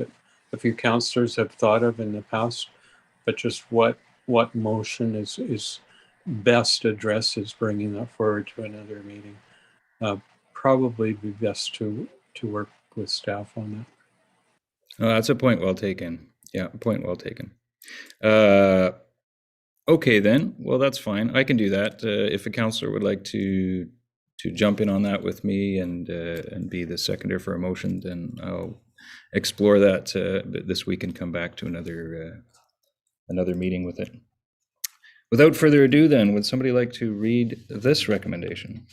a few councillors have thought of in the past, but just what motion is best addresses bringing that forward to another meeting. Probably be best to work with staff on that. Oh, that's a point well taken. Yeah, point well taken. Okay, then. Well, that's fine. I can do that. If a councillor would like to jump in on that with me and be the seconder for a motion, then I'll explore that this week and come back to another meeting with it. Without further ado, then, would somebody like to read this recommendation?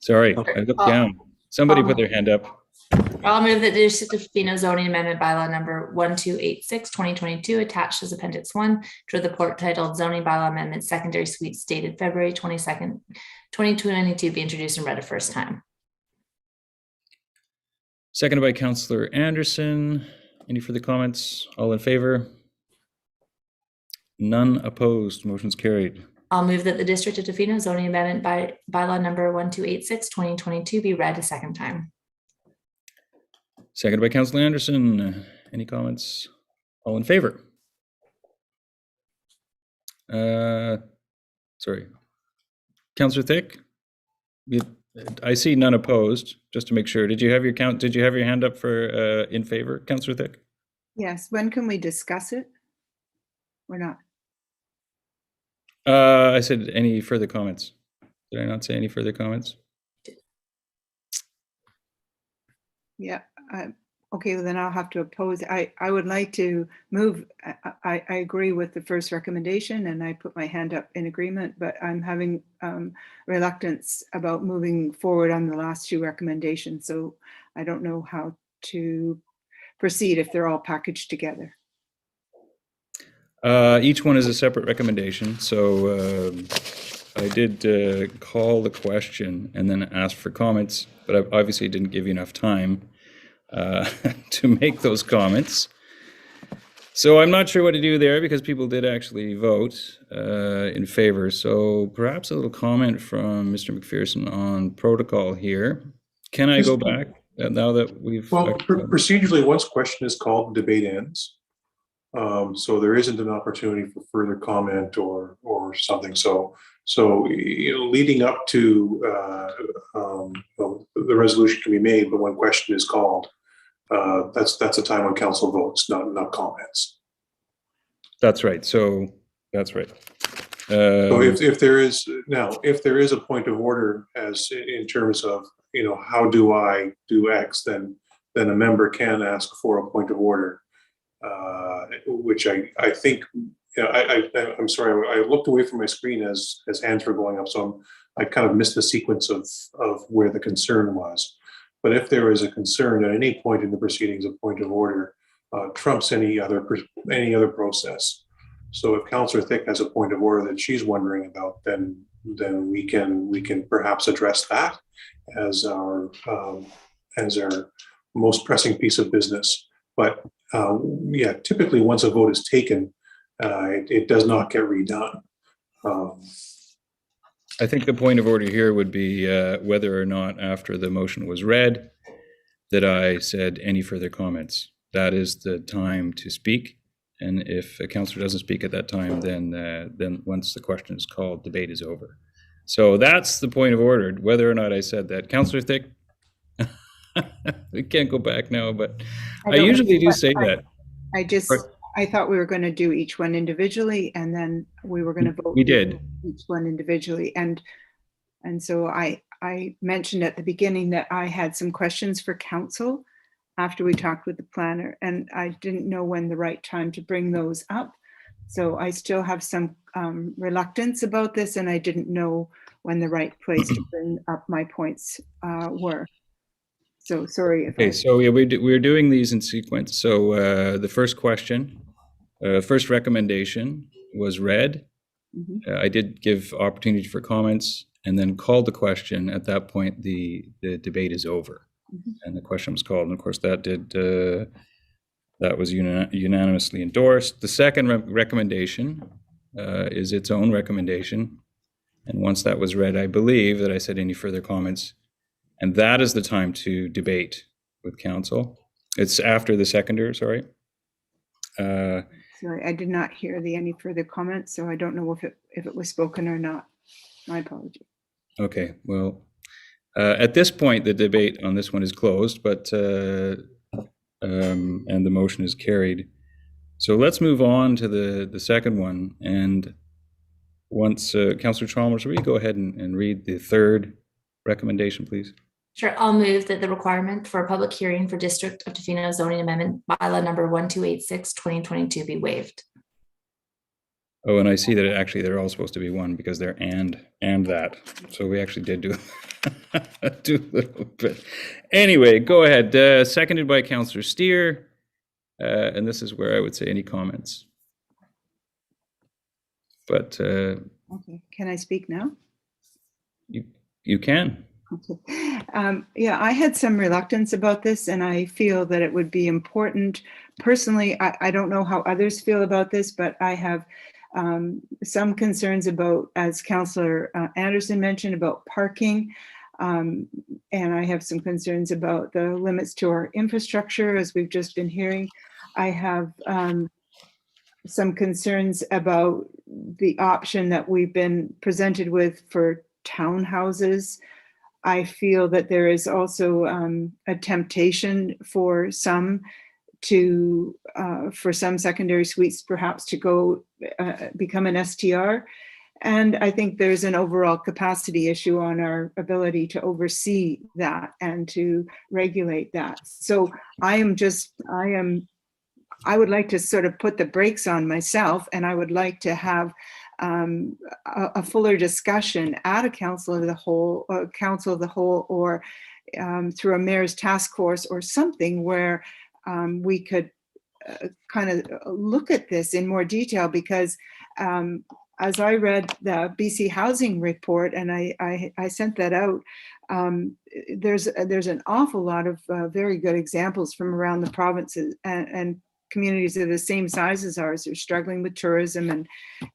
Sorry, I looked down. Somebody put their hand up. I'll move that the District of Tofino zoning amendment bylaw number 1286 2022 attached as appendix 1 to the report titled zoning bylaw amendment secondary suites dated February 22nd 2022 be introduced and read a first time. Seconded by Councillor Anderson. Any further comments? All in favor? None opposed. Motion's carried. I'll move that the District of Tofino zoning amendment bylaw number 1286 2022 be read a second time. Seconded by Councillor Anderson. Any comments? All in favor? Sorry. Councillor Thick? I see none opposed, just to make sure. Did you have your hand up for in favor, Councillor Thick? Yes, when can we discuss it? Or not? I said any further comments. Did I not say any further comments? Yeah, okay, well then I'll have to oppose. I would like to move. I agree with the first recommendation and I put my hand up in agreement, but I'm having reluctance about moving forward on the last two recommendations. So I don't know how to proceed if they're all packaged together. Each one is a separate recommendation. So I did call the question and then ask for comments, but I obviously didn't give you enough time to make those comments. So I'm not sure what to do there because people did actually vote in favor. So perhaps a little comment from Mr. McPherson on protocol here. Can I go back now that we've... Well, procedurally, once question is called, debate ends. So there isn't an opportunity for further comment or something. So leading up to the resolution can be made, but when question is called, that's a time when council votes, not comments. That's right. So that's right. So if there is a point of order as in terms of how do I do X, then a member can ask for a point of order. Which I think, I'm sorry, I looked away from my screen as hands were going up, so I kind of missed the sequence of where the concern was. But if there is a concern at any point in the proceedings, a point of order trumps any other process. So if Councillor Thick has a point of order that she's wondering about, then we can perhaps address that as our most pressing piece of business. But yeah, typically once a vote is taken, it does not get redone. I think the point of order here would be whether or not after the motion was read that I said any further comments. That is the time to speak. And if a councillor doesn't speak at that time, then once the question is called, debate is over. So that's the point of order, whether or not I said that. Councillor Thick, we can't go back now, but I usually do say that. I thought we were going to do each one individually, and then we were going to vote. We did each one individually, and so I mentioned at the beginning that I had some questions for council after we talked with the planner, and I didn't know when the right time to bring those up. So I still have some reluctance about this, and I didn't know when the right place to bring up my points were. So sorry if Okay, so yeah, we're doing these in sequence. So the first question, first recommendation was read. I did give opportunity for comments and then called the question. At that point, the debate is over, and the question was called. And of course, that was unanimously endorsed. The second recommendation is its own recommendation. And once that was read, I believe that I said any further comments, and that is the time to debate with council. It's after the seconder, sorry. Sorry, I did not hear any further comments, so I don't know if it was spoken or not. My apology. Okay, well, at this point, the debate on this one is closed, but and the motion is carried. So let's move on to the second one. And once Councillor Chalmers, will you go ahead and read the third recommendation, please? Sure, I'll move that the requirement for a public hearing for District of Tofino zoning amendment bylaw number 1286/2022 be waived. Oh, and I see that actually they're all supposed to be one because they're and that. So we actually did do a little bit. Anyway, go ahead. Seconded by Councillor Steer. And this is where I would say any comments. But Okay, can I speak now? you can. Okay. Yeah, I had some reluctance about this, and I feel that it would be important. Personally, I don't know how others feel about this, but I have some concerns about, as Councillor Anderson mentioned, about parking. And I have some concerns about the limits to our infrastructure, as we've just been hearing. I have some concerns about the option that we've been presented with for townhouses. I feel that there is also a temptation for some secondary suites perhaps to go become an STR. And I think there's an overall capacity issue on our ability to oversee that and to regulate that. So I would like to sort of put the brakes on myself, and I would like to have a fuller discussion at a council of the whole, or through a mayor's task force or something where we could kind of look at this in more detail, because as I read the BC Housing Report, and I sent that out, there's an awful lot of very good examples from around the provinces and communities that are the same size as ours are struggling with tourism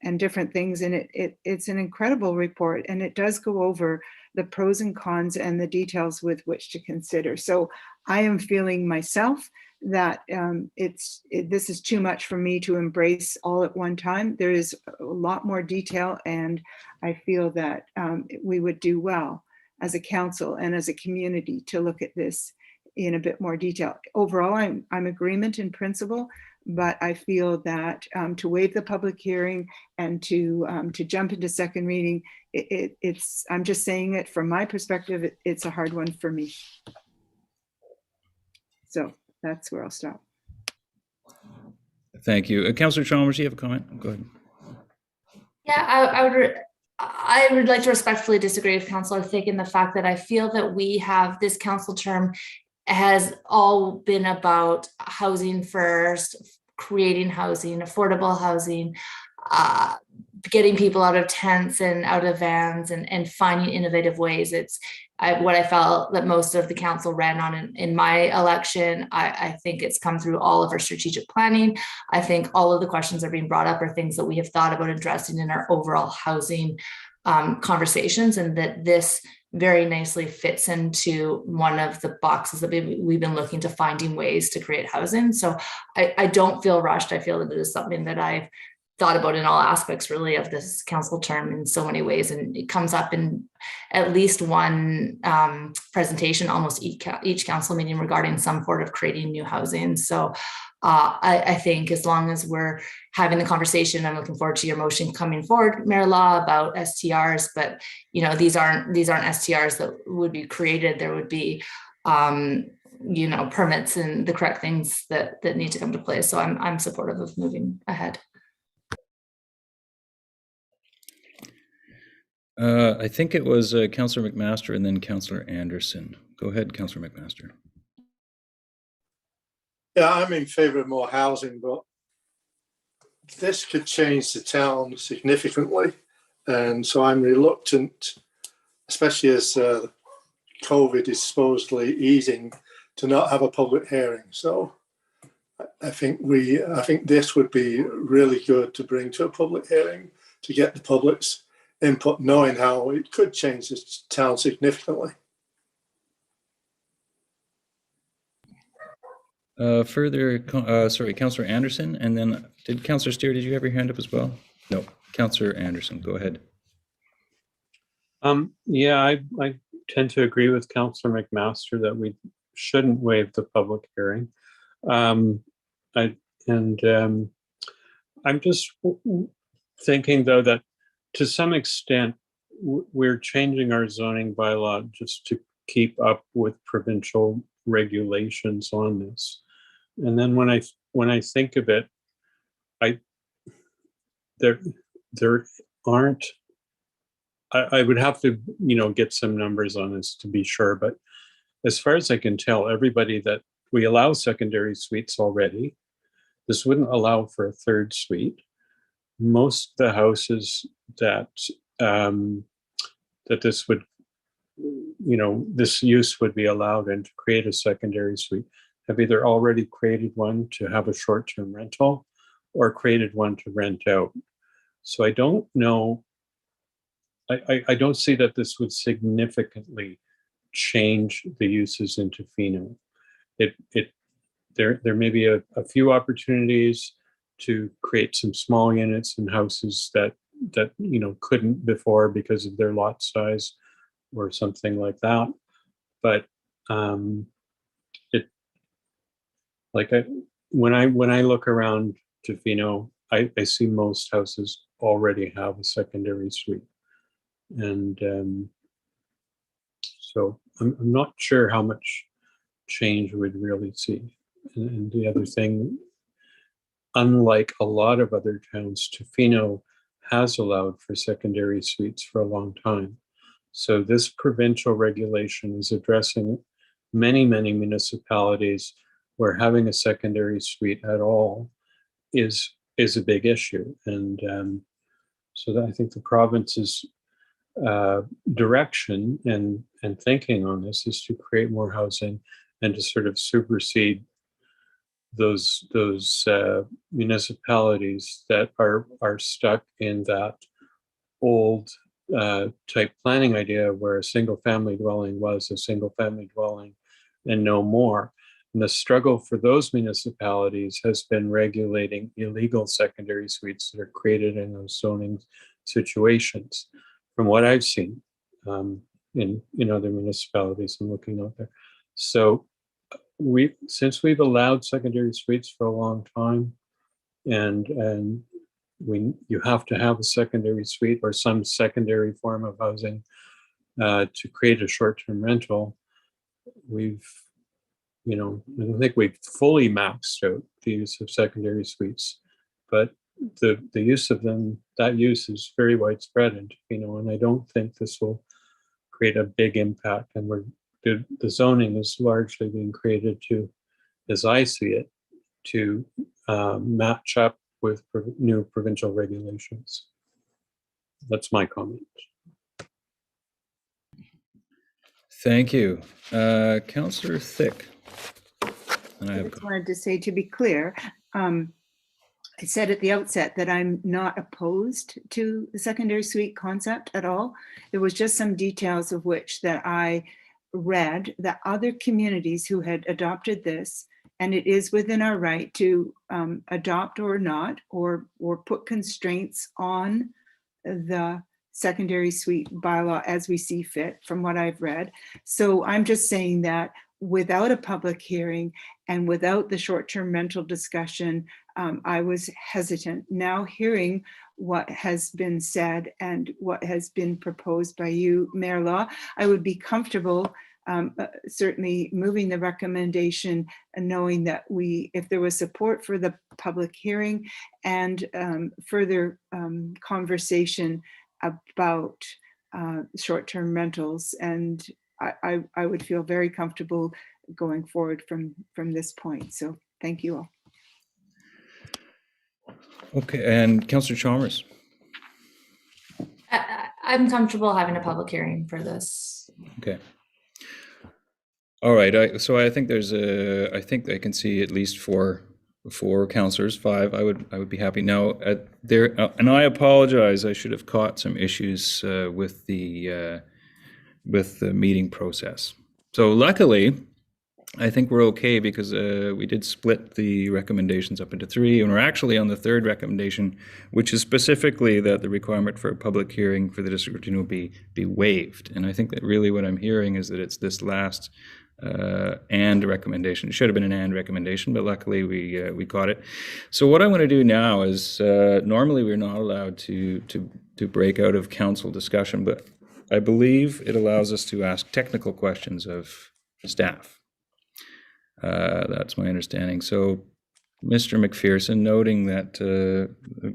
and different things. And it's an incredible report, and it does go over the pros and cons and the details with which to consider. So I am feeling myself that this is too much for me to embrace all at one time. There is a lot more detail, and I feel that we would do well as a council and as a community to look at this in a bit more detail. Overall, I'm agreement in principle, but I feel that to waive the public hearing and to jump into second reading, I'm just saying it from my perspective, it's a hard one for me. So that's where I'll stop. Thank you. Councillor Chalmers, you have a comment? Go ahead. Yeah, I would like to respectfully disagree with Councillor Thick in the fact that I feel that we have this council term has all been about housing first, creating housing, affordable housing, getting people out of tents and out of vans and finding innovative ways. It's what I felt that most of the council ran on in my election. I think it's come through all of our strategic planning. I think all of the questions that are being brought up are things that we have thought about addressing in our overall housing conversations, and that this very nicely fits into one of the boxes that we've been looking to, finding ways to create housing. So I don't feel rushed. I feel that it is something that I've thought about in all aspects really of this council term in so many ways. And it comes up in at least one presentation, almost each council meeting regarding some sort of creating new housing. So I think as long as we're having the conversation, I'm looking forward to your motion coming forward, Mayor Law, about STRs, but these aren't STRs that would be created. There would be permits and the correct things that need to come to play. So I'm supportive of moving ahead. I think it was Councillor McMaster and then Councillor Anderson. Go ahead, Councillor McMaster. Yeah, I'm in favour of more housing, but this could change the town significantly. And so I'm reluctant, especially as COVID is supposedly easing, to not have a public hearing. So I think this would be really good to bring to a public hearing to get the public's input, knowing how it could change the town significantly. Sorry, Councillor Anderson, and then did Councillor Steer, did you have your hand up as well? No, Councillor Anderson, go ahead. Yeah, I tend to agree with Councillor McMaster that we shouldn't waive the public hearing. I'm just thinking, though, that to some extent we're changing our zoning bylaw just to keep up with provincial regulations on this. And then when I think of it, there aren't. I would have to, get some numbers on this to be sure, but as far as I can tell, everybody that we allow secondary suites already. This wouldn't allow for a third suite. Most of the houses that that this would, this use would be allowed in to create a secondary suite have either already created one to have a short-term rental or created one to rent out. So I don't know. I don't see that this would significantly change the uses in Tofino. There may be a few opportunities to create some small units and houses that couldn't before because of their lot size or something like that. But when I look around Tofino, I see most houses already have a secondary suite. And so I'm not sure how much change we'd really see. And the other thing, unlike a lot of other towns, Tofino has allowed for secondary suites for a long time. So this provincial regulation is addressing many, many municipalities where having a secondary suite at all is a big issue. And so I think the province's direction and thinking on this is to create more housing and to sort of supersede those municipalities that are stuck in that old type planning idea where a single family dwelling was a single family dwelling and no more. And the struggle for those municipalities has been regulating illegal secondary suites that are created in those zoning situations. From what I've seen in other municipalities and looking out there. So since we've allowed secondary suites for a long time, and you have to have a secondary suite or some secondary form of housing to create a short-term rental, I don't think we've fully maxed out the use of secondary suites, but the use of them, that use is very widespread in Tofino, and I don't think this will create a big impact. And the zoning is largely being created to, as I see it, to match up with new provincial regulations. That's my comment. Thank you. Councillor Thick. And I just wanted to say, to be clear, I said at the outset that I'm not opposed to the secondary suite concept at all. There was just some details of which that I read that other communities who had adopted this, and it is within our right to adopt or not, or put constraints on the secondary suite bylaw as we see fit, from what I've read. So I'm just saying that without a public hearing and without the short-term rental discussion, I was hesitant. Now hearing what has been said and what has been proposed by you, Mayor Law, I would be comfortable certainly moving the recommendation and knowing that if there was support for the public hearing and further conversation about short-term rentals. And I would feel very comfortable going forward from this point. So thank you all. Okay, and Councillor Chalmers. I'm comfortable having a public hearing for this. Okay. All right. So I think I think I can see at least four councillors. 5. I would be happy now. And I apologize. I should have caught some issues with the meeting process. So luckily, I think we're okay because we did split the recommendations up into 3, and we're actually on the 3rd recommendation, which is specifically that the requirement for a public hearing for the District of Tofino be waived. And I think that really what I'm hearing is that it's this last and recommendation. It should have been an and recommendation, but luckily we caught it. So what I want to do now is normally we're not allowed to break out of council discussion, but I believe it allows us to ask technical questions of staff. That's my understanding. So, Mr. McPherson, noting that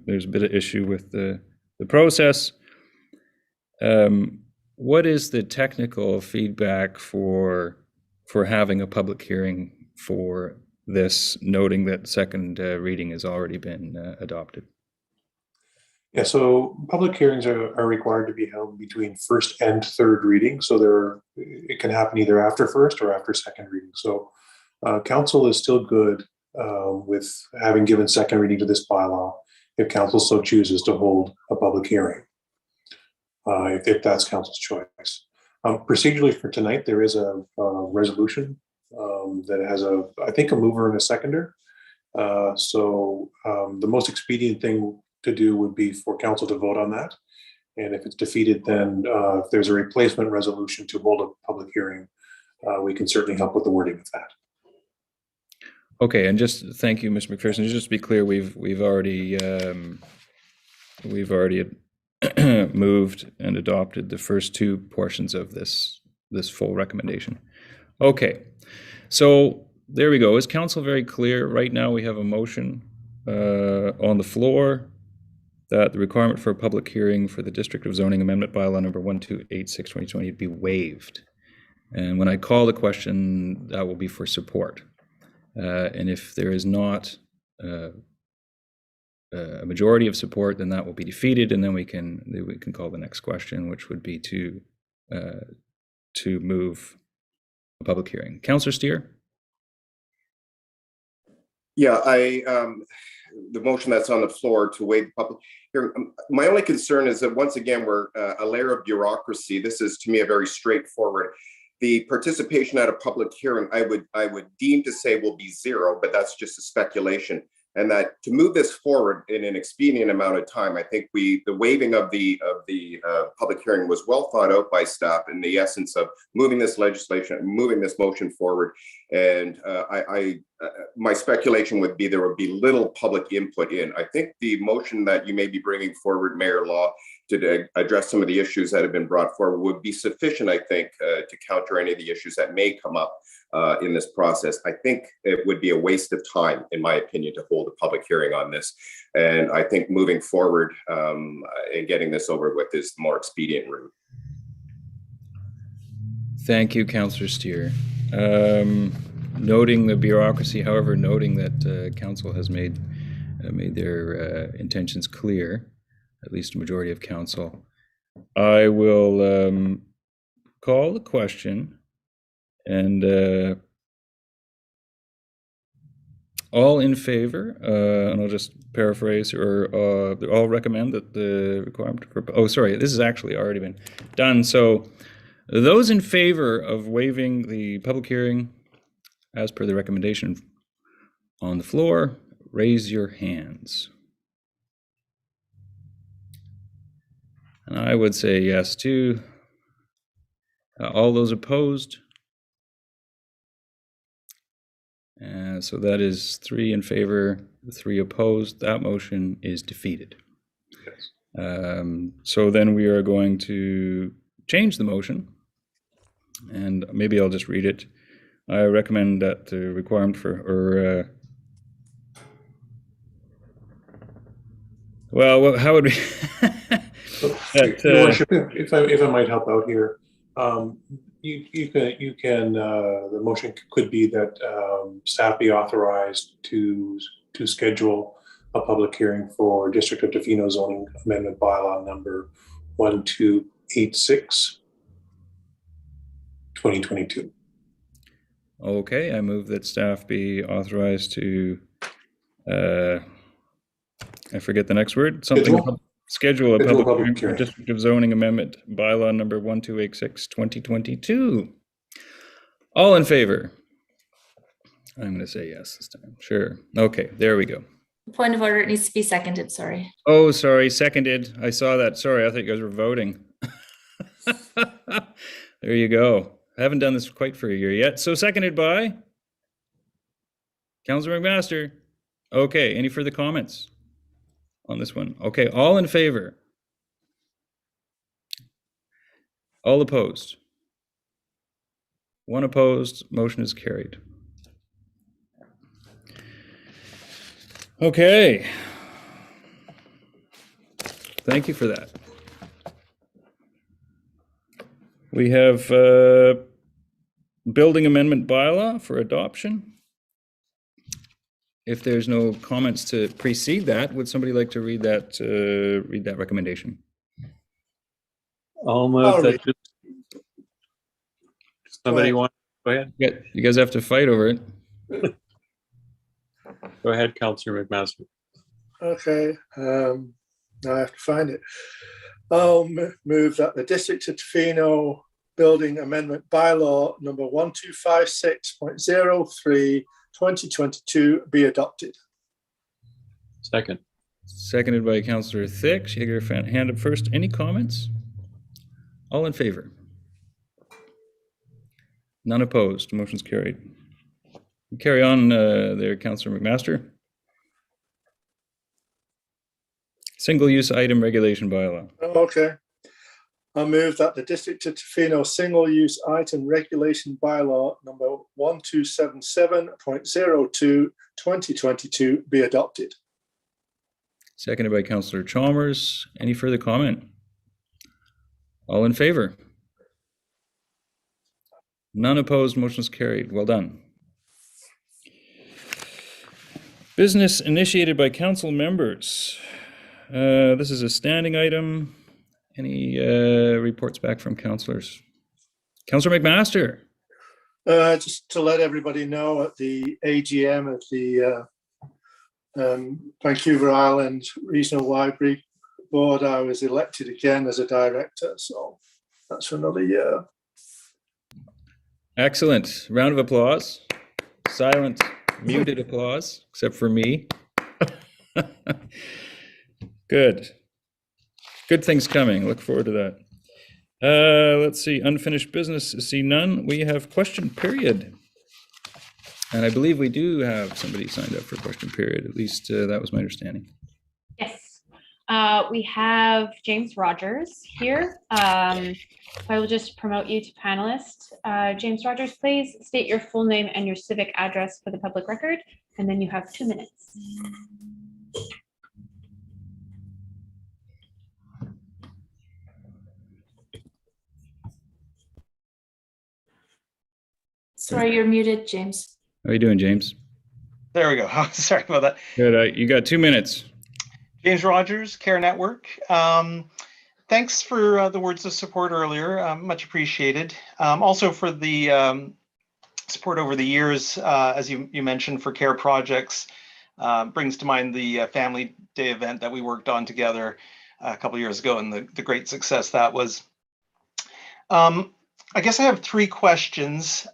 there's a bit of issue with the process, what is the technical feedback for having a public hearing for this, noting that second reading has already been adopted? Yeah, so public hearings are required to be held between first and third reading. So it can happen either after first or after second reading. So council is still good with having given second reading to this bylaw if council so chooses to hold a public hearing, if that's council's choice. Procedurally for tonight, there is a resolution that has I think a mover and a seconder. So the most expedient thing to do would be for council to vote on that. And if it's defeated, then if there's a replacement resolution to hold a public hearing, we can certainly help with the wording of that. Okay, and just thank you, Mr. McPherson. Just to be clear, we've already moved and adopted the first 2 portions of this full recommendation. Okay, so there we go. Is council very clear? Right now we have a motion on the floor that the requirement for a public hearing for the District of Zoning Amendment Bylaw number 1286/2020 be waived. And when I call the question, that will be for support. And if there is not a majority of support, then that will be defeated, and then we can call the next question, which would be to move a public hearing. Councillor Steer? Yeah, the motion that's on the floor to waive the public hearing. My only concern is that once again, we're a layer of bureaucracy. This is to me a very straightforward. The participation at a public hearing, I would deem to say will be 0, but that's just a speculation. And that to move this forward in an expedient amount of time, I think the waiving of the public hearing was well thought out by staff in the essence of moving this legislation, moving this motion forward. And my speculation would be there would be little public input in. I think the motion that you may be bringing forward, Mayor Law, to address some of the issues that have been brought forward would be sufficient, I think, to counter any of the issues that may come up in this process. I think it would be a waste of time, in my opinion, to hold a public hearing on this. And I think moving forward and getting this over with is the more expedient route. Thank you, Councillor Steer. Noting the bureaucracy, however, noting that council has made their intentions clear, at least a majority of council, I will call the question, and all in favor, and I'll just paraphrase, or all recommend that the requirement for, oh, sorry, this has actually already been done. So those in favor of waiving the public hearing as per the recommendation on the floor, raise your hands. And I would say yes too. All those opposed? So that is 3 in favor, 3 opposed. That motion is defeated. Yes. So then we are going to change the motion, and maybe I'll just read it. I recommend that the requirement for, well, how would we? Your Worship, if I might help out here, you can the motion could be that staff be authorized to schedule a public hearing for District of Tofino zoning amendment bylaw number 1286, 2022. Okay, I move that staff be authorized to, I forget the next word, schedule a public hearing for District of Zoning Amendment bylaw number 1286, 2022. All in favor? I'm going to say yes this time. Sure. Okay, there we go. Point of order, it needs to be seconded, sorry. Oh, sorry, seconded. I saw that. Sorry, I thought you guys were voting. There you go. I haven't done this quite for a year yet. So seconded by Councillor McMaster. Okay, any further comments on this one? Okay, all in favor? All opposed? One opposed, motion is carried. Okay. Thank you for that. We have building amendment bylaw for adoption. If there's no comments to precede that, would somebody like to read that recommendation? I'll move that. Somebody want? Go ahead. Yeah, you guys have to fight over it. Go ahead, Councillor McMaster. Okay, now I have to find it. I'll move that the District of Tofino Building Amendment Bylaw number 1256.03 2022 be adopted. Second. Seconded by Councillor Thick. She had her hand up first. Any comments? All in favor? None opposed. Motion's carried. Carry on there, Councillor McMaster. Single-use item regulation bylaw. Okay. I move that the District of Tofino single-use item regulation bylaw number 1277.02 2022 be adopted. Seconded by Councillor Chalmers. Any further comment? All in favor? None opposed. Motion is carried. Well done. Business initiated by council members. This is a standing item. Any reports back from councillors? Councillor McMaster. Just to let everybody know, at the AGM of the Vancouver Island Regional Library Board, I was elected again as a director, so that's for another year. Excellent. Round of applause. Silent, muted applause, except for me. Good. Good things coming. Look forward to that. Let's see. Unfinished business. See none. We have question period. And I believe we do have somebody signed up for question period. At least that was my understanding. Yes. We have James Rogers here. I will just promote you to panelist. James Rogers, please state your full name and your civic address for the public record, and then you have 2 minutes. Sorry, you're muted, James. How are you doing, James? There we go. Sorry about that. Good. You got 2 minutes. James Rogers, Care Network. Thanks for the words of support earlier. Much appreciated. Also for the support over the years, as you mentioned, for care projects. Brings to mind the Family Day event that we worked on together a couple of years ago and the great success that was. I guess I have 3 questions.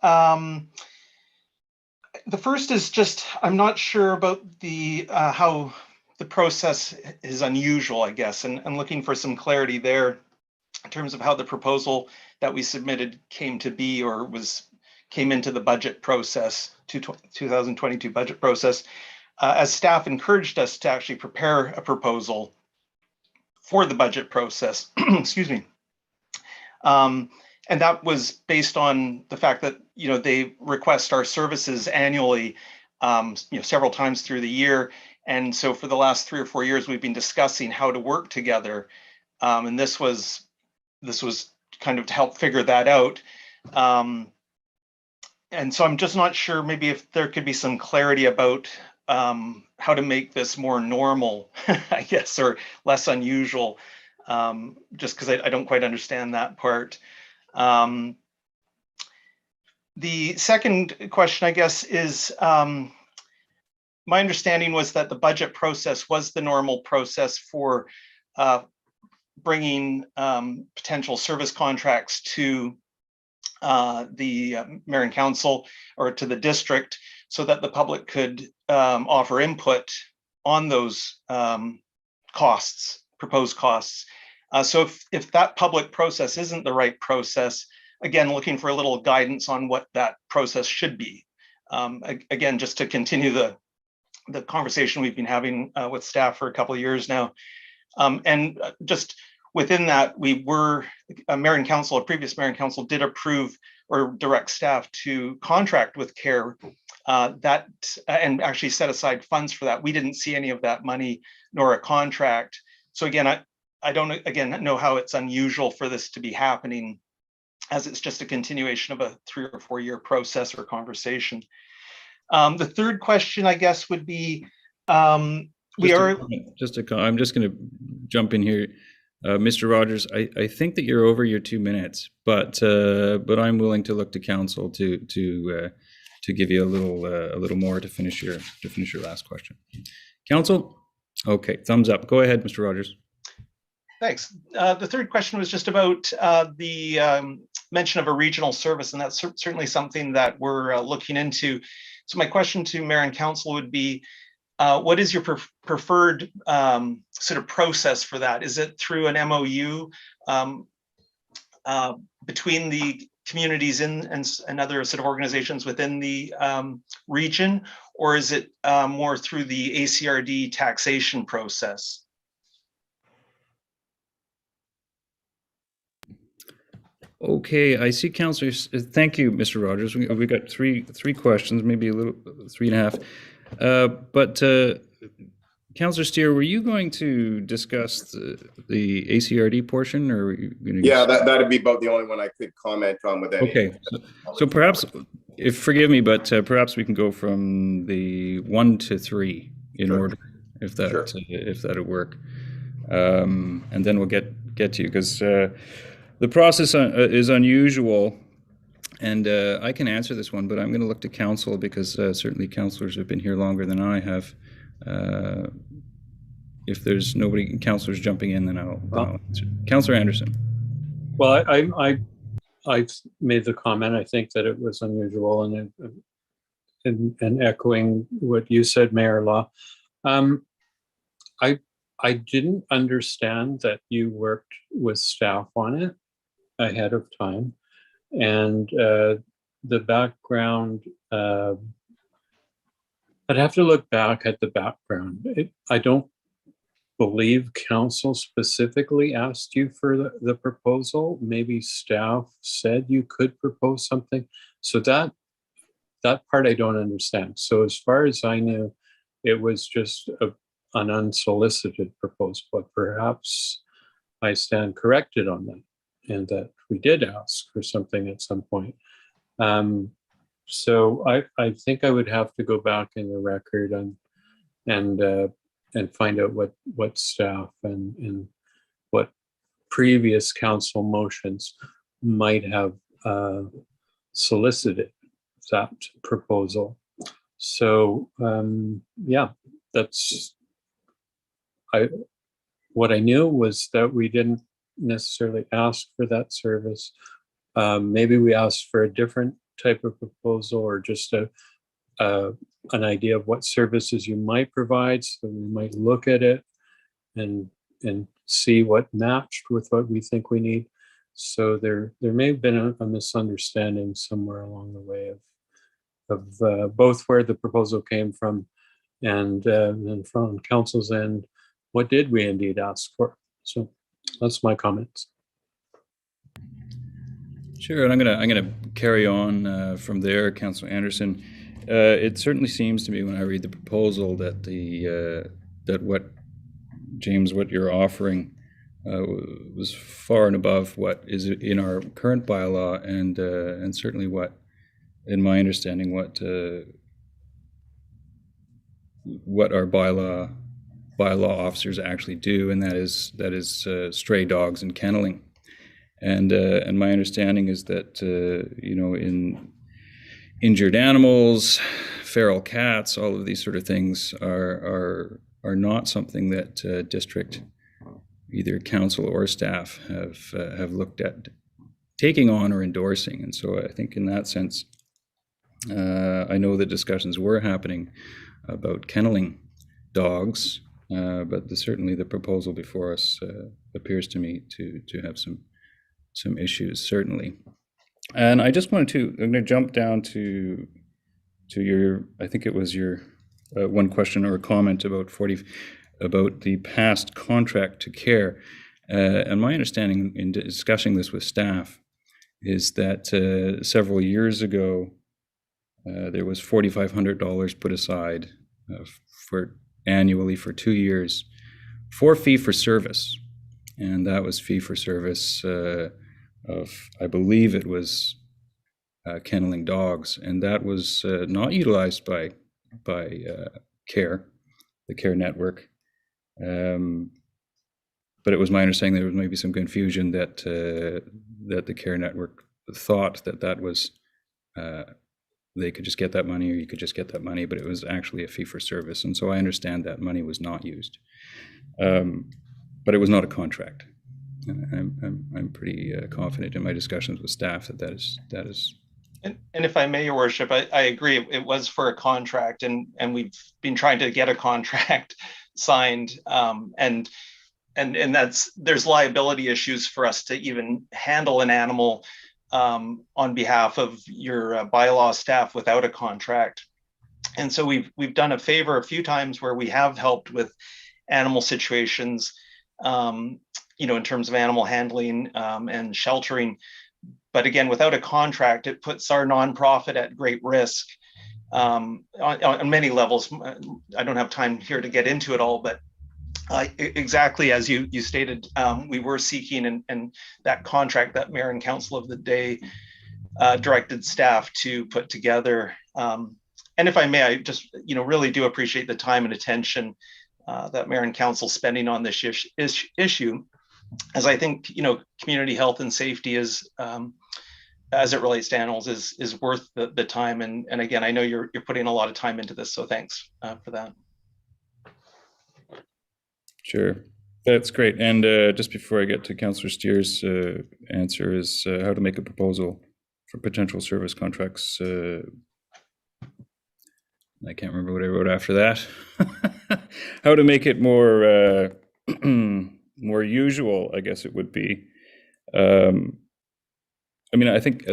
The first is just, I'm not sure about the how the process is unusual, I guess, and looking for some clarity there in terms of how the proposal that we submitted came to be or came into the budget process, 2022 budget process, as staff encouraged us to actually prepare a proposal for the budget process, excuse me. And that was based on the fact that, they request our services annually, several times through the year. And so for the last 3 or 4 years, we've been discussing how to work together And this was kind of to help figure that out. And so I'm just not sure maybe if there could be some clarity about how to make this more normal, I guess, or less unusual, just because I don't quite understand that part. The second question, I guess, is my understanding was that the budget process was the normal process for bringing potential service contracts to the mayor and council or to the district so that the public could offer input on those costs, proposed costs. So if that public process isn't the right process, again, looking for a little guidance on what that process should be. Again, just to continue the conversation we've been having with staff for a couple of years now. And just within that, we were, a previous mayor and council did approve or direct staff to contract with CARE and actually set aside funds for that. We didn't see any of that money nor a contract. So again, I don't know how it's unusual for this to be happening, as it's just a continuation of a 3 or 4 year process or conversation. The third question, I guess, would be, I'm just going to jump in here. Mr. Rogers, I think that you're over your 2 minutes, but I'm willing to look to council to give you a little more to finish your last question. Council, okay, thumbs up. Go ahead, Mr. Rogers. Thanks. The third question was just about the mention of a regional service, and that's certainly something that we're looking into. So my question to Mayor and Council would be, what is your preferred sort of process for that? Is it through an MOU between the communities and other sort of organizations within the region, or is it more through the ACRD taxation process? Okay, I see councillors. Thank you, Mr. Rogers. We got three questions, maybe a little 3.5. But Councillor Steer, were you going to discuss the ACRD portion, or were you going to? Yeah, that'd be about the only one I could comment on with any. Okay, so perhaps, forgive me, but perhaps we can go from the 1 to 3 in order, if that'd work, and then we'll get to you, because the process is unusual, and I can answer this one, but I'm going to look to council, because certainly councillors have been here longer than I have. If there's nobody, councillors jumping in, then I'll answer. Councillor Anderson. Well, I've made the comment. I think that it was unusual, and echoing what you said, Mayor Law. I didn't understand that you worked with staff on it ahead of time, and the background. I'd have to look back at the background. I don't believe council specifically asked you for the proposal. Maybe staff said you could propose something. So that part I don't understand. So as far as I knew, it was just an unsolicited proposal, but perhaps I stand corrected on that, and that we did ask for something at some point. So I think I would have to go back in the record and find out what staff and what previous council motions might have solicited that proposal. So yeah, what I knew was that we didn't necessarily ask for that service. Maybe we asked for a different type of proposal, or just an idea of what services you might provide, so we might look at it and see what matched with what we think we need. So there may have been a misunderstanding somewhere along the way of both where the proposal came from and then from council's end, what did we indeed ask for? So that's my comments. Sure, and I'm gonna carry on from there, Councillor Anderson. It certainly seems to me when I read the proposal that what you're offering was far and above what is in our current bylaw, and certainly what, in my understanding, what our bylaw officers actually do, and that is stray dogs and kenneling. And my understanding is that in injured animals, feral cats, all of these sort of things are not something that district, either council or staff, have looked at taking on or endorsing. And so I think in that sense, I know that discussions were happening about kenneling dogs, but certainly the proposal before us appears to me to have some issues, certainly. And I just wanted to, I'm going to jump down to your, I think it was your one question or a comment about the past contract to care. And my understanding in discussing this with staff is that several years ago, there was $4,500 put aside for annually for 2 years for fee for service. And that was fee for service of, I believe it was kenneling dogs, and that was not utilized by CARE, the CARE network. But it was my understanding there was maybe some confusion that the CARE network thought that was they could just get that money, or you could just get that money, but it was actually a fee for service. And so I understand that money was not used, but it was not a contract. I'm pretty confident in my discussions with staff that is. And if I may, Your Worship, I agree. It was for a contract, and we've been trying to get a contract signed, and there's liability issues for us to even handle an animal on behalf of your bylaw staff without a contract. And so we've done a favor a few times where we have helped with animal situations, in terms of animal handling and sheltering. But again, without a contract, it puts our nonprofit at great risk on many levels. I don't have time here to get into it all, but exactly as you stated, we were seeking and that contract that Mayor and Council of the day directed staff to put together. And if I may, I just really do appreciate the time and attention that Mayor and Council spending on this issue, as I think community health and safety is, as it relates to animals, is worth the time. And again, I know you're putting a lot of time into this, so thanks for that. Sure, that's great. And just before I get to Councillor Steer's answer, is how to make a proposal for potential service contracts. I can't remember what I wrote after that. How to make it more more usual, I guess it would be. I think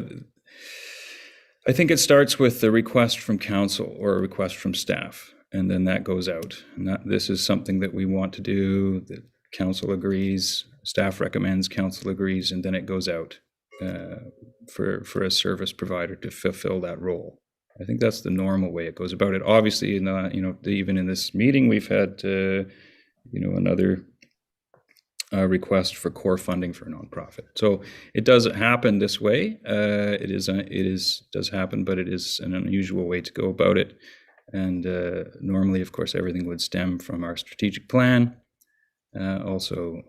it starts with the request from council or a request from staff, and then that goes out. This is something that we want to do, that council agrees, staff recommends, council agrees, and then it goes out for a service provider to fulfill that role. I think that's the normal way it goes about it. Obviously, even in this meeting, we've had another request for core funding for a nonprofit. So it does happen this way. It does happen, but it is an unusual way to go about it. And normally, of course, everything would stem from our strategic plan. Also,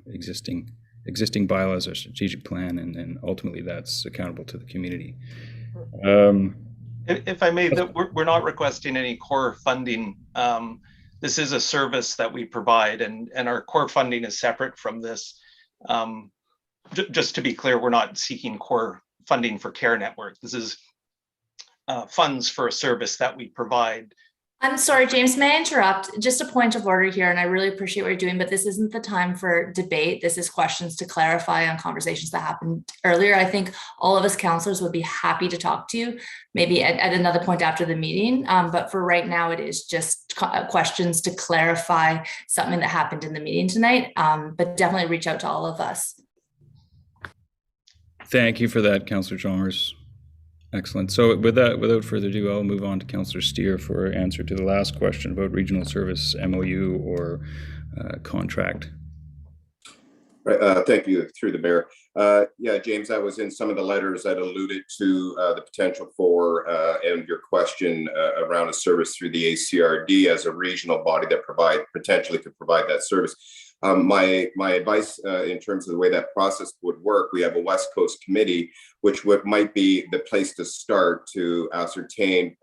existing bylaws, our strategic plan, and ultimately that's accountable to the community. If I may, we're not requesting any core funding. This is a service that we provide, and our core funding is separate from this. Just to be clear, we're not seeking core funding for Care Network. This is funds for a service that we provide. I'm sorry, James, may I interrupt? Just a point of order here, and I really appreciate what you're doing, but this isn't the time for debate. This is questions to clarify on conversations that happened earlier. I think all of us councillors would be happy to talk to you, maybe at another point after the meeting. But for right now, it is just questions to clarify something that happened in the meeting tonight. But definitely reach out to all of us. Thank you for that, Councillor Chalmers. Excellent. So with that, without further ado, I'll move on to Councillor Steer for answer to the last question about regional service MOU or contract. Right, thank you, through the mayor. Yeah, James, that was in some of the letters that alluded to the potential for, and your question around a service through the ACRD as a regional body that potentially could provide that service. My advice in terms of the way that process would work, we have a West Coast committee, which might be the place to start to ascertain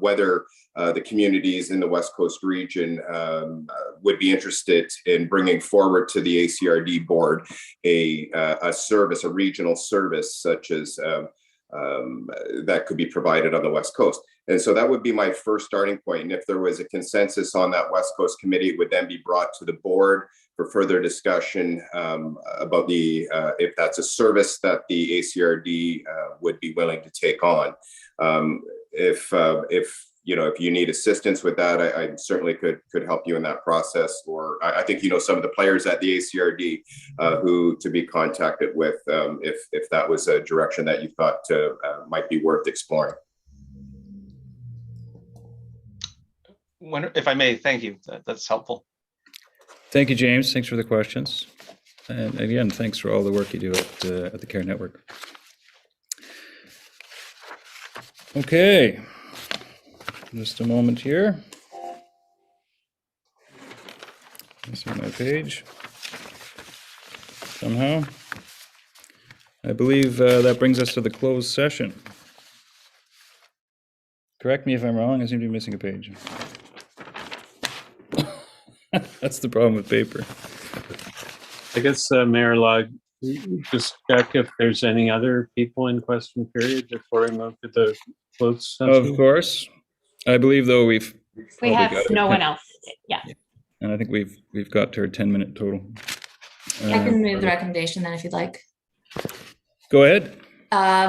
whether the communities in the West Coast region would be interested in bringing forward to the ACRD board a service, a regional service such as that could be provided on the West Coast. And so that would be my first starting point. And if there was a consensus on that West Coast committee, it would then be brought to the board for further discussion about if that's a service that the ACRD would be willing to take on. If you need assistance with that, I certainly could help you in that process. Or I think some of the players at the ACRD who to be contacted with if that was a direction that you thought might be worth exploring. If I may, thank you. That's helpful. Thank you, James. Thanks for the questions. And again, thanks for all the work you do at the CARE Network. Okay, just a moment here. Missing my page somehow. I believe that brings us to the closed session. Correct me if I'm wrong, I seem to be missing a page. That's the problem with paper. I guess, Mayor Lodge, just check if there's any other people in question period before we move to the closed session. Of course. I believe, though, We have no one else. Yeah. And I think we've got to our 10-minute total. I can move the recommendation then if you'd like. Go ahead.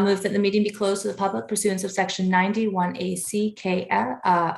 Move that the meeting be closed to the public pursuant of section 91 AC